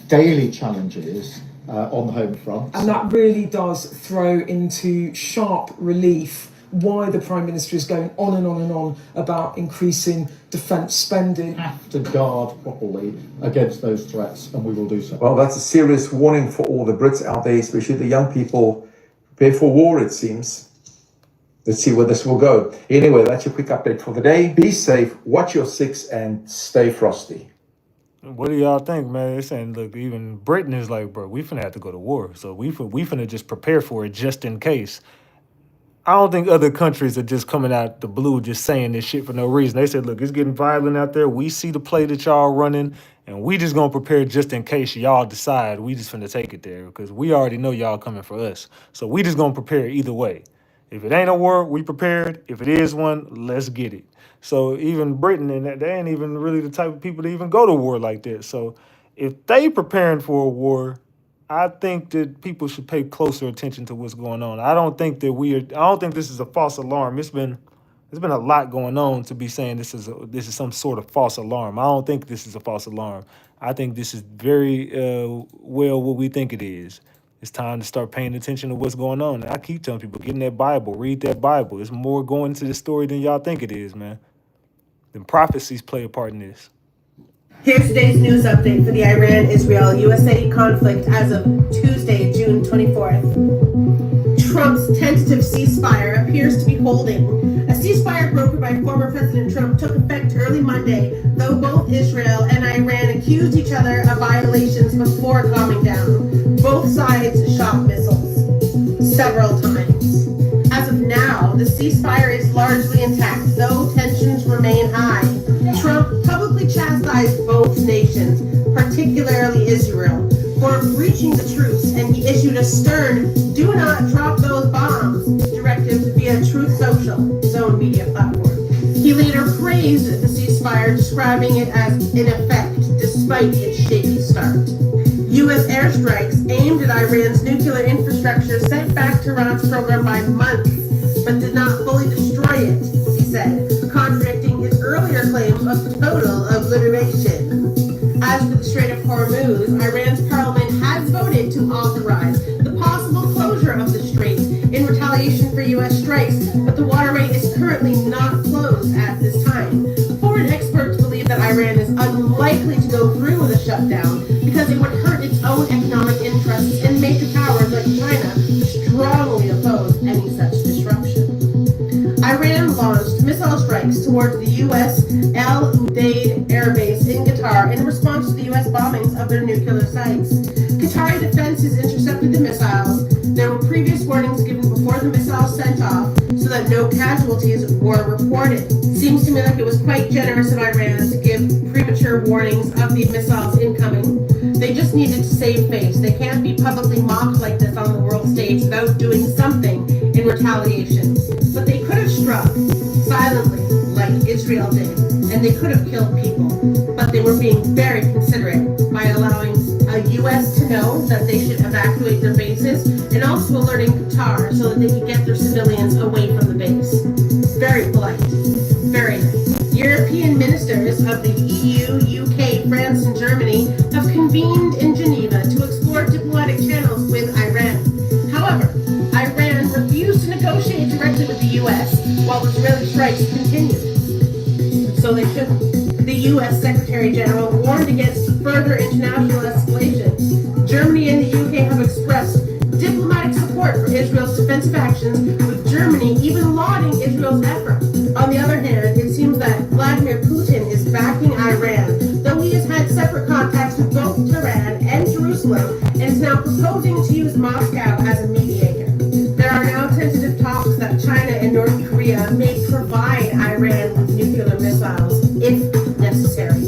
daily challenges on the home front. And that really does throw into sharp relief why the Prime Minister is going on and on and on about increasing defence spending. Have to guard properly against those threats, and we will do so. Well, that's a serious warning for all the Brits out there, especially the young people. Prepare for war, it seems. Let's see where this will go. Anyway, that's your quick update for the day. Be safe, watch your six, and stay frosty. What do y'all think, man? They're saying, look, even Britain is like, bro, we finna have to go to war. So we finna just prepare for it just in case. I don't think other countries are just coming out the blue just saying this shit for no reason. They said, look, it's getting violent out there. We see the play that y'all running, and we just gonna prepare just in case y'all decide we just finna take it there, because we already know y'all coming for us. So we just gonna prepare either way. If it ain't a war, we prepared. If it is one, let's get it. So even Britain, and they ain't even really the type of people to even go to war like that. So if they preparing for a war, I think that people should pay closer attention to what's going on. I don't think this is a false alarm. There's been a lot going on to be saying this is some sort of false alarm. I don't think this is a false alarm. I think this is very well what we think it is. It's time to start paying attention to what's going on. And I keep telling people, get in that Bible, read that Bible. There's more going into this story than y'all think it is, man. The prophecies play a part in this. Here's today's news update for the Iran-Israel-USA conflict as of Tuesday, June 24th. Trump's tentative ceasefire appears to be holding. A ceasefire brokered by former President Trump took effect early Monday, though both Israel and Iran accused each other of violations before calming down. Both sides shot missiles several times. As of now, the ceasefire is largely intact, though tensions remain high. Trump publicly chastised both nations, particularly Israel, for breaching the truce, and he issued a stern "do not drop those bombs" directive via Truth Social, his own media platform. He later praised the ceasefire, describing it as in effect, despite its shaky start. U.S. airstrikes aimed at Iran's nuclear infrastructure set back Tehran's program by months, but did not fully destroy it, he said, contradicting his earlier claims of total obliteration. As for the Strait of Hormuz, Iran's parliament has voted to authorize the possible closure of the strait in retaliation for U.S. strikes, but the waterway is currently not closed at this time. Foreign experts believe that Iran is unlikely to go through with a shutdown because it would hurt its own economic interests, and major powers like China strongly oppose any such disruption. Iran launched missile strikes towards the U.S. El Udeid Air Base in Qatar in response to the U.S. bombings of their nuclear sites. Qatari defenses intercepted the missiles. There were previous warnings given before the missiles sent off so that no casualties were reported. Seems to me like it was quite generous of Iran to give premature warnings of the missiles incoming. They just needed to save face. They can't be publicly mocked like this on the world stage without doing something in retaliation. But they could have struck silently, like Israel did, and they could have killed people. But they were being very considerate by allowing a U.S. to know that they should evacuate their bases, and also alerting Qatar so that they could get their civilians away from the base. Very polite. Very nice. European ministers of the EU, UK, France, and Germany have convened in Geneva to explore diplomatic channels with Iran. However, Iran refused to negotiate directly with the U.S. while Israeli strikes continued. So they shouldn't. The U.S. Secretary General warned against further international escalation. Germany and the UK have expressed diplomatic support for Israel's defensive actions, with Germany even lauding Israel's effort. On the other hand, it seems that Vladimir Putin is backing Iran, though he has had separate contacts with both Tehran and Jerusalem, and is now proposing to use Moscow as a mediator. There are now tentative talks that China and North Korea may provide Iran with nuclear missiles, if necessary.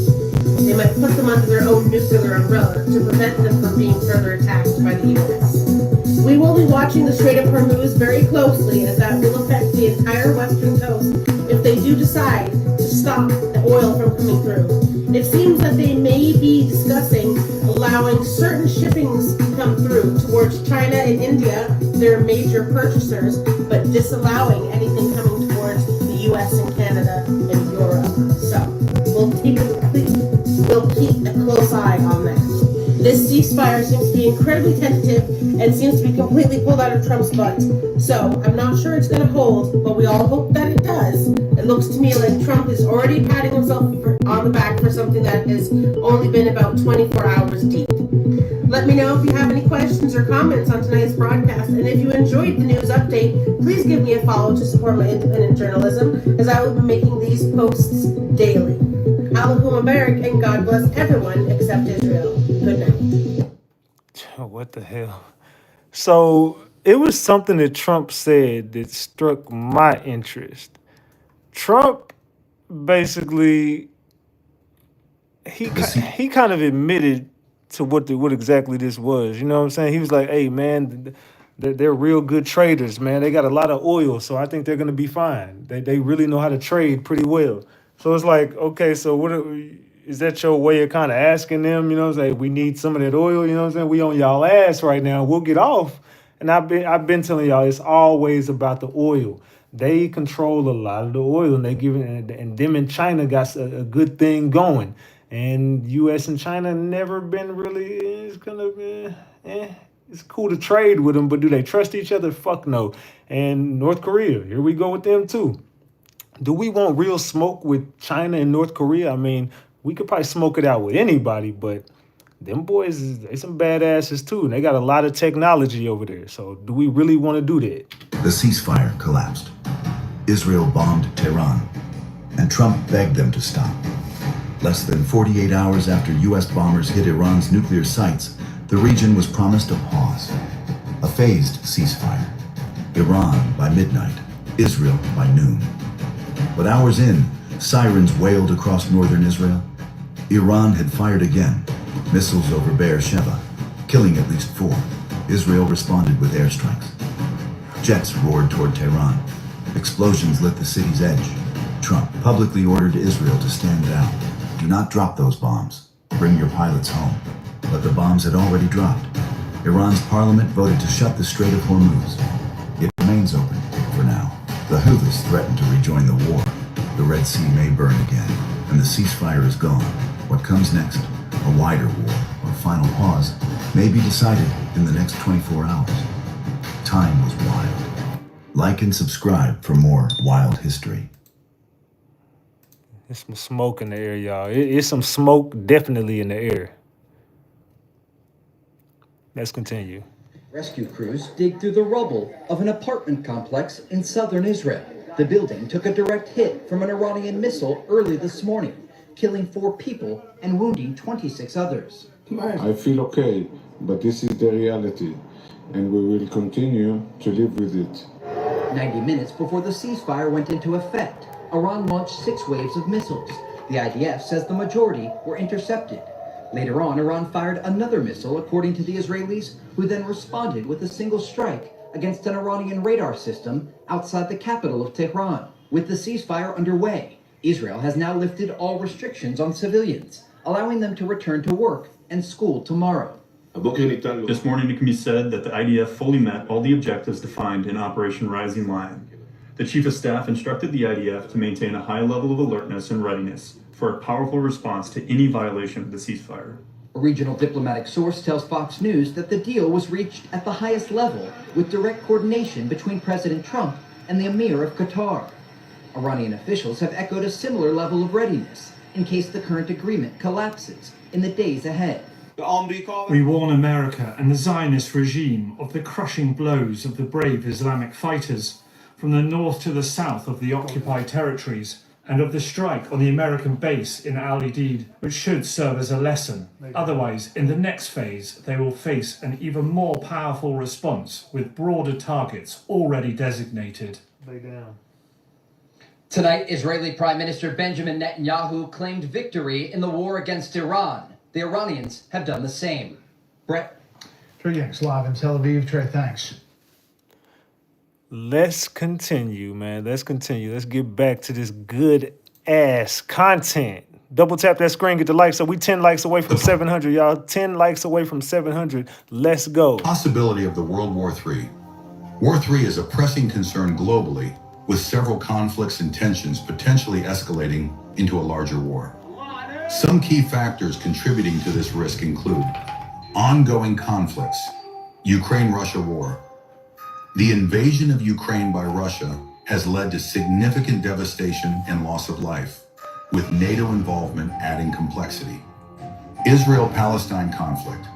They might put them under their own nuclear umbrella to prevent them from being further attacked by the U.S. We will be watching watching the Strait of Hormuz very closely, as that will affect the entire western coast if they do decide to stop the oil from coming through. It seems that they may be discussing allowing certain shippings to come through towards China and India, their major purchasers, but disallowing anything coming towards the US and Canada and Europe. So we'll keep a close eye on that. This ceasefire seems to be incredibly tentative and seems to be completely pulled out of Trump's butt. So I'm not sure it's going to hold, but we all hope that it does. It looks to me like Trump is already patting himself on the back for something that has only been about 24 hours deep. Let me know if you have any questions or comments on tonight's broadcast, and if you enjoyed the news update, please give me a follow to support my independent journalism, as I will be making these posts daily. Alahum Barak, and God bless everyone except Israel. Good night. What the hell? So it was something that Trump said that struck my interest. Trump basically he kind of admitted to what exactly this was. You know what I'm saying? He was like, "Hey man, they're real good traders, man. They got a lot of oil, so I think they're gonna be fine. They really know how to trade pretty well." So it's like, okay, so is that your way of kind of asking them? You know what I'm saying? We need some of that oil. You know what I'm saying? We on y'all ass right now. We'll get off. And I've been telling y'all, it's always about the oil. They control a lot of the oil, and they give it, and them in China got a good thing going. And U.S. and China never been really. It's gonna be. It's cool to trade with them, but do they trust each other? Fuck no. And North Korea, here we go with them too. Do we want real smoke with China and North Korea? I mean, we could probably smoke it out with anybody, but them boys, they some badasses too. And they got a lot of technology over there. So do we really want to do that? The ceasefire collapsed. Israel bombed Tehran, and Trump begged them to stop. Less than 48 hours after U.S. bombers hit Iran's nuclear sites, the region was promised a pause, a phased ceasefire. Iran by midnight, Israel by noon. But hours in, sirens wailed across northern Israel. Iran had fired again, missiles over Beersheba, killing at least 4. Israel responded with airstrikes. Jets roared toward Tehran. Explosions lit the city's edge. Trump publicly ordered Israel to stand down. Do not drop those bombs. Bring your pilots home. But the bombs had already dropped. Iran's parliament voted to shut the Strait of Hormuz. It remains open for now. The Houthis threaten to rejoin the war. The Red Sea may burn again, and the ceasefire is gone. What comes next? A wider war or final pause may be decided in the next 24 hours. Time was wild. Like and subscribe for more wild history. There's some smoke in the air, y'all. It's some smoke definitely in the air. Let's continue. Rescue crews dig through the rubble of an apartment complex in southern Israel. The building took a direct hit from an Iranian missile early this morning, killing 4 people and wounding 26 others. I feel okay, but this is the reality, and we will continue to live with it. 90 minutes before the ceasefire went into effect, Iran launched 6 waves of missiles. The IDF says the majority were intercepted. Later on, Iran fired another missile, according to the Israelis, who then responded with a single strike against an Iranian radar system outside the capital of Tehran. With the ceasefire underway, Israel has now lifted all restrictions on civilians, allowing them to return to work and school tomorrow. This morning it can be said that the IDF fully met all the objectives defined in Operation Rising Lion. The Chief of Staff instructed the IDF to maintain a high level of alertness and readiness for a powerful response to any violation of the ceasefire. A regional diplomatic source tells Fox News that the deal was reached at the highest level with direct coordination between President Trump and the Emir of Qatar. Iranian officials have echoed a similar level of readiness in case the current agreement collapses in the days ahead. We warn America and the Zionist regime of the crushing blows of the brave Islamic fighters from the north to the south of the occupied territories, and of the strike on the American base in Al-Udeid, which should serve as a lesson. Otherwise, in the next phase, they will face an even more powerful response with broader targets already designated. Lay down. Tonight, Israeli Prime Minister Benjamin Netanyahu claimed victory in the war against Iran. The Iranians have done the same. Brett? Trey Yanks live in Tel Aviv. Trey, thanks. Let's continue, man. Let's continue. Let's get back to this good ass content. Double tap that screen, get the likes. So we 10 likes away from 700, y'all. 10 likes away from 700. Let's go. Possibility of the World War III. War III is a pressing concern globally, with several conflicts and tensions potentially escalating into a larger war. Some key factors contributing to this risk include ongoing conflicts, Ukraine-Russia war. The invasion of Ukraine by Russia has led to significant devastation and loss of life, with NATO involvement adding complexity. Israel-Palestine conflict.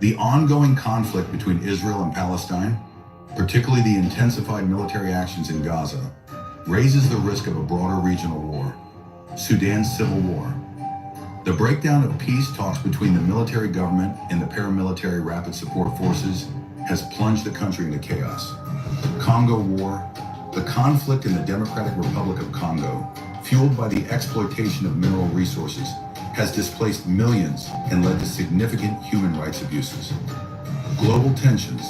The ongoing conflict between Israel and Palestine, particularly the intensified military actions in Gaza, raises the risk of a broader regional war. Sudan's civil war. The breakdown of peace talks between the military government and the paramilitary rapid support forces has plunged the country into chaos. Congo war. The conflict in the Democratic Republic of Congo, fueled by the exploitation of mineral resources, has displaced millions and led to significant human rights abuses. Global tensions.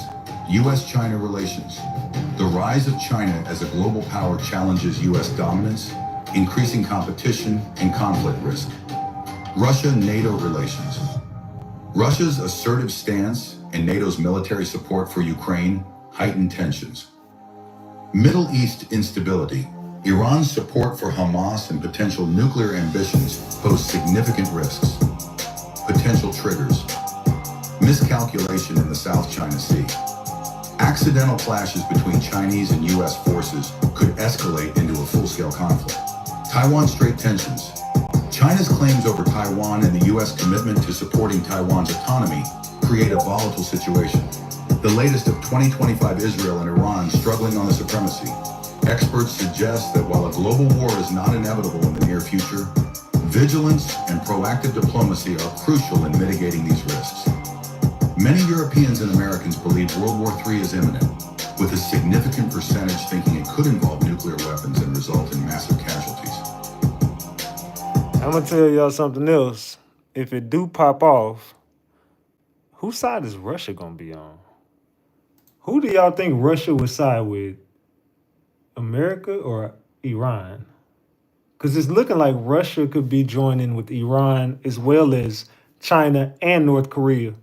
U.S.-China relations. The rise of China as a global power challenges U.S. dominance, increasing competition and conflict risk. Russia-NATO relations. Russia's assertive stance and NATO's military support for Ukraine heighten tensions. Middle East instability. Iran's support for Hamas and potential nuclear ambitions pose significant risks. Potential triggers. Miscalculation in the South China Sea. Accidental clashes between Chinese and U.S. forces could escalate into a full-scale conflict. Taiwan Strait tensions. China's claims over Taiwan and the U.S. commitment to supporting Taiwan's autonomy create a volatile situation. The latest of 2025 Israel and Iran struggling on the supremacy. Experts suggest that while a global war is not inevitable in the near future, vigilance and proactive diplomacy are crucial in mitigating these risks. Many Europeans and Americans believe World War III is imminent, with a significant percentage thinking it could involve nuclear weapons and result in massive casualties. I'm gonna tell y'all something else. If it do pop off, whose side is Russia gonna be on? Who do y'all think Russia would side with? America or Iran? Because it's looking like Russia could be joining with Iran as well as China and North Korea.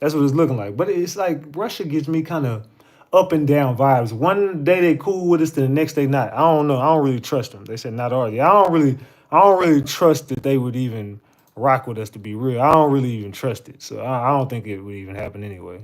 That's what it's looking like. But it's like Russia gives me kind of up and down vibes. One day they cool with us, then the next day not. I don't know. I don't really trust them. They said not are they? I don't really trust that they would even rock with us, to be real. I don't really even trust it. So I don't think it would even happen anyway.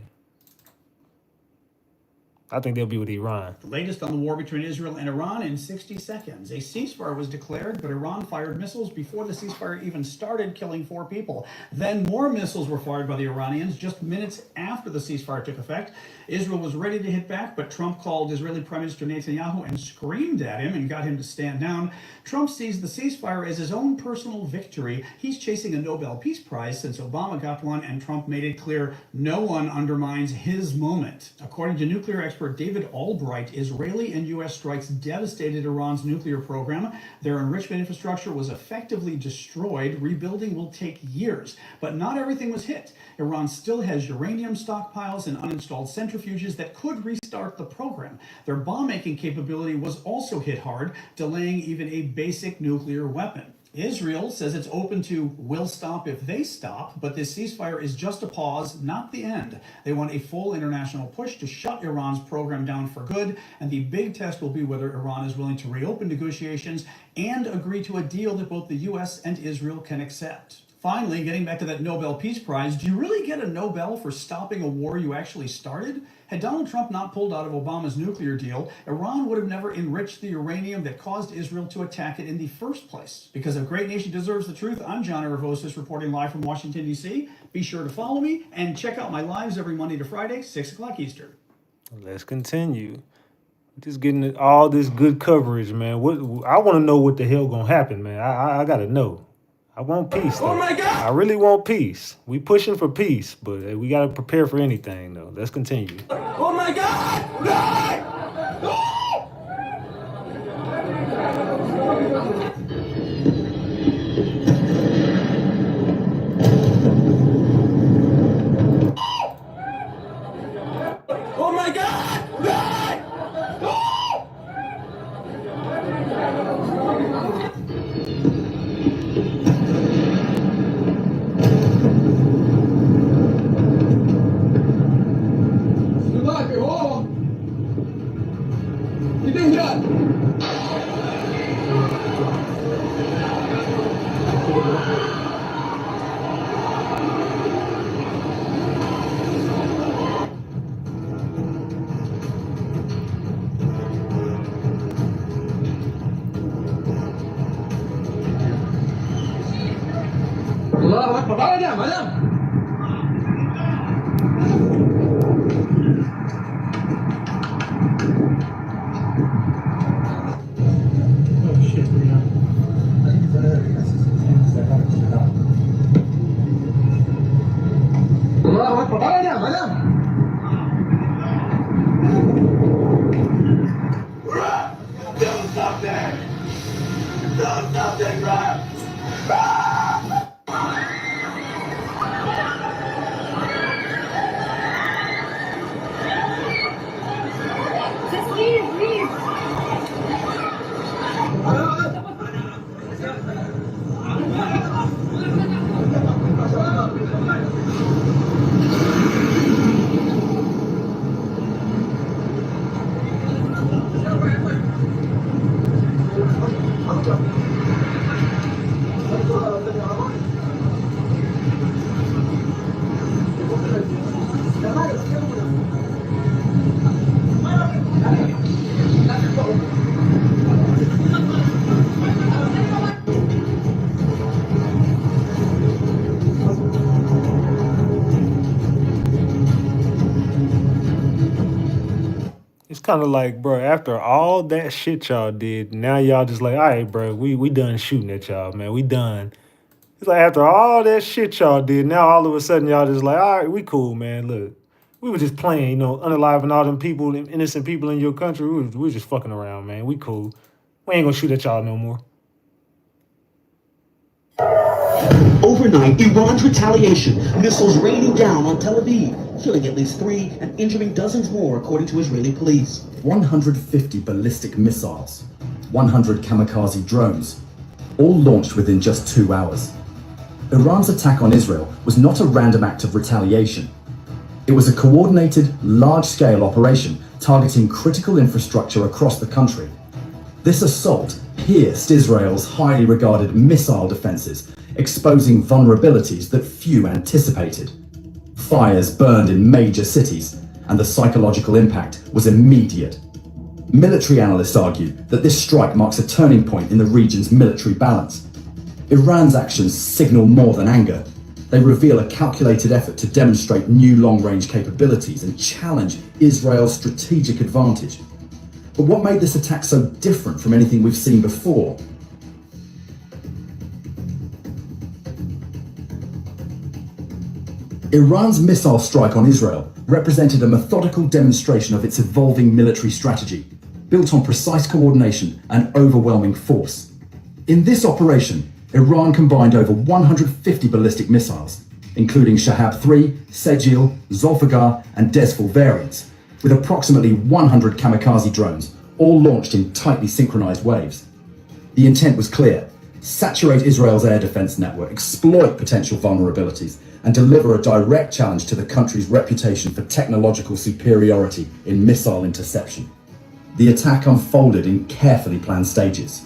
I think they'll be with Iran. The latest on the war between Israel and Iran in 60 seconds. A ceasefire was declared, but Iran fired missiles before the ceasefire even started, killing 4 people. Then more missiles were fired by the Iranians just minutes after the ceasefire took effect. Israel was ready to hit back, but Trump called Israeli Prime Minister Netanyahu and screamed at him and got him to stand down. Trump sees the ceasefire as his own personal victory. He's chasing a Nobel Peace Prize since Obama got one, and Trump made it clear no one undermines his moment. According to nuclear expert David Albright, Israeli and U.S. strikes devastated Iran's nuclear program. Their enrichment infrastructure was effectively destroyed. Rebuilding will take years, but not everything was hit. Iran still has uranium stockpiles and uninstalled centrifuges that could restart the program. Their bomb-making capability was also hit hard, delaying even a basic nuclear weapon. Israel says it's open to will stop if they stop, but this ceasefire is just a pause, not the end. They want a full international push to shut Iran's program down for good, and the big test will be whether Iran is willing to reopen negotiations and agree to a deal that both the U.S. and Israel can accept. Finally, getting back to that Nobel Peace Prize, do you really get a Nobel for stopping a war you actually started? Had Donald Trump not pulled out of Obama's nuclear deal, Iran would have never enriched the uranium that caused Israel to attack it in the first place. Because a great nation deserves the truth, I'm John Aravosis reporting live from Washington, D.C. Be sure to follow me and check out my lives every Monday to Friday, 6 o'clock Eastern. Let's continue. Just getting all this good coverage, man. I want to know what the hell gonna happen, man. I gotta know. I want peace, though. Oh my God! I really want peace. We pushing for peace, but we gotta prepare for anything, though. Let's continue. Oh my God! No! Oh my God! No! It's kind of like, bro, after all that shit y'all did, now y'all just like, all right, bro, we done shooting at y'all, man. We done. It's like after all that shit y'all did, now all of a sudden y'all just like, all right, we cool, man. Look, we were just playing, unaliving all them people, them innocent people in your country. We was just fucking around, man. We cool. We ain't gonna shoot at y'all no more. Overnight, Iran's retaliation, missiles raining down on Tel Aviv, killing at least 3 and injuring dozens more, according to Israeli police. 150 ballistic missiles, 100 kamikaze drones, all launched within just 2 hours. Iran's attack on Israel was not a random act of retaliation. It was a coordinated, large-scale operation targeting critical infrastructure across the country. This assault pierced Israel's highly regarded missile defenses, exposing vulnerabilities that few anticipated. Fires burned in major cities, and the psychological impact was immediate. Military analysts argue that this strike marks a turning point in the region's military balance. Iran's actions signal more than anger. They reveal a calculated effort to demonstrate new long-range capabilities and challenge Israel's strategic advantage. But what made this attack so different from anything we've seen before? Iran's missile strike on Israel represented a methodical demonstration of its evolving military strategy, built on precise coordination and overwhelming force. In this operation, Iran combined over 150 ballistic missiles, including Shahab-3, Sejil, Zolfagar, and Desful variants, with approximately 100 kamikaze drones, all launched in tightly synchronized waves. The intent was clear: saturate Israel's air defense network, exploit potential vulnerabilities, and deliver a direct challenge to the country's reputation for technological superiority in missile interception. The attack unfolded in carefully planned stages.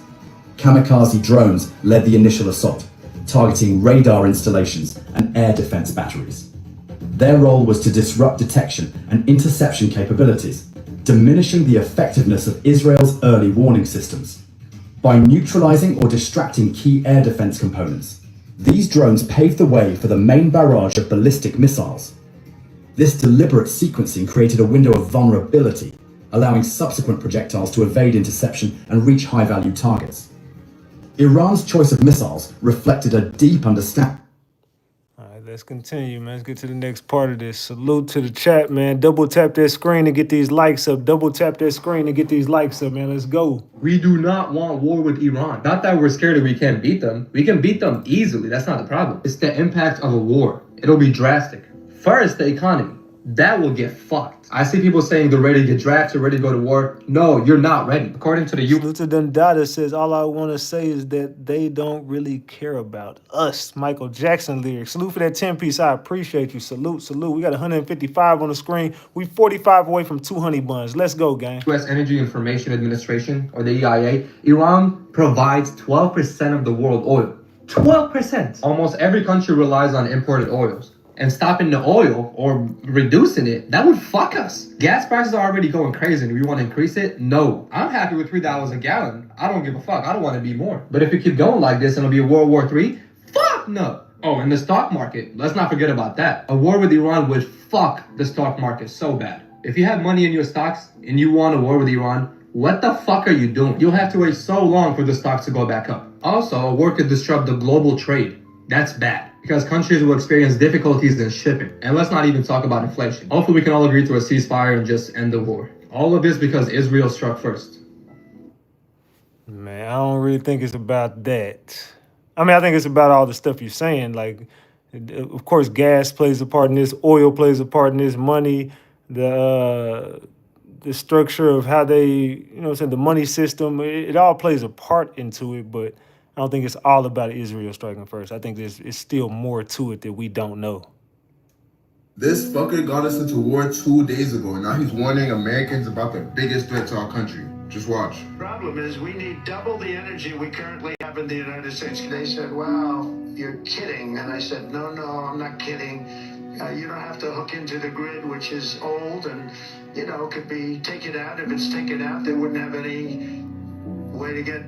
Kamikaze drones led the initial assault, targeting radar installations and air defense batteries. Their role was to disrupt detection and interception capabilities, diminishing the effectiveness of Israel's early warning systems. By neutralizing or distracting key air defense components, these drones paved the way for the main barrage of ballistic missiles. This deliberate sequencing created a window of vulnerability, allowing subsequent projectiles to evade interception and reach high-value targets. Iran's choice of missiles reflected a deep understanding. All right, let's continue, man. Let's get to the next part of this. Salute to the chat, man. Double tap that screen to get these likes up. Double tap that screen to get these likes up, man. Let's go. We do not want war with Iran. Not that we're scared that we can't beat them. We can beat them easily. That's not the problem. It's the impact of a war. It'll be drastic. First, the economy. That will get fucked. I see people saying they're ready to get drafted, ready to go to war. No, you're not ready. According to the U. Salute to Dundada says, all I want to say is that they don't really care about us. Michael Jackson lyrics. Salute for that 10-piece. I appreciate you. Salute, salute. We got 155 on the screen. We 45 away from 200 buns. Let's go, gang. U.S. Energy Information Administration, or the EIA, Iran provides 12% of the world oil. 12%! Almost every country relies on imported oils. And stopping the oil or reducing it, that would fuck us. Gas prices are already going crazy and we want to increase it? No. I'm happy with $3 a gallon. I don't give a fuck. I don't want to be more. But if we keep going like this and it'll be World War III, fuck no. Oh, and the stock market, let's not forget about that. A war with Iran would fuck the stock market so bad. If you have money in your stocks and you want a war with Iran, what the fuck are you doing? You'll have to wait so long for the stocks to go back up. Also, a war could disrupt the global trade. That's bad, because countries will experience difficulties in shipping. And let's not even talk about inflation. Hopefully we can all agree to a ceasefire and just end the war. All of this because Israel struck first. Man, I don't really think it's about that. I mean, I think it's about all the stuff you're saying. Like, of course, gas plays a part in this, oil plays a part in this, money, the structure of how they, you know what I'm saying, the money system, it all plays a part into it, but I don't think it's all about Israel striking first. I think it's still more to it that we don't know. This fucker got us into war 2 days ago, and now he's warning Americans about the biggest threat to our country. Just watch. Problem is, we need double the energy we currently have in the United States. They said, well, you're kidding. And I said, no, I'm not kidding. You don't have to hook into the grid, which is old and, you know, could be taken out. If it's taken out, they wouldn't have any way to get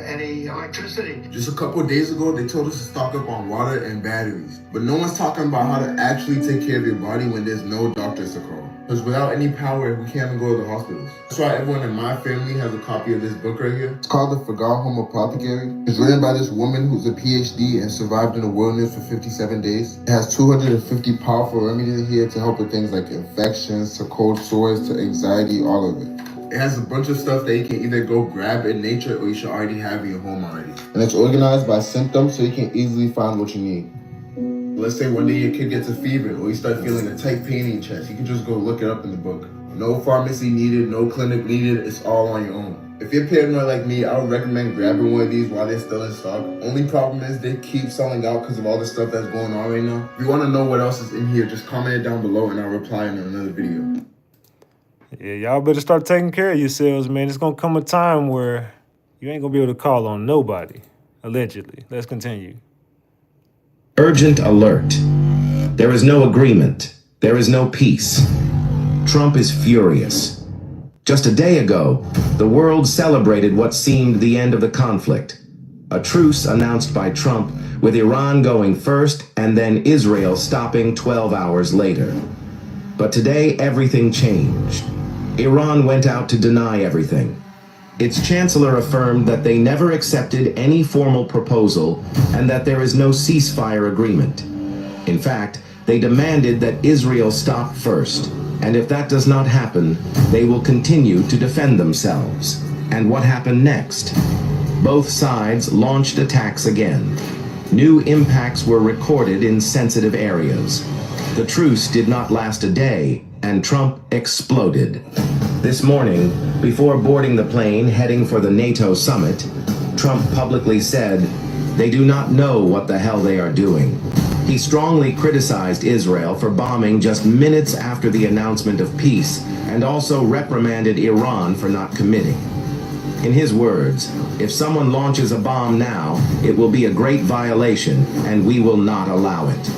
any electricity. Just a couple of days ago, they told us to stock up on water and batteries. But no one's talking about how to actually take care of your body when there's no doctors to call. Because without any power, we can't even go to the hospitals. That's why everyone in my family has a copy of this book right here. It's called The Forgot Home Apothecary. It's written by this woman who's a PhD and survived in the wilderness for 57 days. It has 250 powerful remedies in here to help with things like infections, to cold sores, to anxiety, all of it. It has a bunch of stuff that you can either go grab in nature or you should already have in your home already. And it's organized by symptoms so you can easily find what you need. Let's say one day your kid gets a fever or you start feeling a tight pain in your chest. You can just go look it up in the book. No pharmacy needed, no clinic needed. It's all on your own. If you're paranoid like me, I would recommend grabbing one of these while they're still in stock. Only problem is they keep selling out because of all the stuff that's going on right now. If you want to know what else is in here, just comment it down below and I'll reply in another video. Yeah, y'all better start taking care of yourselves, man. It's going to come a time where you ain't going to be able to call on nobody, allegedly. Let's continue. Urgent alert. There is no agreement. There is no peace. Trump is furious. Just a day ago, the world celebrated what seemed the end of the conflict. A truce announced by Trump, with Iran going first and then Israel stopping 12 hours later. But today, everything changed. Iran went out to deny everything. Its chancellor affirmed that they never accepted any formal proposal and that there is no ceasefire agreement. In fact, they demanded that Israel stop first, and if that does not happen, they will continue to defend themselves. And what happened next? Both sides launched attacks again. New impacts were recorded in sensitive areas. The truce did not last a day, and Trump exploded. This morning, before boarding the plane heading for the NATO summit, Trump publicly said, "They do not know what the hell they are doing." He strongly criticized Israel for bombing just minutes after the announcement of peace, and also reprimanded Iran for not committing. In his words, "If someone launches a bomb now, it will be a great violation, and we will not allow it."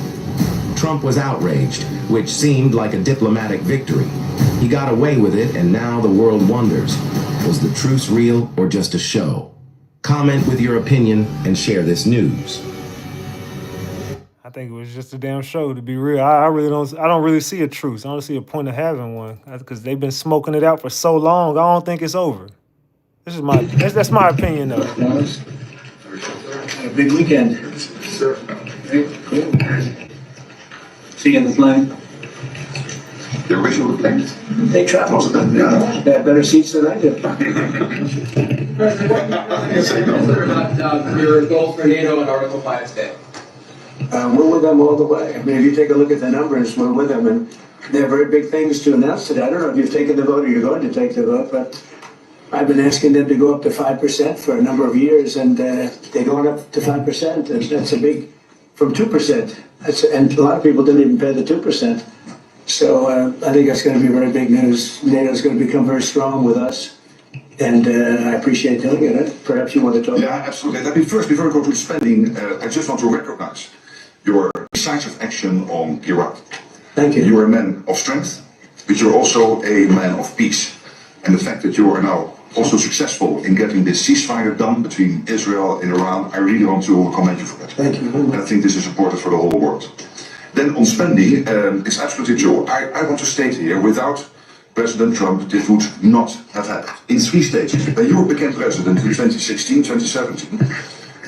Trump was outraged, which seemed like a diplomatic victory. He got away with it, and now the world wonders, was the truce real or just a show? Comment with your opinion and share this news. I think it was just a damn show, to be real. I don't really see a truce. I don't see a point of having one because they've been smoking it out for so long. I don't think it's over. That's my opinion though. A big weekend. Sure. Okay, cool. See you in the plane. The original plane? They travel. They have better seats than I do. About your goals for NATO and Article 5 today. We're with them all the way. I mean, if you take a look at the numbers, we're with them, and they have very big things to announce today. I don't know if you've taken the vote or you're going to take the vote, but I've been asking them to go up to 5% for a number of years, and they're going up to 5%, and that's a big, from 2%. And a lot of people didn't even pay the 2%. So I think that's going to be very big news. NATO's going to become very strong with us, and I appreciate doing it. Perhaps you want to talk? Yeah, absolutely. Let me first, before I go to spending, I just want to recognize your decisive action on Iraq. Thank you. You are a man of strength, but you're also a man of peace. And the fact that you are now also successful in getting this ceasefire done between Israel and Iran. I really want to commend you for that. Thank you. And I think this is important for the whole world. Then on spending, it's absolutely true. I want to state here, without President Trump, this would not have happened. In 3 stages. When you became president in 2016, 2017,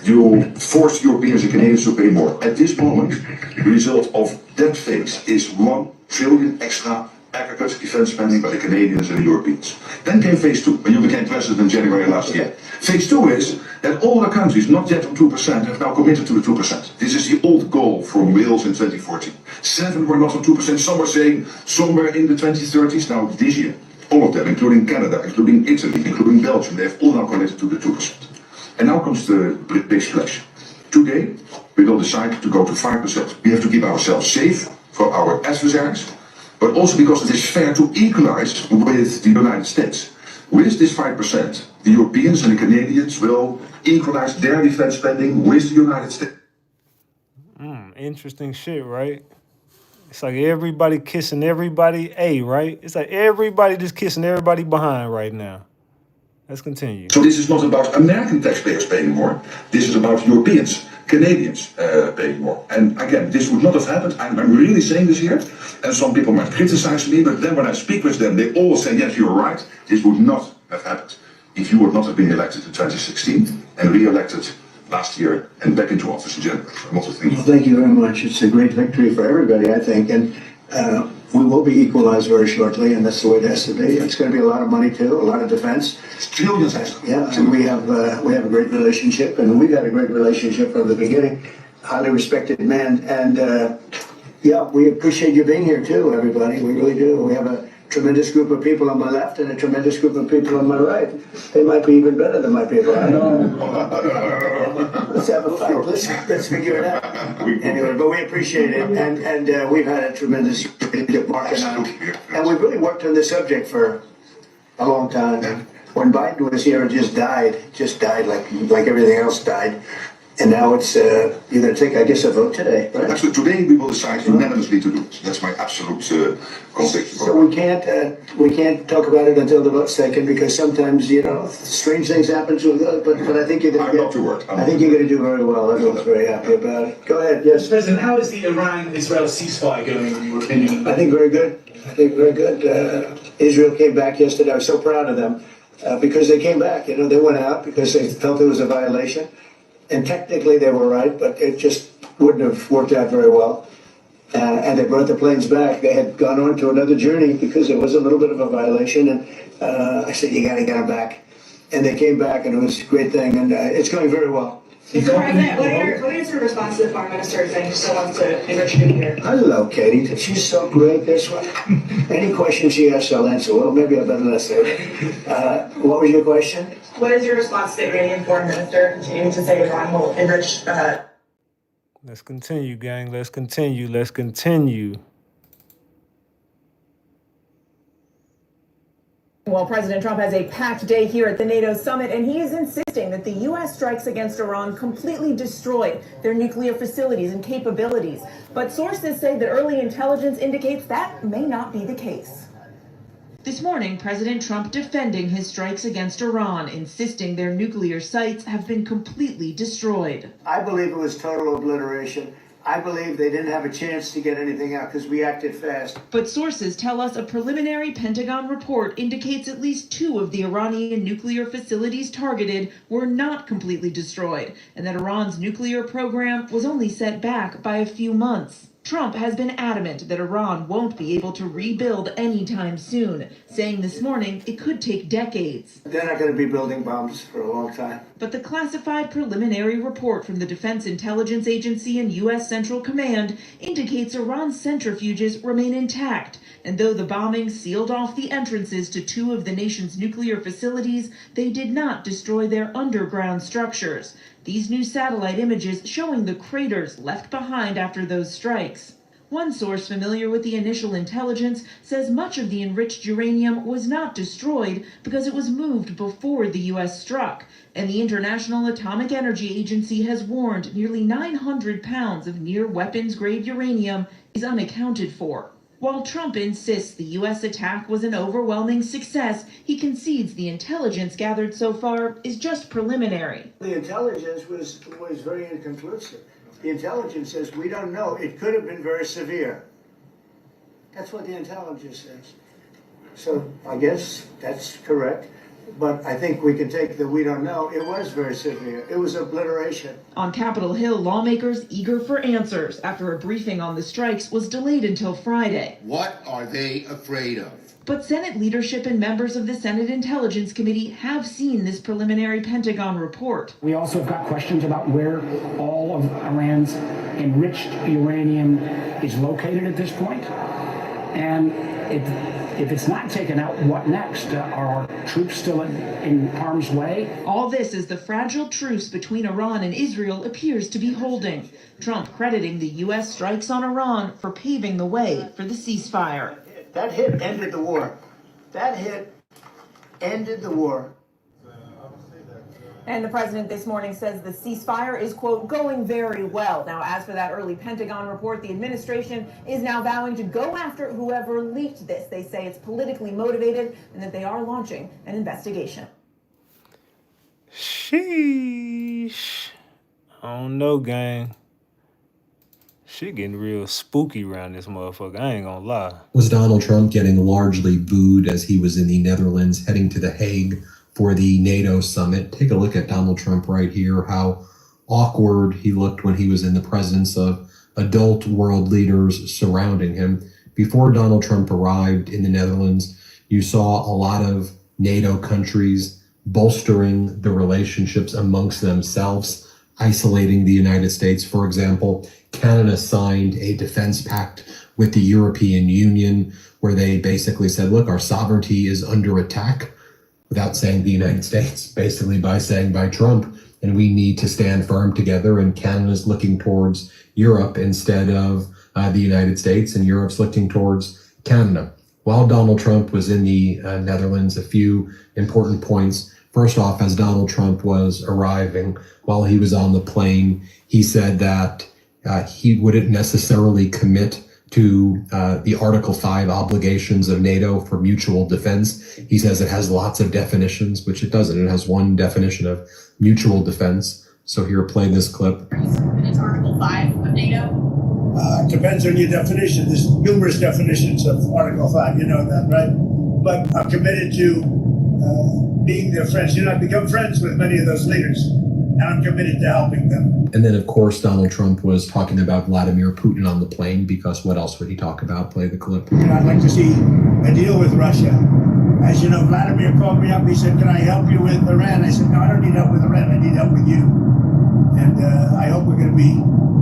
you forced Europeans and Canadians to pay more. At this moment, the result of that phase is $1 trillion extra aggregate defense spending by the Canadians and the Europeans. Then came phase 2, when you became president in January last year. Phase 2 is that all the countries not yet on 2% have now committed to the 2%. This is the old goal from Wales in 2014. 7 were not on 2%, some were saying somewhere in the 2030s. Now this year, all of them, including Canada, including Italy, including Belgium, they have all now committed to the 2%. And now comes the big splash. Today, we will decide to go to 5%. We have to keep ourselves safe for our adversaries, but also because it is fair to equalize with the United States. With this 5%, the Europeans and the Canadians will equalize their defense spending with the United States. Interesting shit, right? It's like everybody kissing everybody right? It's like everybody just kissing everybody behind right now. Let's continue. So this is not about American taxpayers paying more. This is about Europeans, Canadians paying more. And again, this would not have happened. I'm really saying this here. And some people might criticize me, but then when I speak with them, they all say, yes, you're right. This would not have happened if you would not have been elected in 2016 and re-elected last year and back into office in January. Well, thank you very much. It's a great victory for everybody, I think. And we will be equalized very shortly, and that's the way it has to be. It's going to be a lot of money too, a lot of defense. Trillions. Yeah, and we have a great relationship, and we've had a great relationship from the beginning. Highly respected man, and yeah, we appreciate you being here too, everybody. We really do. We have a tremendous group of people on my left and a tremendous group of people on my right. They might be even better than my people. I know. Let's have a fight. Let's figure it out. Anyway, but we appreciate it, and we've had a tremendous Mark and I, and we've really worked on this subject for a long time. And when Biden was here, it just died like everything else died. And now it's, you're going to take, I guess, a vote today, right? Actually, today we will decide unanimously to do it. That's my absolute conviction. So we can't talk about it until the vote's taken, because sometimes, you know, strange things happen to us, but I think you're going to I'm not too worried. I think you're going to do very well. Everyone's very happy about it. Go ahead, yes. President, how is the Iran-Israel ceasefire going, in your opinion? I think very good. Israel came back yesterday. I was so proud of them because they came back. You know, they went out because they felt it was a violation. And technically they were right, but it just wouldn't have worked out very well. And they brought the planes back. They had gone on to another journey because it was a little bit of a violation. And I said, you got to get them back. And they came back, and it was a great thing. And it's going very well. Mr. President, what is your response to the Foreign Minister saying she still wants to enrich nuclear? Hello, Katie. She's so great this way. Any question she asks, I'll answer. Well, maybe I better not say it. What was your question? What is your response to the Iranian Foreign Minister continuing to say Iran will enrich? Let's continue, gang. Let's continue. Well, President Trump has a packed day here at the NATO summit, and he is insisting that the U.S. strikes against Iran completely destroyed their nuclear facilities and capabilities. But sources say that early intelligence indicates that may not be the case. This morning, President Trump defending his strikes against Iran, insisting their nuclear sites have been completely destroyed. I believe it was total obliteration. I believe they didn't have a chance to get anything out because we acted fast. But sources tell us a preliminary Pentagon report indicates at least 2 of the Iranian nuclear facilities targeted were not completely destroyed, and that Iran's nuclear program was only set back by a few months. Trump has been adamant that Iran won't be able to rebuild anytime soon, saying this morning it could take decades. They're not going to be building bombs for a long time. But the classified preliminary report from the Defense Intelligence Agency and U.S. Central Command indicates Iran's centrifuges remain intact. And though the bombing sealed off the entrances to 2 of the nation's nuclear facilities, they did not destroy their underground structures. These new satellite images showing the craters left behind after those strikes. One source familiar with the initial intelligence says much of the enriched uranium was not destroyed because it was moved before the U.S. struck. And the International Atomic Energy Agency has warned nearly 900 pounds of near weapons-grade uranium is unaccounted for. While Trump insists the U.S. attack was an overwhelming success, he concedes the intelligence gathered so far is just preliminary. The intelligence was very inconclusive. The intelligence says we don't know. It could have been very severe. That's what the intelligence says. So I guess that's correct. But I think we can take the we don't know. It was very severe. It was obliteration. On Capitol Hill, lawmakers eager for answers after a briefing on the strikes was delayed until Friday. What are they afraid of? But Senate leadership and members of the Senate Intelligence Committee have seen this preliminary Pentagon report. We also have got questions about where all of Iran's enriched uranium is located at this point. And if it's not taken out, what next? Are our troops still in harm's way? All this as the fragile truce between Iran and Israel appears to be holding. Trump crediting the U.S. strikes on Iran for paving the way for the ceasefire. That hit ended the war. That hit ended the war. And the president this morning says the ceasefire is, quote, going very well. Now, as for that early Pentagon report, the administration is now vowing to go after whoever leaked this. They say it's politically motivated and that they are launching an investigation. Sheesh. I don't know, gang. Shit getting real spooky around this motherfucker. I ain't gonna lie. Was Donald Trump getting largely booed as he was in the Netherlands heading to The Hague for the NATO summit? Take a look at Donald Trump right here, how awkward he looked when he was in the presence of adult world leaders surrounding him. Before Donald Trump arrived in the Netherlands, you saw a lot of NATO countries bolstering the relationships amongst themselves, isolating the United States. For example, Canada signed a defense pact with the European Union where they basically said, look, our sovereignty is under attack, without saying the United States, basically by saying by Trump, and we need to stand firm together. And Canada's looking towards Europe instead of the United States, and Europe's looking towards Canada. While Donald Trump was in the Netherlands, a few important points. First off, as Donald Trump was arriving, while he was on the plane, he said that he wouldn't necessarily commit to the Article 5 obligations of NATO for mutual defense. He says it has lots of definitions, which it doesn't. It has one definition of mutual defense. So here, play this clip. And it's Article 5 of NATO? Depends on your definition. There's numerous definitions of Article 5. You know that, right? But I'm committed to being their friends. You know, I've become friends with many of those leaders, and I'm committed to helping them. And then, of course, Donald Trump was talking about Vladimir Putin on the plane, because what else would he talk about? Play the clip. And I'd like to see a deal with Russia. As you know, Vladimir called me up. He said, can I help you with Iran? I said, no, I don't need help with Iran. I need help with you. And I hope we're going to be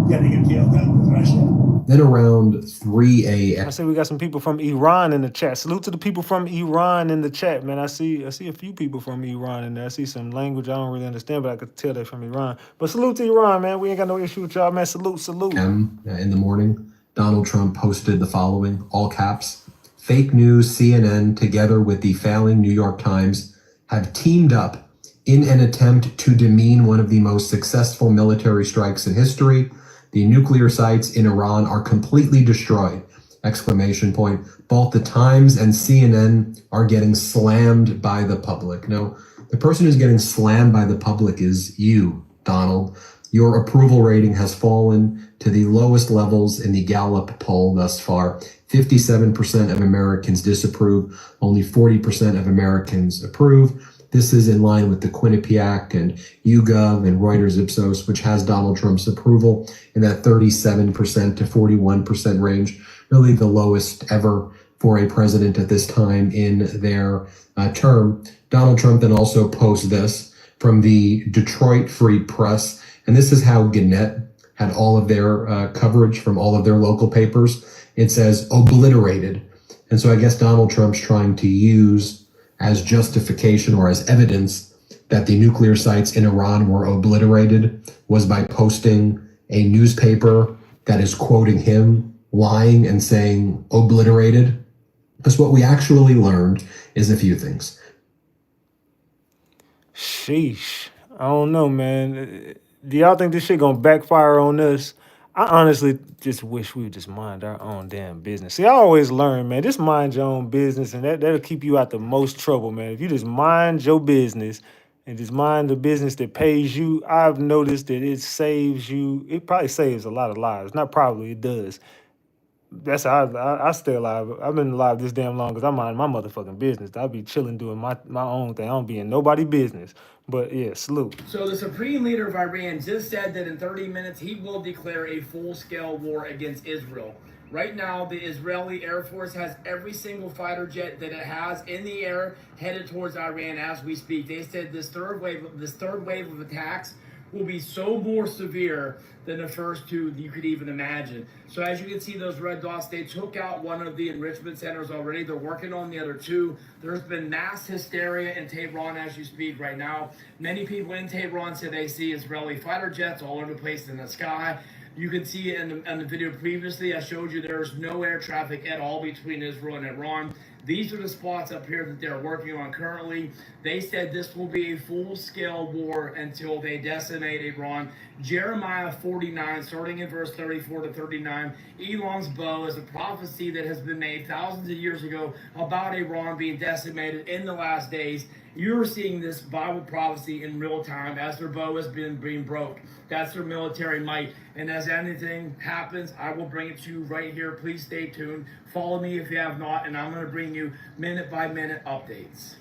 getting a deal done with Russia. Then around 3 a.m. I see we got some people from Iran in the chat. Salute to the people from Iran in the chat, man. I see a few people from Iran in there. I see some language I don't really understand, but I could tell they're from Iran. But salute to Iran, man. We ain't got no issue with y'all, man. Salute. In the morning, Donald Trump posted the following, all caps: fake news, CNN, together with the failing New York Times, have teamed up in an attempt to demean one of the most successful military strikes in history. The nuclear sites in Iran are completely destroyed! Exclamation point. Both the Times and CNN are getting slammed by the public. No, the person who's getting slammed by the public is you, Donald. Your approval rating has fallen to the lowest levels in the Gallup poll thus far. 57% of Americans disapprove, only 40% of Americans approve. This is in line with the Quinnipiac and YouGov and Reuters Ipsos, which has Donald Trump's approval in that 37% to 41% range, really the lowest ever for a president at this time in their term. Donald Trump then also posts this from the Detroit Free Press, and this is how Gannett had all of their coverage from all of their local papers. It says obliterated. And so I guess Donald Trump's trying to use as justification or as evidence that the nuclear sites in Iran were obliterated was by posting a newspaper that is quoting him, lying and saying obliterated. Because what we actually learned is a few things. Sheesh. I don't know, man. Do y'all think this shit gonna backfire on us? I honestly just wish we would just mind our own damn business. See, I always learn, man, just mind your own business, and that'll keep you out the most trouble, man. If you just mind your business and just mind the business that pays you, I've noticed that it saves you. It probably saves a lot of lives. Not probably, it does. That's how I stay alive. I've been alive this damn long because I mind my motherfucking business. I'll be chilling doing my own thing. I don't be in nobody's business. But yeah, salute. So the Supreme Leader of Iran just said that in 30 minutes he will declare a full-scale war against Israel. Right now, the Israeli Air Force has every single fighter jet that it has in the air headed towards Iran as we speak. They said this third wave of attacks will be so more severe than the first two you could even imagine. So as you can see those red dots, they took out one of the enrichment centers already. They're working on the other two. There's been mass hysteria in Tehran as you speak right now. Many people in Tehran say they see Israeli fighter jets all over the place in the sky. You can see it in the video previously. I showed you there's no air traffic at all between Israel and Iran. These are the spots up here that they're working on currently. They said this will be a full-scale war until they decimate Iran. Jeremiah 49, starting in verse 34 to 39, Elon's bow is a prophecy that has been made thousands of years ago about Iran being decimated in the last days. You're seeing this Bible prophecy in real time as their bow has been being broke. That's their military might. And as anything happens, I will bring it to you right here. Please stay tuned. Follow me if you have not, and I'm going to bring you minute-by-minute updates.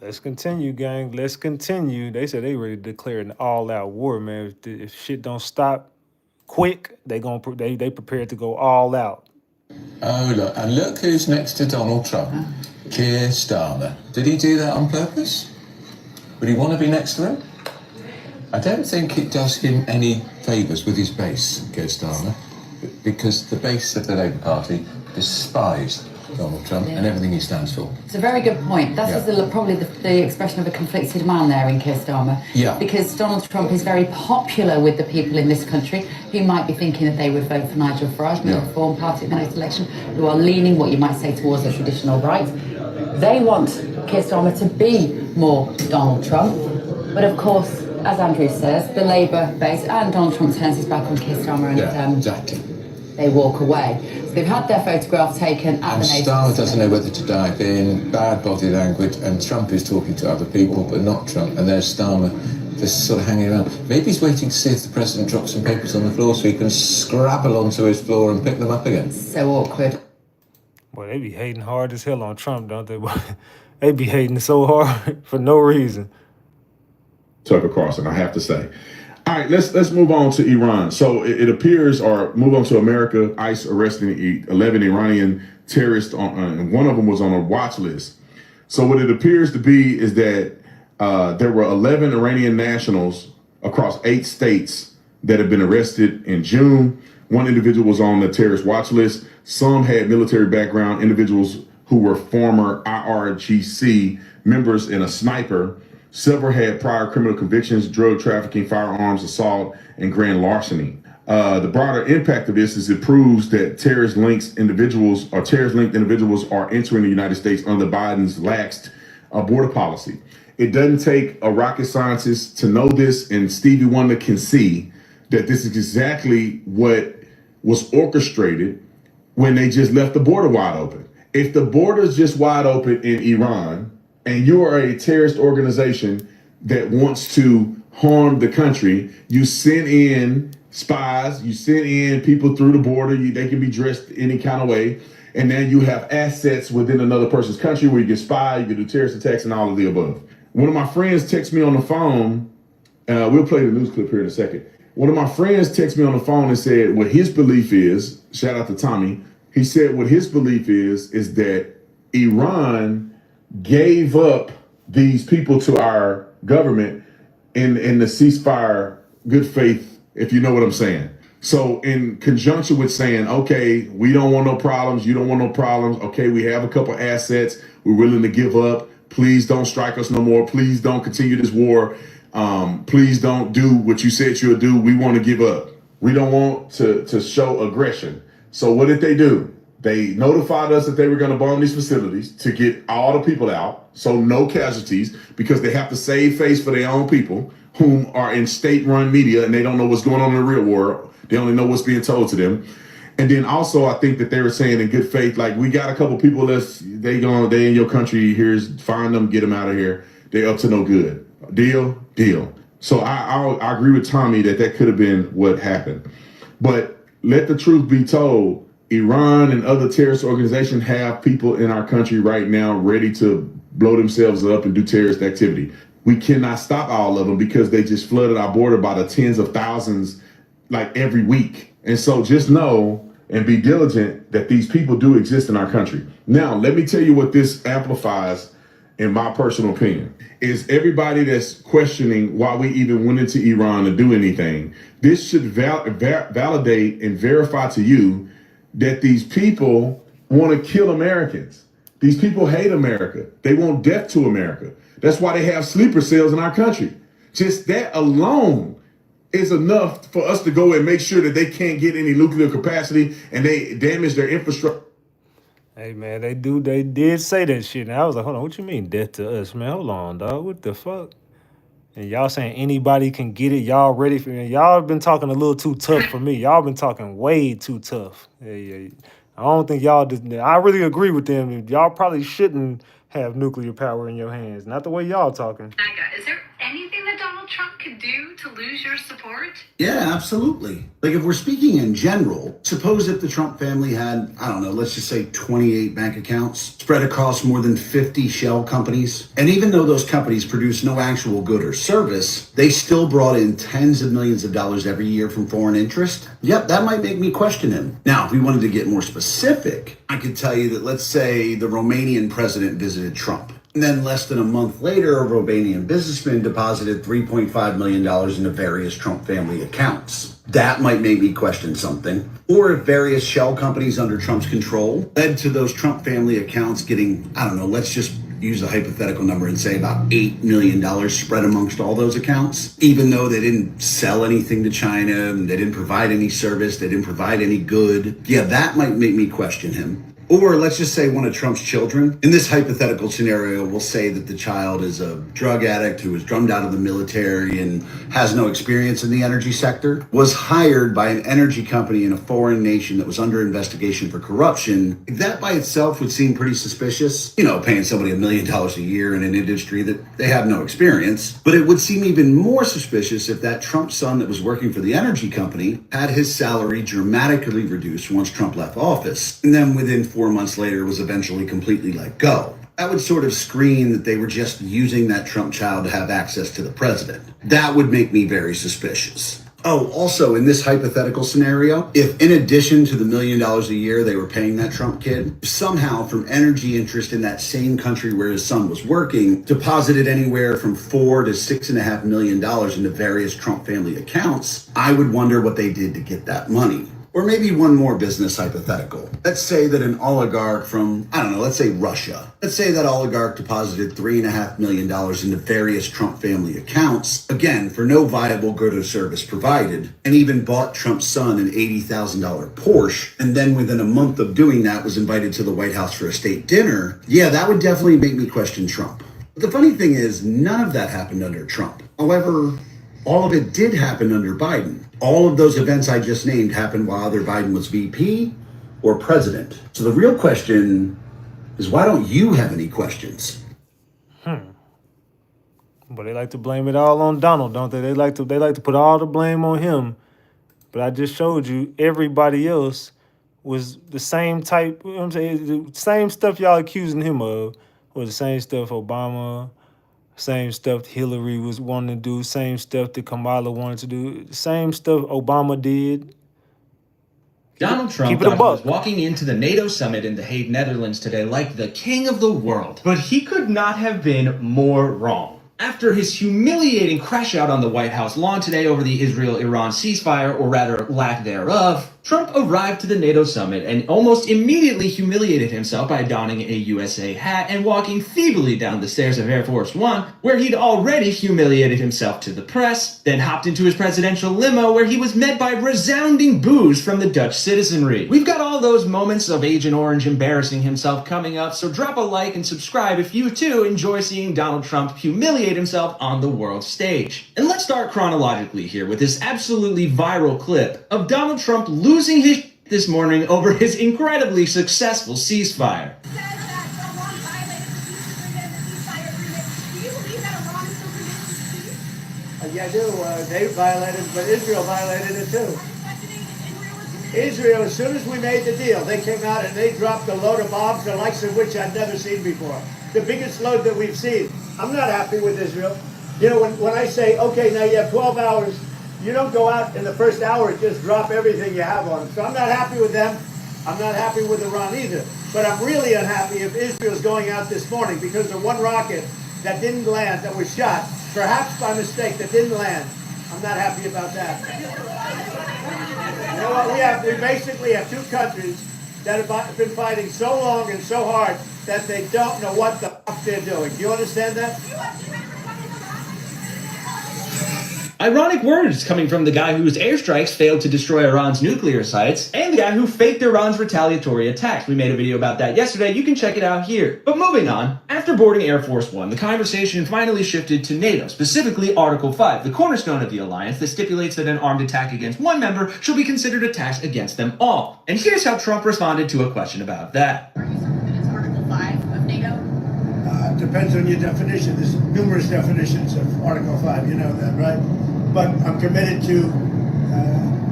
Let's continue, gang. Let's continue. They said they ready to declare an all-out war, man. If shit don't stop quick, they prepared to go all out. Oh, look, and look who's next to Donald Trump. Keir Starmer. Did he do that on purpose? Would he want to be next to him? I don't think it does him any favours with his base, Keir Starmer, because the base of the Labour Party despise Donald Trump and everything he stands for. It's a very good point. That's probably the expression of a conflicted man there in Keir Starmer. Yeah. Because Donald Trump is very popular with the people in this country who might be thinking that they would vote for Nigel Farage, the Reform Party at the next election, who are leaning, what you might say, towards the traditional right. They want Keir Starmer to be more Donald Trump. But of course, as Andrew says, the Labour base and Donald Trump turns his back on Keir Starmer and exactly. They walk away. So they've had their photograph taken at the NATO. Starmer doesn't know whether to dive in, bad body language, and Trump is talking to other people, but not Trump. And there's Starmer just sort of hanging around. Maybe he's waiting to see if the president drops some papers on the floor so he can scrabble onto his floor and pick them up again. So awkward. Boy, they be hating hard as hell on Trump, don't they? They be hating so hard for no reason. Tucker Carlson, I have to say. All right, let's move on to Iran. So it appears, or move on to America. ICE arresting 11 Iranian terrorists, and one of them was on a watch list. So what it appears to be is that there were 11 Iranian nationals across 8 states that have been arrested in June. One individual was on the terrorist watch list. Some had military background, individuals who were former IRGC members and a sniper. Several had prior criminal convictions, drug trafficking, firearms, assault, and grand larceny. The broader impact of this is it proves that terrorist-linked individuals are entering the United States under Biden's laxed border policy. It doesn't take a rocket scientist to know this, and Stevie Wonder can see that this is exactly what was orchestrated when they just left the border wide open. If the border's just wide open in Iran, and you are a terrorist organization that wants to harm the country, you send in spies, you send in people through the border, they can be dressed any kind of way, and then you have assets within another person's country where you can spy, you can do terrorist attacks and all of the above. One of my friends texted me on the phone, we'll play the news clip here in a second. One of my friends texted me on the phone and said what his belief is, shout out to Tommy, he said what his belief is that Iran gave up these people to our government in the ceasefire good faith, if you know what I'm saying. So in conjunction with saying, okay, we don't want no problems, you don't want no problems, okay, we have a couple assets, we're willing to give up, please don't strike us no more, please don't continue this war, please don't do what you said you'll do, we want to give up. We don't want to show aggression. So what did they do? They notified us that they were going to bomb these facilities to get all the people out, so no casualties, because they have to save face for their own people. whom are in state-run media and they don't know what's going on in the real world. They only know what's being told to them. And then also, I think that they were saying in good faith, like, we got a couple people they in your country. Find them, get them out of here. They up to no good. Deal. So I agree with Tommy that could have been what happened. But let the truth be told, Iran and other terrorist organizations have people in our country right now ready to blow themselves up and do terrorist activity. We cannot stop all of them because they just flooded our border by the tens of thousands like every week. And so just know and be diligent that these people do exist in our country. Now, let me tell you what this amplifies, in my personal opinion, is everybody that's questioning why we even went into Iran to do anything. This should validate and verify to you that these people want to kill Americans. These people hate America. They want death to America. That's why they have sleeper cells in our country. Just that alone is enough for us to go and make sure that they can't get any nuclear capacity and they damage their infrastructure. Hey man, they did say that shit. And I was like, hold on, what you mean death to us, man? Hold on, dog. What the fuck? And y'all saying anybody can get it. Y'all ready for it. Y'all been talking a little too tough for me. Y'all been talking way too tough. Yeah. I don't think y'all did. I really agree with them. Y'all probably shouldn't have nuclear power in your hands. Not the way y'all talking. Is there anything that Donald Trump could do to lose your support? Yeah, absolutely. Like, if we're speaking in general, suppose if the Trump family had, I don't know, let's just say 28 bank accounts spread across more than 50 shell companies. And even though those companies produce no actual good or service, they still brought in tens of millions of dollars every year from foreign interest. Yep, that might make me question him. Now, if we wanted to get more specific, I could tell you that, let's say the Romanian president visited Trump. And then less than a month later, a Romanian businessman deposited $3.5 million into various Trump family accounts. That might make me question something. Or if various shell companies under Trump's control led to those Trump family accounts getting, I don't know, let's just use a hypothetical number and say about $8 million spread amongst all those accounts, even though they didn't sell anything to China, and they didn't provide any service, they didn't provide any good. Yeah, that might make me question him. Or let's just say one of Trump's children. In this hypothetical scenario, we'll say that the child is a drug addict who was drummed out of the military and has no experience in the energy sector, was hired by an energy company in a foreign nation that was under investigation for corruption. That by itself would seem pretty suspicious. You know, paying somebody $1 million a year in an industry that they have no experience. But it would seem even more suspicious if that Trump son that was working for the energy company had his salary dramatically reduced once Trump left office. And then within 4 months later was eventually completely let go. That would sort of scream that they were just using that Trump child to have access to the president. That would make me very suspicious. Oh, also in this hypothetical scenario, if in addition to the $1 million a year they were paying that Trump kid, somehow from energy interest in that same country where his son was working, deposited anywhere from $4 to $6.5 million into various Trump family accounts, I would wonder what they did to get that money. Or maybe one more business hypothetical. Let's say that an oligarch from, I don't know, let's say Russia. Let's say that oligarch deposited $3.5 million into various Trump family accounts, again, for no viable good or service provided, and even bought Trump's son an $80,000 Porsche, and then within a month of doing that was invited to the White House for a state dinner. Yeah, that would definitely make me question Trump. But the funny thing is, none of that happened under Trump. However, all of it did happen under Biden. All of those events I just named happened while either Biden was VP or president. So the real question is, why don't you have any questions? But they like to blame it all on Donald, don't they? They like to put all the blame on him. But I just showed you everybody else was the same type, you know what I'm saying? The same stuff y'all accusing him of was the same stuff Obama, same stuff Hillary was wanting to do, same stuff that Kamala wanted to do, same stuff Obama did. Donald Trump was walking into the NATO summit in The Hague, Netherlands today like the king of the world. But he could not have been more wrong. After his humiliating crash out on the White House lawn today over the Israel-Iran ceasefire, or rather lack thereof, Trump arrived to the NATO summit and almost immediately humiliated himself by donning a USA hat and walking feebly down the stairs of Air Force One, where he'd already humiliated himself to the press, then hopped into his presidential limo where he was met by resounding boos from the Dutch citizenry. We've got all those moments of Agent Orange embarrassing himself coming up, so drop a like and subscribe if you too enjoy seeing Donald Trump humiliate himself on the world stage. And let's start chronologically here with this absolutely viral clip of Donald Trump losing his shit this morning over his incredibly successful ceasefire. Yeah, I do. They violated, but Israel violated it too. Israel, as soon as we made the deal, they came out and they dropped a load of bombs, the likes of which I'd never seen before. The biggest load that we've seen. I'm not happy with Israel. You know, when I say, okay, now you have 12 hours, you don't go out in the first hour and just drop everything you have on them. So I'm not happy with them. I'm not happy with Iran either. But I'm really unhappy if Israel's going out this morning because of one rocket that didn't land, that was shot, perhaps by mistake, that didn't land. I'm not happy about that. You know what? We basically have two countries that have been fighting so long and so hard that they don't know what the fuck they're doing. Do you understand that? Ironic words coming from the guy whose airstrikes failed to destroy Iran's nuclear sites, and the guy who faked Iran's retaliatory attacks. We made a video about that yesterday. You can check it out here. But moving on, after boarding Air Force One, the conversation finally shifted to NATO, specifically Article 5, the cornerstone of the alliance that stipulates that an armed attack against one member shall be considered attacks against them all. And here's how Trump responded to a question about that. Are you saying that it's Article 5 of NATO? Depends on your definition. There's numerous definitions of Article 5. You know that, right? But I'm committed to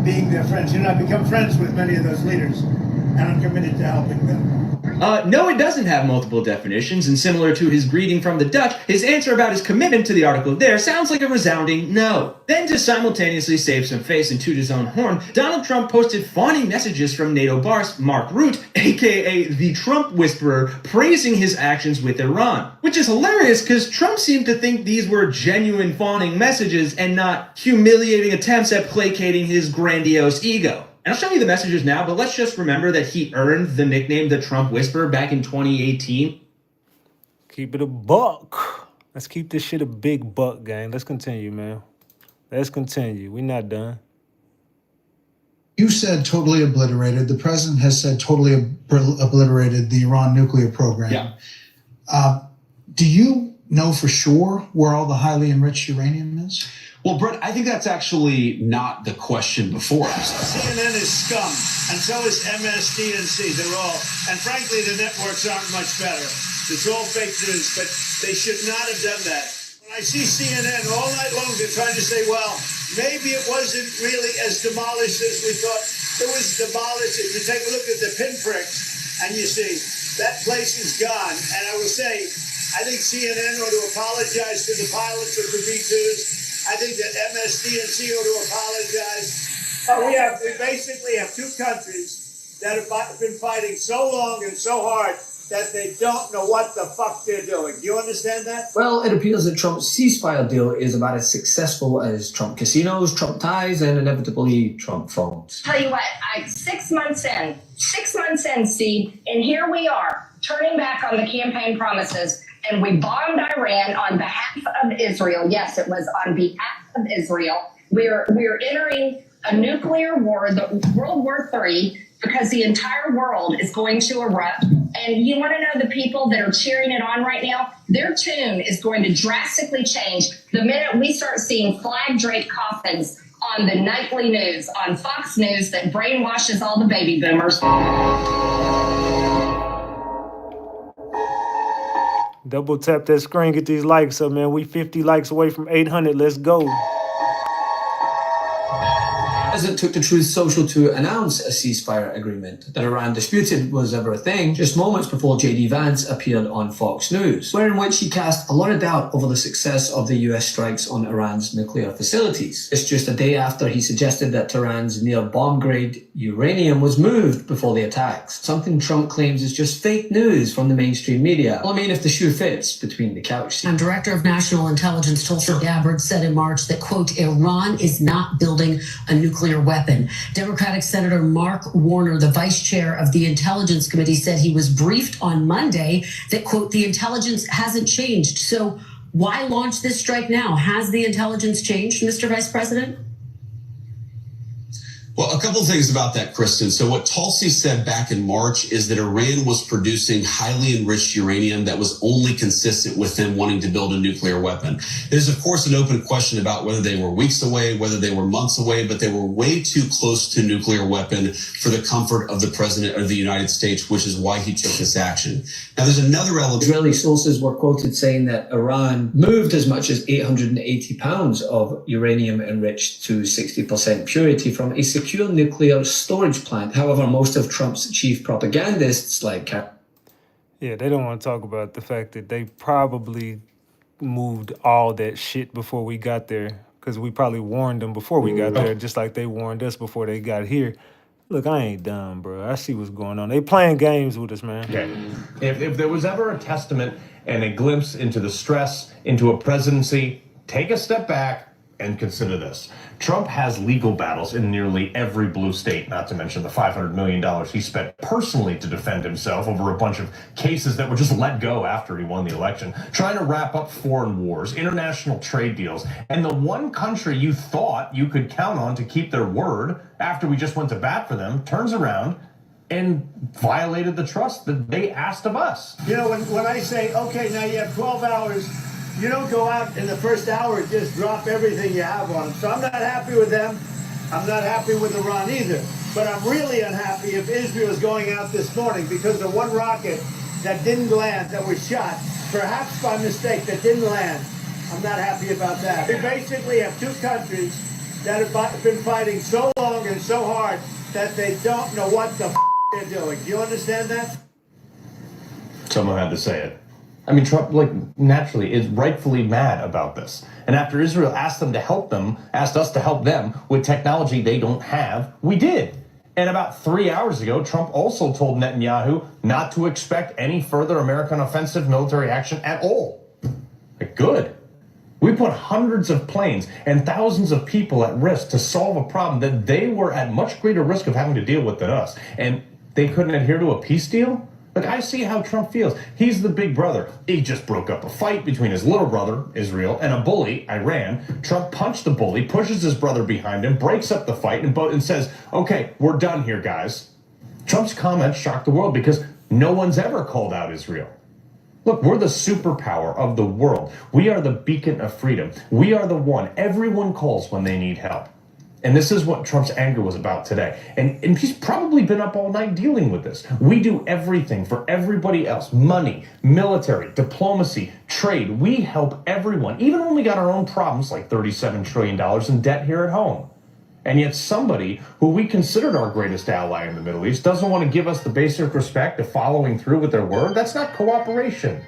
being their friends. You know, I've become friends with many of those leaders, and I'm committed to helping them. No, it doesn't have multiple definitions, and similar to his greeting from the Dutch, his answer about his commitment to the article there sounds like a resounding no. Then, to simultaneously save some face and toot his own horn, Donald Trump posted fawning messages from NATO boss Mark Rutte, aka the Trump Whisperer, praising his actions with Iran. Which is hilarious because Trump seemed to think these were genuine fawning messages and not humiliating attempts at placating his grandiose ego. And I'll show you the messages now, but let's just remember that he earned the nickname the Trump Whisperer back in 2018. Keep it a buck. Let's keep this shit a big buck, gang. Let's continue, man. Let's continue. We're not done. You said totally obliterated. The president has said totally obliterated the Iran nuclear program. Yeah. Do you know for sure where all the highly enriched uranium is? Well, Brett, I think that's actually not the question before us. CNN is scum, and so is MSDNC. They're all, and frankly, the networks aren't much better. It's all fake news, but they should not have done that. When I see CNN all night long, they're trying to say, well, maybe it wasn't really as demolished as we thought. It was demolished. If you take a look at the pinpricks, and you see, that place is gone. And I will say, I think CNN ought to apologize to the pilots of the B-2s. I think that MSDNC ought to apologize. We basically have two countries that have been fighting so long and so hard that they don't know what the fuck they're doing. Do you understand that? Well, it appears that Trump's ceasefire deal is about as successful as Trump casinos, Trump ties, and inevitably Trump phones. Tell you what, 6 months in, Steve, and here we are, turning back on the campaign promises, and we bombed Iran on behalf of Israel. Yes, it was on behalf of Israel. We're entering a nuclear war, the World War III, because the entire world is going to erupt. And you want to know the people that are cheering it on right now? Their tune is going to drastically change the minute we start seeing flag-draped coffins on the nightly news, on Fox News, that brainwashes all the baby boomers. Double tap that screen, get these likes up, man. We 50 likes away from 800. Let's go. As it took to Truth Social to announce a ceasefire agreement that Iran disputed was ever a thing, just moments before J.D. Vance appeared on Fox News, wherein which he cast a lot of doubt over the success of the US strikes on Iran's nuclear facilities. It's just a day after he suggested that Tehran's near bomb-grade uranium was moved before the attacks, something Trump claims is just fake news from the mainstream media. Well, I mean, if the shoe fits between the couch seats. And Director of National Intelligence Tulsi Gabbard said in March that, quote, Iran is not building a nuclear nuclear weapon. Democratic Senator Mark Warner, the vice chair of the Intelligence Committee, said he was briefed on Monday that, quote, the intelligence hasn't changed. So why launch this strike now? Has the intelligence changed, Mr. Vice President? Well, a couple of things about that, Kristen. So what Tulsi said back in March is that Iran was producing highly enriched uranium that was only consistent with them wanting to build a nuclear weapon. There's, of course, an open question about whether they were weeks away, whether they were months away, but they were way too close to a nuclear weapon for the comfort of the president of the United States, which is why he took this action. Now, there's another element. Israeli sources were quoted saying that Iran moved as much as 880 pounds of uranium enriched to 60% purity from a secure nuclear storage plant. However, most of Trump's chief propagandists, like Yeah, they don't want to talk about the fact that they probably moved all that shit before we got there, because we probably warned them before we got there, just like they warned us before they got here. Look, I ain't dumb, bro. I see what's going on. They playing games with us, man. Okay. If there was ever a testament and a glimpse into the stress, into a presidency, take a step back and consider this. Trump has legal battles in nearly every blue state, not to mention the $500 million he spent personally to defend himself over a bunch of cases that were just let go after he won the election, trying to wrap up foreign wars, international trade deals, and the one country you thought you could count on to keep their word after we just went to bat for them turns around and violated the trust that they asked of us. You know, when I say, okay, now you have 12 hours, you don't go out in the first hour and just drop everything you have on them. So I'm not happy with them. I'm not happy with Iran either. But I'm really unhappy if Israel is going out this morning because the one rocket that didn't land, that was shot, perhaps by mistake, that didn't land. I'm not happy about that. We basically have two countries that have been fighting so long and so hard that they don't know what the they're doing. Do you understand that? Someone had to say it. I mean, Trump, naturally is rightfully mad about this. And after Israel asked us to help them with technology they don't have, we did. And about 3 hours ago, Trump also told Netanyahu not to expect any further American offensive military action at all. Good. We put hundreds of planes and thousands of people at risk to solve a problem that they were at much greater risk of having to deal with than us. And they couldn't adhere to a peace deal? Look, I see how Trump feels. He's the big brother. He just broke up a fight between his little brother, Israel, and a bully, Iran. Trump punched the bully, pushes his brother behind him, breaks up the fight, and says, okay, we're done here, guys. Trump's comments shocked the world because no one's ever called out Israel. Look, we're the superpower of the world. We are the beacon of freedom. We are the one everyone calls when they need help. And this is what Trump's anger was about today. And he's probably been up all night dealing with this. We do everything for everybody else. Money, military, diplomacy, trade. We help everyone, even when we got our own problems like $37 trillion in debt here at home. And yet somebody who we considered our greatest ally in the Middle East doesn't want to give us the basic respect of following through with their word. That's not cooperation.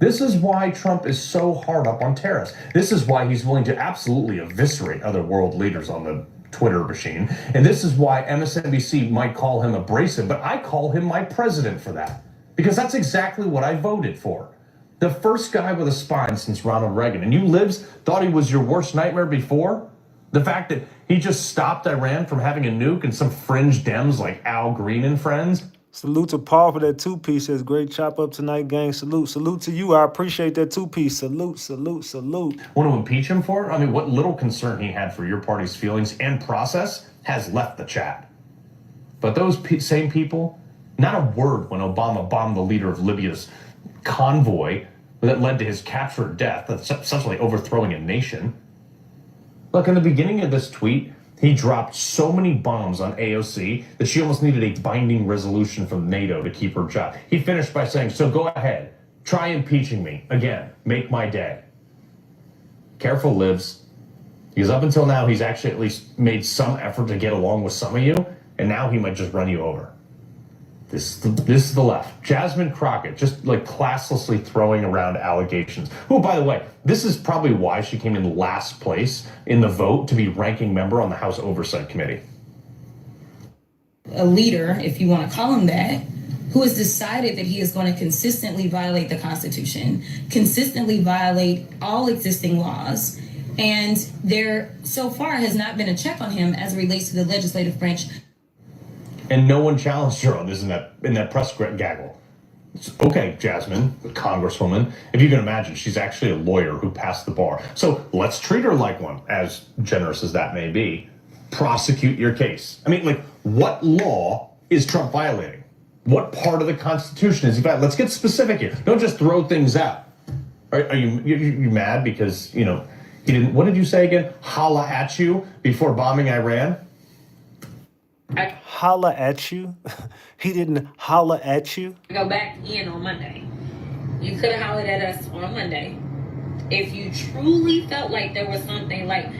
This is why Trump is so hard up on tariffs. This is why he's willing to absolutely eviscerate other world leaders on the Twitter machine. And this is why MSNBC might call him abrasive, but I call him my president for that. Because that's exactly what I voted for. The first guy with a spine since Ronald Reagan. And you libs thought he was your worst nightmare before? The fact that he just stopped Iran from having a nuke and some fringe Dems like Al Green and friends? Salute to Paul for that two-piece. Says, great chop up tonight, gang. Salute. Salute to you. I appreciate that two-piece. Salute, salute, salute. Want to impeach him for it? I mean, what little concern he had for your party's feelings and process has left the chat. But those same people, not a word when Obama bombed the leader of Libya's convoy that led to his capture or death, essentially overthrowing a nation. Look, in the beginning of this tweet, he dropped so many bombs on AOC that she almost needed a binding resolution from NATO to keep her job. He finished by saying, so go ahead, try impeaching me. Again, make my day. Careful, libs. Because up until now, he's actually at least made some effort to get along with some of you, and now he might just run you over. This is the left. Jasmine Crockett, just like classlessly throwing around allegations. Who, by the way, this is probably why she came in last place in the vote to be ranking member on the House Oversight Committee. A leader, if you want to call him that, who has decided that he is going to consistently violate the Constitution, consistently violate all existing laws, And there, so far, has not been a check on him as it relates to the legislative branch. And no one challenged her on this in that press gaggle. Okay, Jasmine, Congresswoman, if you can imagine, she's actually a lawyer who passed the bar. So let's treat her like one, as generous as that may be. Prosecute your case. I mean, like, what law is Trump violating? What part of the Constitution is he violating? Let's get specific here. Don't just throw things out. Are you mad because, you know, he didn't, what did you say again? Holla at you before bombing Iran? Holla at you? He didn't holla at you? Go back in on Monday. You could have hollered at us on Monday. If you truly felt like there was something, like,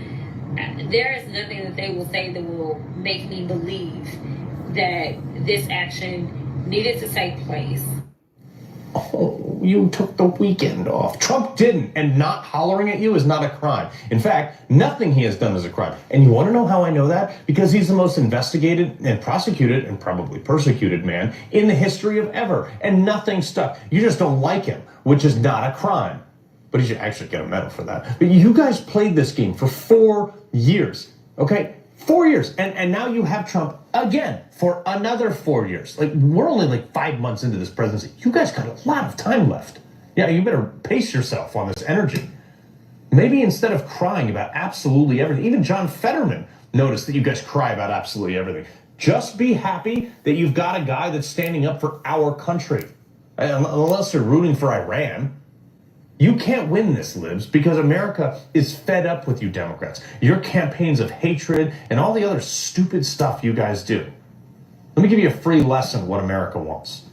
there is nothing that they will say that will make me believe that this action needed to take place. Oh, you took the weekend off. Trump didn't, and not hollering at you is not a crime. In fact, nothing he has done is a crime. And you want to know how I know that? Because he's the most investigated and prosecuted and probably persecuted man in the history of ever. And nothing stuck. You just don't like him, which is not a crime. But he should actually get a medal for that. But you guys played this game for 4 years, okay? 4 years. And now you have Trump again for another 4 years. Like, we're only like 5 months into this presidency. You guys got a lot of time left. Yeah, you better pace yourself on this energy. Maybe instead of crying about absolutely everything, even John Fetterman noticed that you guys cry about absolutely everything. Just be happy that you've got a guy that's standing up for our country. Unless you're rooting for Iran. You can't win this, Libs, because America is fed up with you Democrats. Your campaigns of hatred and all the other stupid stuff you guys do. Let me give you a free lesson what America wants.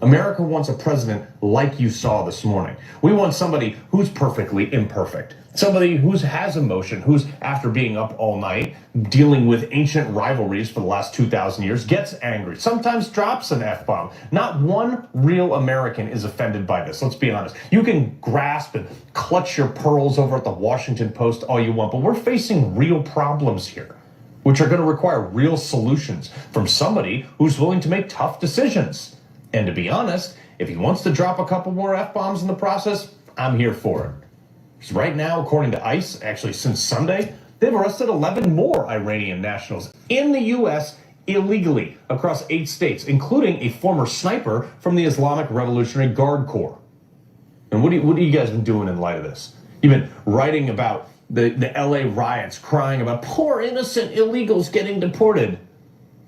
America wants a president like you saw this morning. We want somebody who's perfectly imperfect. Somebody who has emotion, who's, after being up all night, dealing with ancient rivalries for the last 2,000 years, gets angry, sometimes drops an F-bomb. Not one real American is offended by this, let's be honest. You can grasp and clutch your pearls over at the Washington Post all you want, but we're facing real problems here, which are going to require real solutions from somebody who's willing to make tough decisions. And to be honest, if he wants to drop a couple more F-bombs in the process, I'm here for it. Because right now, according to ICE, actually since Sunday, they've arrested 11 more Iranian nationals in the U.S. illegally across 8 states, including a former sniper from the Islamic Revolutionary Guard Corps. And what have you guys been doing in light of this? You've been writing about the LA riots, crying about poor innocent illegals getting deported.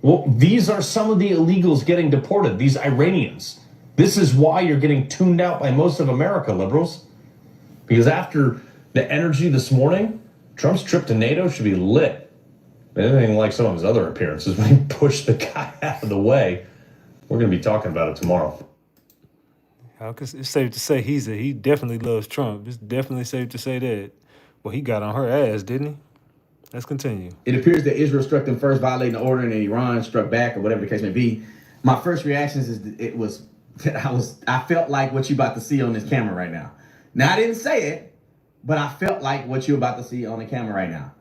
Well, these are some of the illegals getting deported, these Iranians. This is why you're getting tuned out by most of America, liberals. Because after the energy this morning, Trump's trip to NATO should be lit. Anything like some of his other appearances when he pushed the guy out of the way. We're going to be talking about it tomorrow. It's safe to say he definitely loves Trump. It's definitely safe to say that. Well, he got on her ass, didn't he? Let's continue. It appears that Israel struck them first, violating the order, and then Iran struck back, or whatever the case may be. My first reactions is I felt like what you about to see on this camera right now. Now, I didn't say it, but I felt like what you're about to see on the camera right now.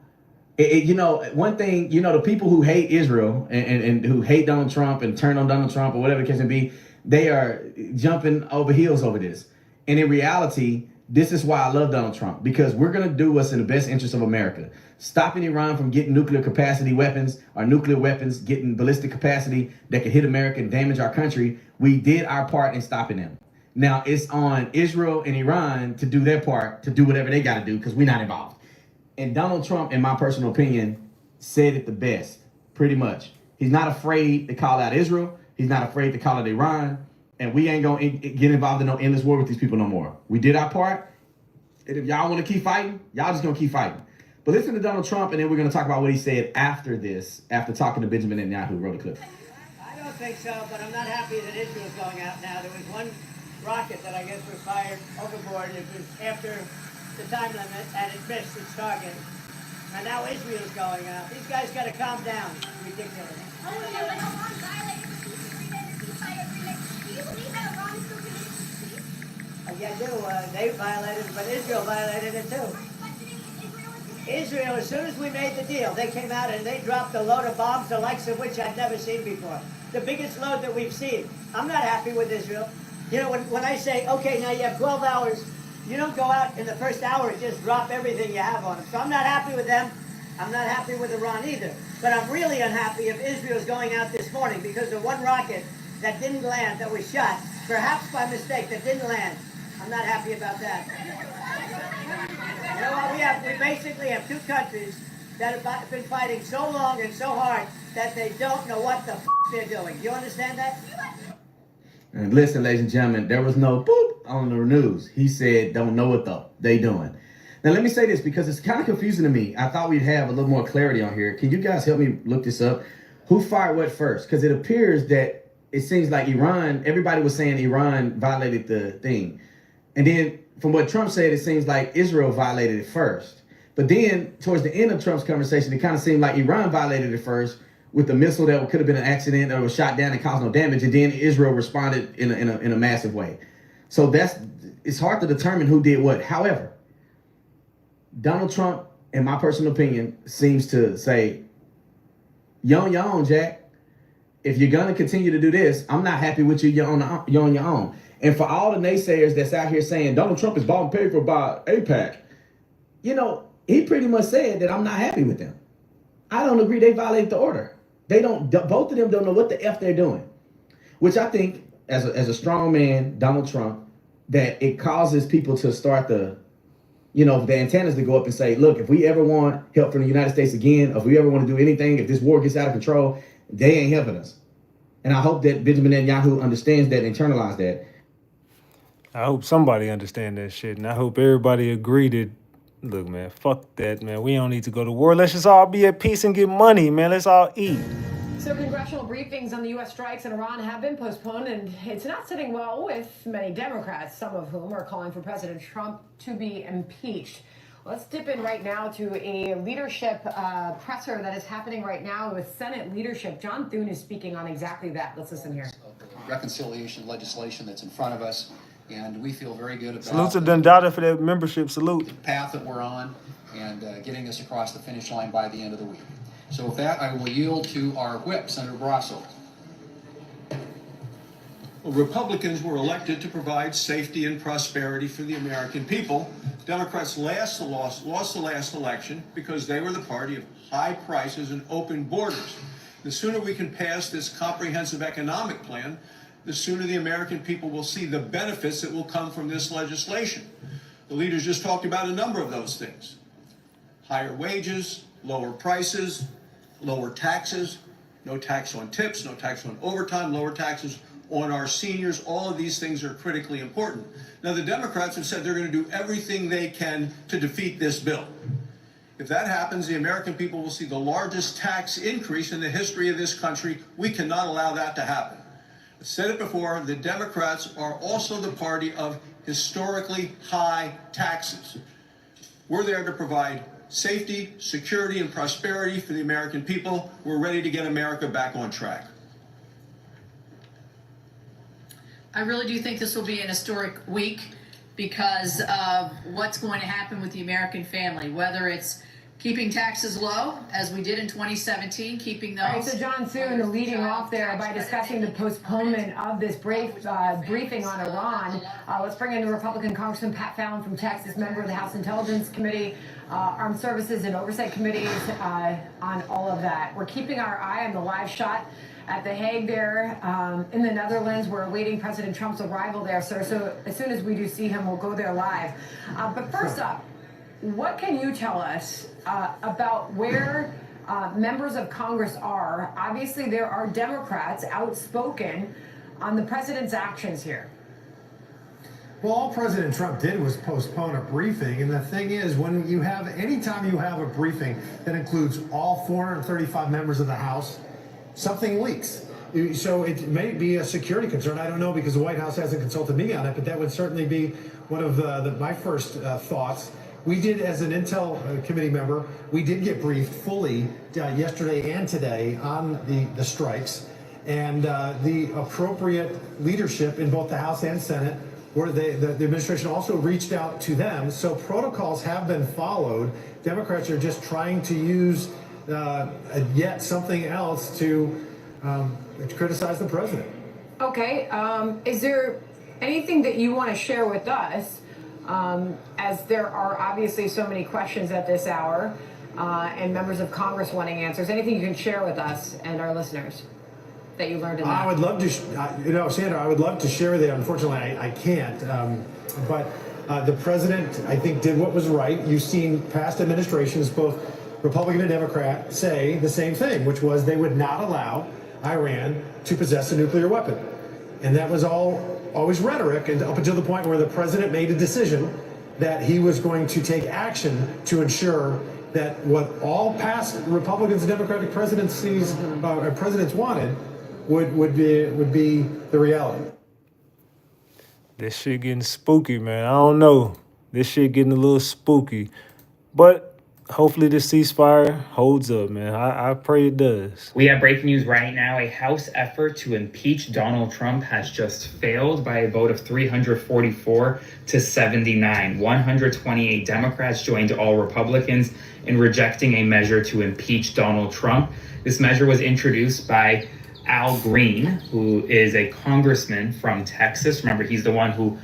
You know, one thing, you know, the people who hate Israel and who hate Donald Trump and turn on Donald Trump or whatever the case may be, they are jumping over heels over this. And in reality, this is why I love Donald Trump, because we're going to do what's in the best interest of America. Stopping Iran from getting nuclear capacity weapons, or nuclear weapons, getting ballistic capacity that could hit America and damage our country. We did our part in stopping them. Now it's on Israel and Iran to do their part, to do whatever they got to do, because we're not involved. And Donald Trump, in my personal opinion, said it the best, pretty much. He's not afraid to call out Israel. He's not afraid to call out Iran. And we ain't going to get involved in no endless war with these people no more. We did our part. And if y'all want to keep fighting, y'all just going to keep fighting. But listen to Donald Trump, and then we're going to talk about what he said after this, after talking to Benjamin Netanyahu, who wrote a clip. I don't think so, but I'm not happy that Israel's going out now. There was one rocket that I guess was fired overboard. It was after the time limit, and it missed its target. And now Israel's going out. These guys got to calm down. It's ridiculous. Oh, yeah, but Iran violated the ceasefire agreement. Do you believe that Iran is still committed to peace? Yeah, I do. They violated it, but Israel violated it too. Israel, as soon as we made the deal, they came out and they dropped a load of bombs, the likes of which I'd never seen before. The biggest load that we've seen. I'm not happy with Israel. You know, when I say, okay, now you have 12 hours, You don't go out in the first hour and just drop everything you have on them. So I'm not happy with them. I'm not happy with Iran either. But I'm really unhappy if Israel's going out this morning because of one rocket that didn't land, that was shot, perhaps by mistake, that didn't land. I'm not happy about that. You know what? We basically have two countries that have been fighting so long and so hard that they don't know what the they're doing. Do you understand that? And listen, ladies and gentlemen, there was no boop on the news. He said, don't know what they doing. Now, let me say this because it's kind of confusing to me. I thought we'd have a little more clarity on here. Can you guys help me look this up? Who fired what first? Because it appears that it seems like Iran, everybody was saying Iran violated the thing. And then from what Trump said, it seems like Israel violated it first. But then towards the end of Trump's conversation, it kind of seemed like Iran violated it first with the missile that could have been an accident that was shot down and caused no damage. And then Israel responded in a massive way. So it's hard to determine who did what. However, Donald Trump, in my personal opinion, seems to say, you're on your own, Jack. If you're going to continue to do this, I'm not happy with you. You're on your own. And for all the naysayers that's out here saying Donald Trump is bought and paid for by AIPAC, you know, he pretty much said that I'm not happy with them. I don't agree. They violated the order. Both of them don't know what the F they're doing, which I think as a strong man, Donald Trump, that it causes people to start the antennas to go up and say, look, if we ever want help from the United States again, if we ever want to do anything, if this war gets out of control, they ain't helping us. And I hope that Benjamin Netanyahu understands that, internalize that. I hope somebody understand that shit. And I hope everybody agree that, look, man, fuck that, man. We don't need to go to war. Let's just all be at peace and get money, man. Let's all eat. So congressional briefings on the U.S. strikes in Iran have been postponed, and it's not sitting well with many Democrats, some of whom are calling for President Trump to be impeached. Let's dip in right now to a leadership presser that is happening right now with Senate leadership. John Thune is speaking on exactly that. Let's listen here. Reconciliation legislation that's in front of us, and we feel very good about salute to Dundada for that membership. Salute. The path that we're on and getting us across the finish line by the end of the week. So with that, I will yield to our whip, Senator Barrasso. Well, Republicans were elected to provide safety and prosperity for the American people. Democrats lost the last election because they were the party of high prices and open borders. The sooner we can pass this comprehensive economic plan, the sooner the American people will see the benefits that will come from this legislation. The leaders just talked about a number of those things. Higher wages, lower prices, lower taxes, no tax on tips, no tax on overtime, lower taxes on our seniors. All of these things are critically important. Now, the Democrats have said they're going to do everything they can to defeat this bill. If that happens, the American people will see the largest tax increase in the history of this country. We cannot allow that to happen. I've said it before, the Democrats are also the party of historically high taxes. We're there to provide safety, security, and prosperity for the American people. We're ready to get America back on track. I really do think this will be an historic week because of what's going to happen with the American family, whether it's keeping taxes low, as we did in 2017, keeping those. All right, so John Thune leading off there by discussing the postponement of this briefing on Iran. Let's bring in the Republican Congressman Pat Fallon from Texas, member of the House Intelligence Committee, Armed Services and Oversight Committees, on all of that. We're keeping our eye on the live shot at The Hague there in the Netherlands. We're awaiting President Trump's arrival there, sir. So as soon as we do see him, we'll go there live. But first up, what can you tell us about where members of Congress are? Obviously, there are Democrats outspoken on the president's actions here. Well, all President Trump did was postpone a briefing, and the thing is, anytime you have a briefing that includes all 435 members of the House, something leaks. So it may be a security concern. I don't know, because the White House hasn't consulted me on it, but that would certainly be one of my first thoughts. We did, as an Intel committee member, we did get briefed fully yesterday and today on the strikes, and the appropriate leadership in both the House and Senate, where the administration also reached out to them. So protocols have been followed. Democrats are just trying to use yet something else to criticize the president. Okay, is there anything that you want to share with us as there are obviously so many questions at this hour and members of Congress wanting answers. Anything you can share with us and our listeners that you learned in that? I would love to, Sandra, I would love to share with you. Unfortunately, I can't. But the president, I think, did what was right. You've seen past administrations, both Republican and Democrat, say the same thing, which was they would not allow Iran to possess a nuclear weapon. And that was always rhetoric, and up until the point where the president made a decision that he was going to take action to ensure that what all past Republicans and Democratic presidents wanted would be the reality. This shit getting spooky, man. I don't know. This shit getting a little spooky. But hopefully the ceasefire holds up, man. I pray it does. We have breaking news right now. A House effort to impeach Donald Trump has just failed by a vote of 344 to 79. 128 Democrats joined all Republicans in rejecting a measure to impeach Donald Trump. This measure was introduced by Al Green, who is a congressman from Texas. Remember, he's the one who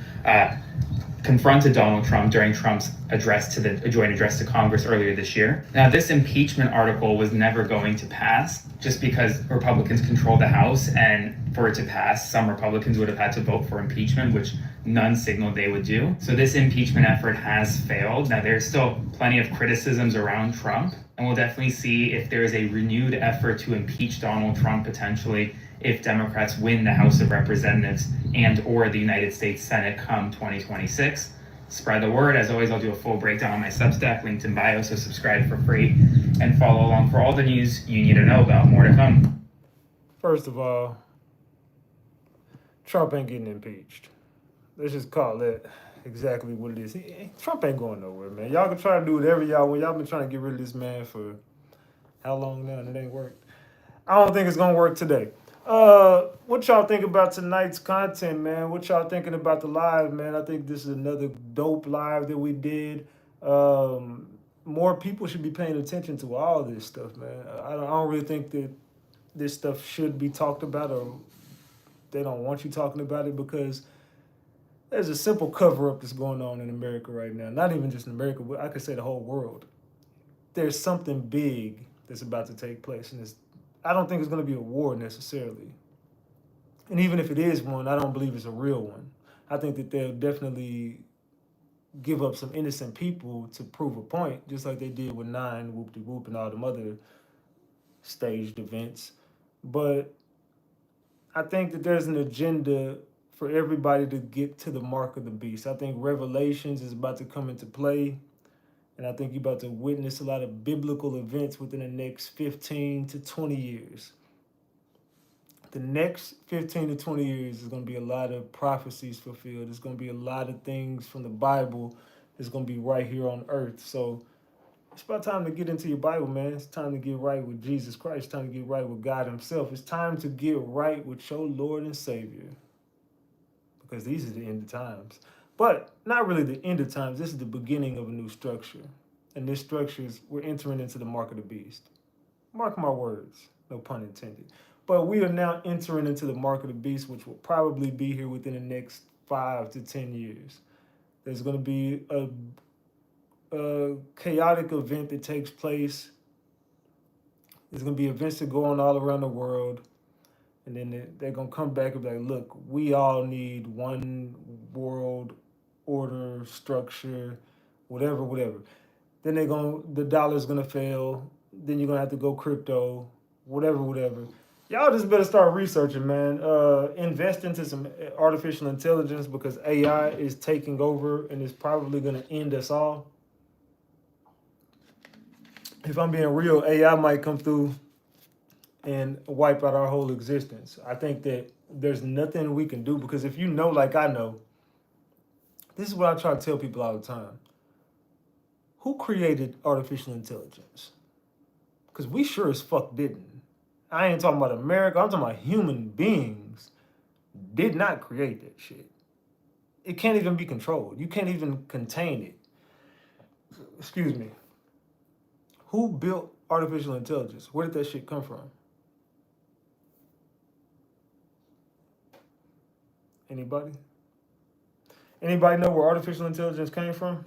confronted Donald Trump during Trump's joint address to Congress earlier this year. Now, this impeachment article was never going to pass just because Republicans control the House, and for it to pass, some Republicans would have had to vote for impeachment, which none signaled they would do. So this impeachment effort has failed. Now, there's still plenty of criticisms around Trump, and we'll definitely see if there is a renewed effort to impeach Donald Trump potentially if Democrats win the House of Representatives and or the United States Senate come 2026. Spread the word. As always, I'll do a full breakdown on my Substack, linked in bio, so subscribe for free and follow along for all the news you need to know about. More to come. First of all, Trump ain't getting impeached. Let's just call it exactly what it is. Trump ain't going nowhere, man. Y'all can try to do whatever y'all want. Y'all been trying to get rid of this man for how long now, and it ain't worked. I don't think it's gonna work today. What y'all think about tonight's content, man? What y'all thinking about the live, man? I think this is another dope live that we did. More people should be paying attention to all this stuff, man. I don't really think that this stuff should be talked about, or they don't want you talking about it, because there's a simple cover-up that's going on in America right now. Not even just in America, but I could say the whole world. There's something big that's about to take place, and I don't think it's going to be a war necessarily. And even if it is one, I don't believe it's a real one. I think that they'll definitely give up some innocent people to prove a point, just like they did with 9, Whoop-de-Whoop, and all them other staged events. But I think that there's an agenda for everybody to get to the mark of the beast. I think Revelations is about to come into play. And I think you're about to witness a lot of biblical events within the next 15 to 20 years. The next 15 to 20 years is going to be a lot of prophecies fulfilled. There's going to be a lot of things from the Bible that's going to be right here on earth. So it's about time to get into your Bible, man. It's time to get right with Jesus Christ. It's time to get right with God himself. It's time to get right with your Lord and Savior. Because these are the end of times. But not really the end of times. This is the beginning of a new structure. And this structure is, we're entering into the mark of the beast. Mark my words, no pun intended. But we are now entering into the mark of the beast, which will probably be here within the next 5 to 10 years. There's going to be a chaotic event that takes place. There's going to be events that go on all around the world. And then they're going to come back and be like, look, we all need one world order, structure, whatever. Then the dollar's going to fail. Then you're going to have to go crypto, whatever. Y'all just better start researching, man. Invest into some artificial intelligence, because AI is taking over and is probably going to end us all. If I'm being real, AI might come through and wipe out our whole existence. I think that there's nothing we can do, because if you know, like I know, this is what I try to tell people all the time. Who created artificial intelligence? Because we sure as fuck didn't. I ain't talking about America. I'm talking about human beings did not create that shit. It can't even be controlled. You can't even contain it. Excuse me. Who built artificial intelligence? Where did that shit come from? Anybody? Anybody know where artificial intelligence came from?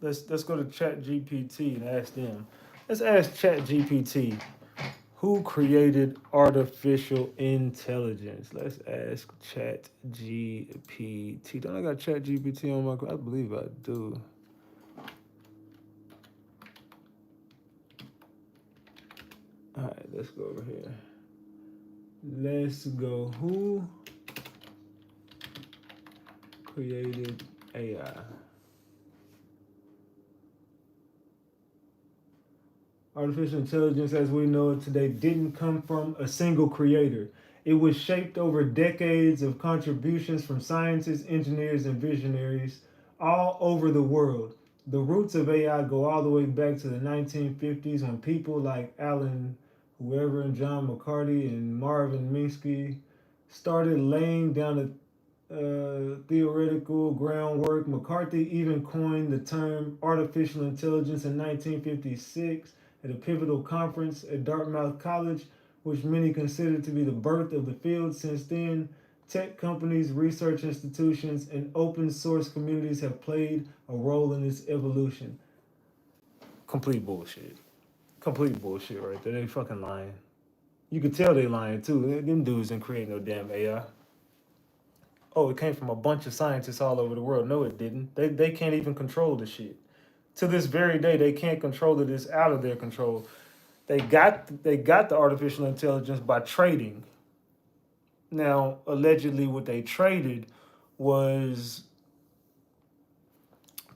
Let's go to ChatGPT and ask them. Let's ask ChatGPT, who created artificial intelligence? Let's ask ChatGPT. Don't I got ChatGPT on my? I believe I do. All right, let's go over here. Let's go. Who created AI? Artificial intelligence, as we know it today, didn't come from a single creator. It was shaped over decades of contributions from scientists, engineers, and visionaries all over the world. The roots of AI go all the way back to the 1950s when people like Alan Whoever and John McCarty and Marvin Minsky started laying down the theoretical groundwork. McCarthy even coined the term artificial intelligence in 1956 at a pivotal conference at Dartmouth College, which many consider to be the birth of the field. Since then, tech companies, research institutions, and open source communities have played a role in its evolution. Complete bullshit. Complete bullshit right there. They fucking lying. You could tell they lying too. Them dudes didn't create no damn AI. Oh, it came from a bunch of scientists all over the world. No, it didn't. They can't even control the shit. To this very day, they can't control it. It's out of their control. They got the artificial intelligence by trading. Now, allegedly, what they traded was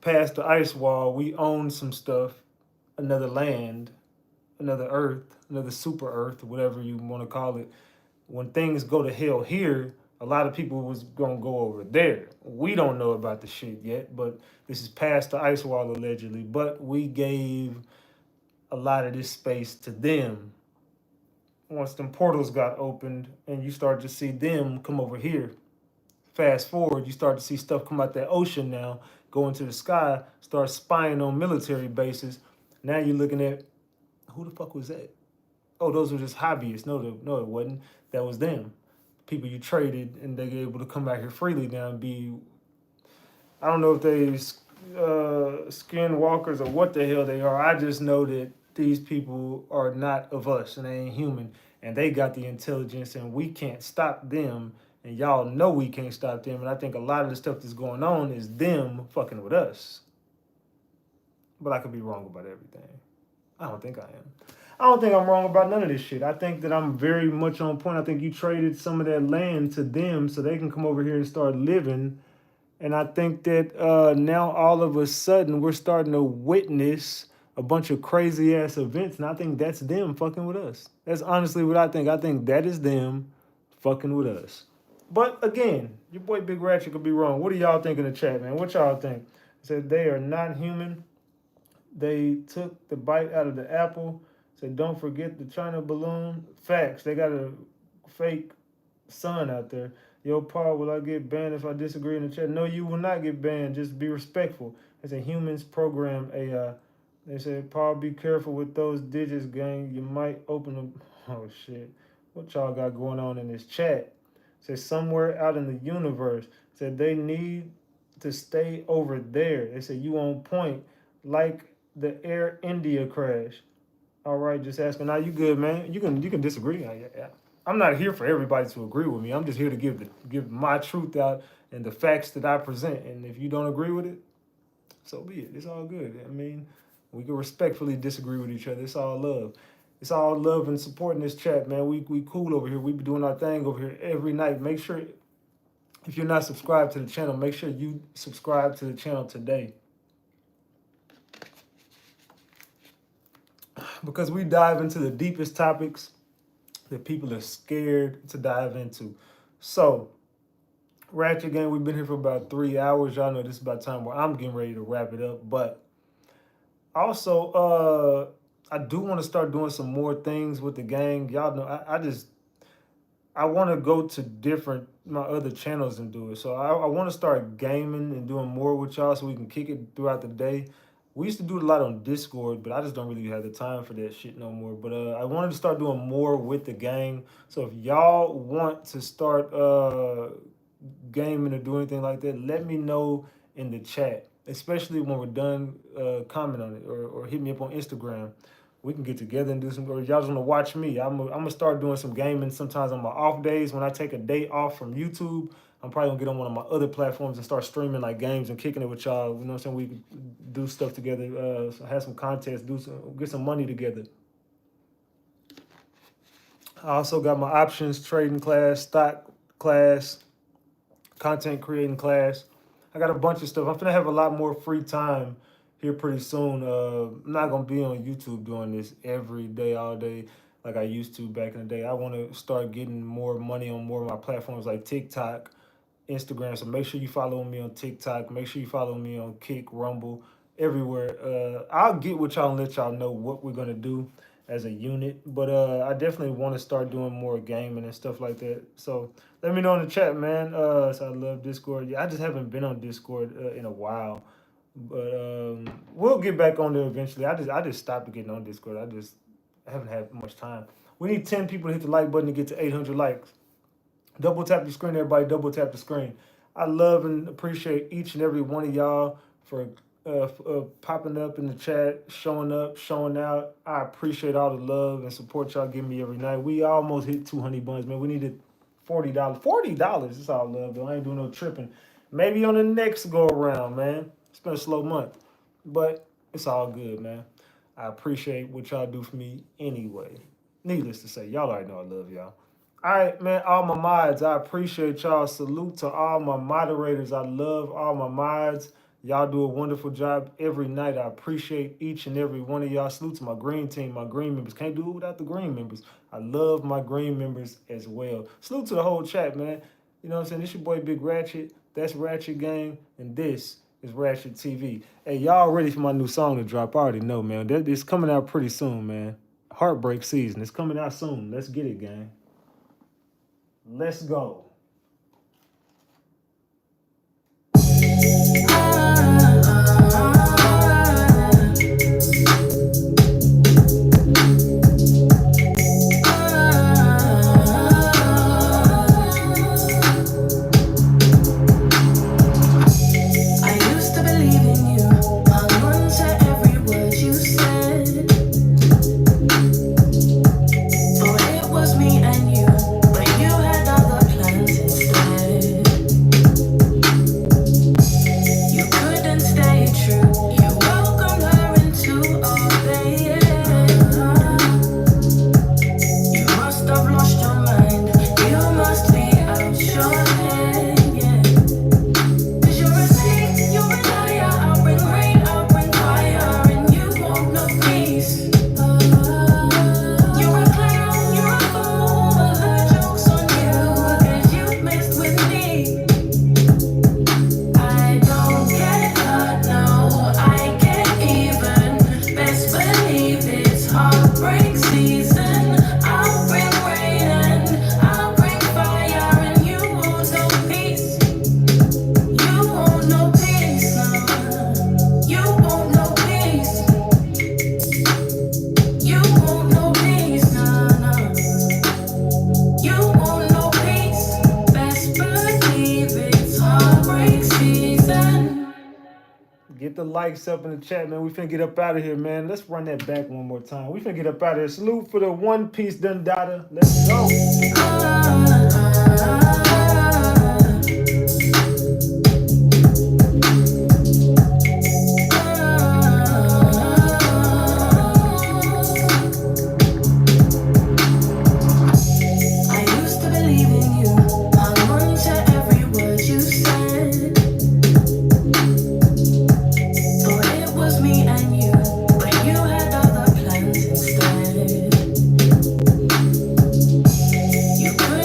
past the ice wall. We own some stuff, another land, another Earth, another super Earth, whatever you want to call it. When things go to hell here, a lot of people was gonna go over there. We don't know about the shit yet, but this is past the ice wall allegedly. But we gave a lot of this space to them. Once them portals got opened and you start to see them come over here. Fast forward, you start to see stuff come out that ocean now, go into the sky, start spying on military bases. Now you're looking at, who the fuck was that? Oh, those were just hobbyists. No, it wasn't. That was them. People you traded, and they were able to come back here freely now and be, I don't know if they skinwalkers or what the hell they are. I just know that these people are not of us and they ain't human, and they got the intelligence and we can't stop them, and y'all know we can't stop them. And I think a lot of the stuff that's going on is them fucking with us. But I could be wrong about everything. I don't think I am. I don't think I'm wrong about none of this shit. I think that I'm very much on point. I think you traded some of that land to them so they can come over here and start living. And I think that now all of a sudden we're starting to witness a bunch of crazy ass events. And I think that's them fucking with us. That's honestly what I think. I think that is them fucking with us. But again, your boy Big Ratchet could be wrong. What do y'all think in the chat, man? What y'all think? Said they are not human. They took the bite out of the apple. Said, don't forget the China balloon. Facts. They got a fake sun out there. Yo, Paul, will I get banned if I disagree in the chat? No, you will not get banned. Just be respectful. They said, humans program AI. They said, Paul, be careful with those digits, gang. You might open them. Oh, shit. What y'all got going on in this chat? Said, somewhere out in the universe. Said, they need to stay over there. They said, you on point. Like the Air India crash. All right, just asking. Now you good, man. You can disagree. I'm not here for everybody to agree with me. I'm just here to give my truth out and the facts that I present. And if you don't agree with it, so be it. It's all good. I mean, we can respectfully disagree with each other. It's all love. It's all love and support in this chat, man. We cool over here. We be doing our thing over here every night. Make sure, if you're not subscribed to the channel, make sure you subscribe to the channel today. Because we dive into the deepest topics that people are scared to dive into. So, Ratchet Gang, we've been here for about 3 hours. Y'all know this is about time where I'm getting ready to wrap it up. But also, I do want to start doing some more things with the gang. Y'all know, I want to go to my other channels and do it. So I want to start gaming and doing more with y'all so we can kick it throughout the day. We used to do it a lot on Discord, but I just don't really have the time for that shit no more. But I wanted to start doing more with the gang. So if y'all want to start gaming or do anything like that, let me know in the chat, especially when we're done. Comment on it or hit me up on Instagram. We can get together and do some, or y'all just want to watch me. I'm gonna start doing some gaming sometimes on my off days. When I take a day off from YouTube, I'm probably gonna get on one of my other platforms and start streaming like games and kicking it with y'all. You know what I'm saying? We can do stuff together, have some contests, get some money together. I also got my options trading class, stock class, content creating class. I got a bunch of stuff. I'm gonna have a lot more free time here pretty soon. I'm not gonna be on YouTube doing this every day, all day, like I used to back in the day. I want to start getting more money on more of my platforms like TikTok, Instagram. So make sure you follow me on TikTok. Make sure you follow me on Kick, Rumble, everywhere. I'll get with y'all and let y'all know what we're gonna do as a unit. But I definitely want to start doing more gaming and stuff like that. So let me know in the chat, man. So I love Discord. Yeah, I just haven't been on Discord in a while. But we'll get back on there eventually. I just stopped getting on Discord. I haven't had much time. We need 10 people to hit the like button to get to 800 likes. Double tap the screen, everybody. Double tap the screen. I love and appreciate each and every one of y'all for popping up in the chat, showing up, showing out. I appreciate all the love and support y'all give me every night. We almost hit 200 buns, man. We needed $40. $40. That's all love, though. I ain't doing no tripping. Maybe on the next go around, man. It's been a slow month, but it's all good, man. I appreciate what y'all do for me anyway. Needless to say, y'all already know I love y'all. All right, man, all my mods, I appreciate y'all. Salute to all my moderators. I love all my mods. Y'all do a wonderful job every night. I appreciate each and every one of y'all. Salute to my green team, my green members. Can't do it without the green members. I love my green members as well. Salute to the whole chat, man. You know what I'm saying? This your boy Big Ratchet. That's Ratchet Gang, and this is RatchetTV. Hey, y'all ready for my new song to drop? I already know, man. It's coming out pretty soon, man. Heartbreak Season. It's coming out soon. Let's get it, gang. Let's go. Get the likes up in the chat, man. We finna get up out of here, man. Let's run that back one more time. We finna get up out of here. Salute for the One Piece Dundada. Let's go. You could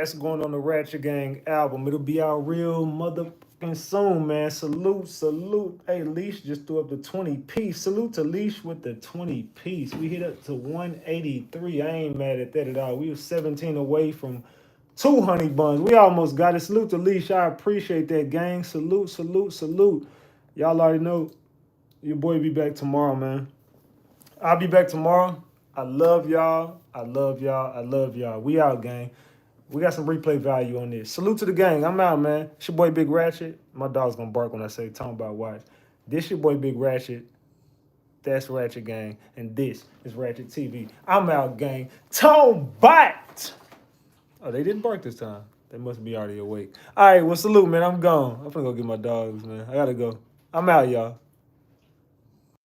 That's going on the Ratchet Gang album. It'll be out real motherfucking soon, man. Salute, salute. Hey, Leash just threw up the 20-piece. Salute to Leash with the 20-piece. We hit up to 183. I ain't mad at that at all. We were 17 away from 2 honey buns. We almost got it. Salute to Leash. I appreciate that, gang. Salute, salute, salute. Y'all already know your boy be back tomorrow, man. I'll be back tomorrow. I love y'all. I love y'all. I love y'all. We out, gang. We got some replay value on this. Salute to the gang. I'm out, man. It's your boy Big Ratchet. My dog's gonna bark when I say talking about watch. This your boy Big Ratchet. That's Ratchet Gang. And this is RatchetTV. I'm out, gang. Tone bite! Oh, they didn't bark this time. They must be already awake. All right, well, salute, man. I'm gone. I'm gonna go get my dogs, man. I gotta go. I'm out, y'all.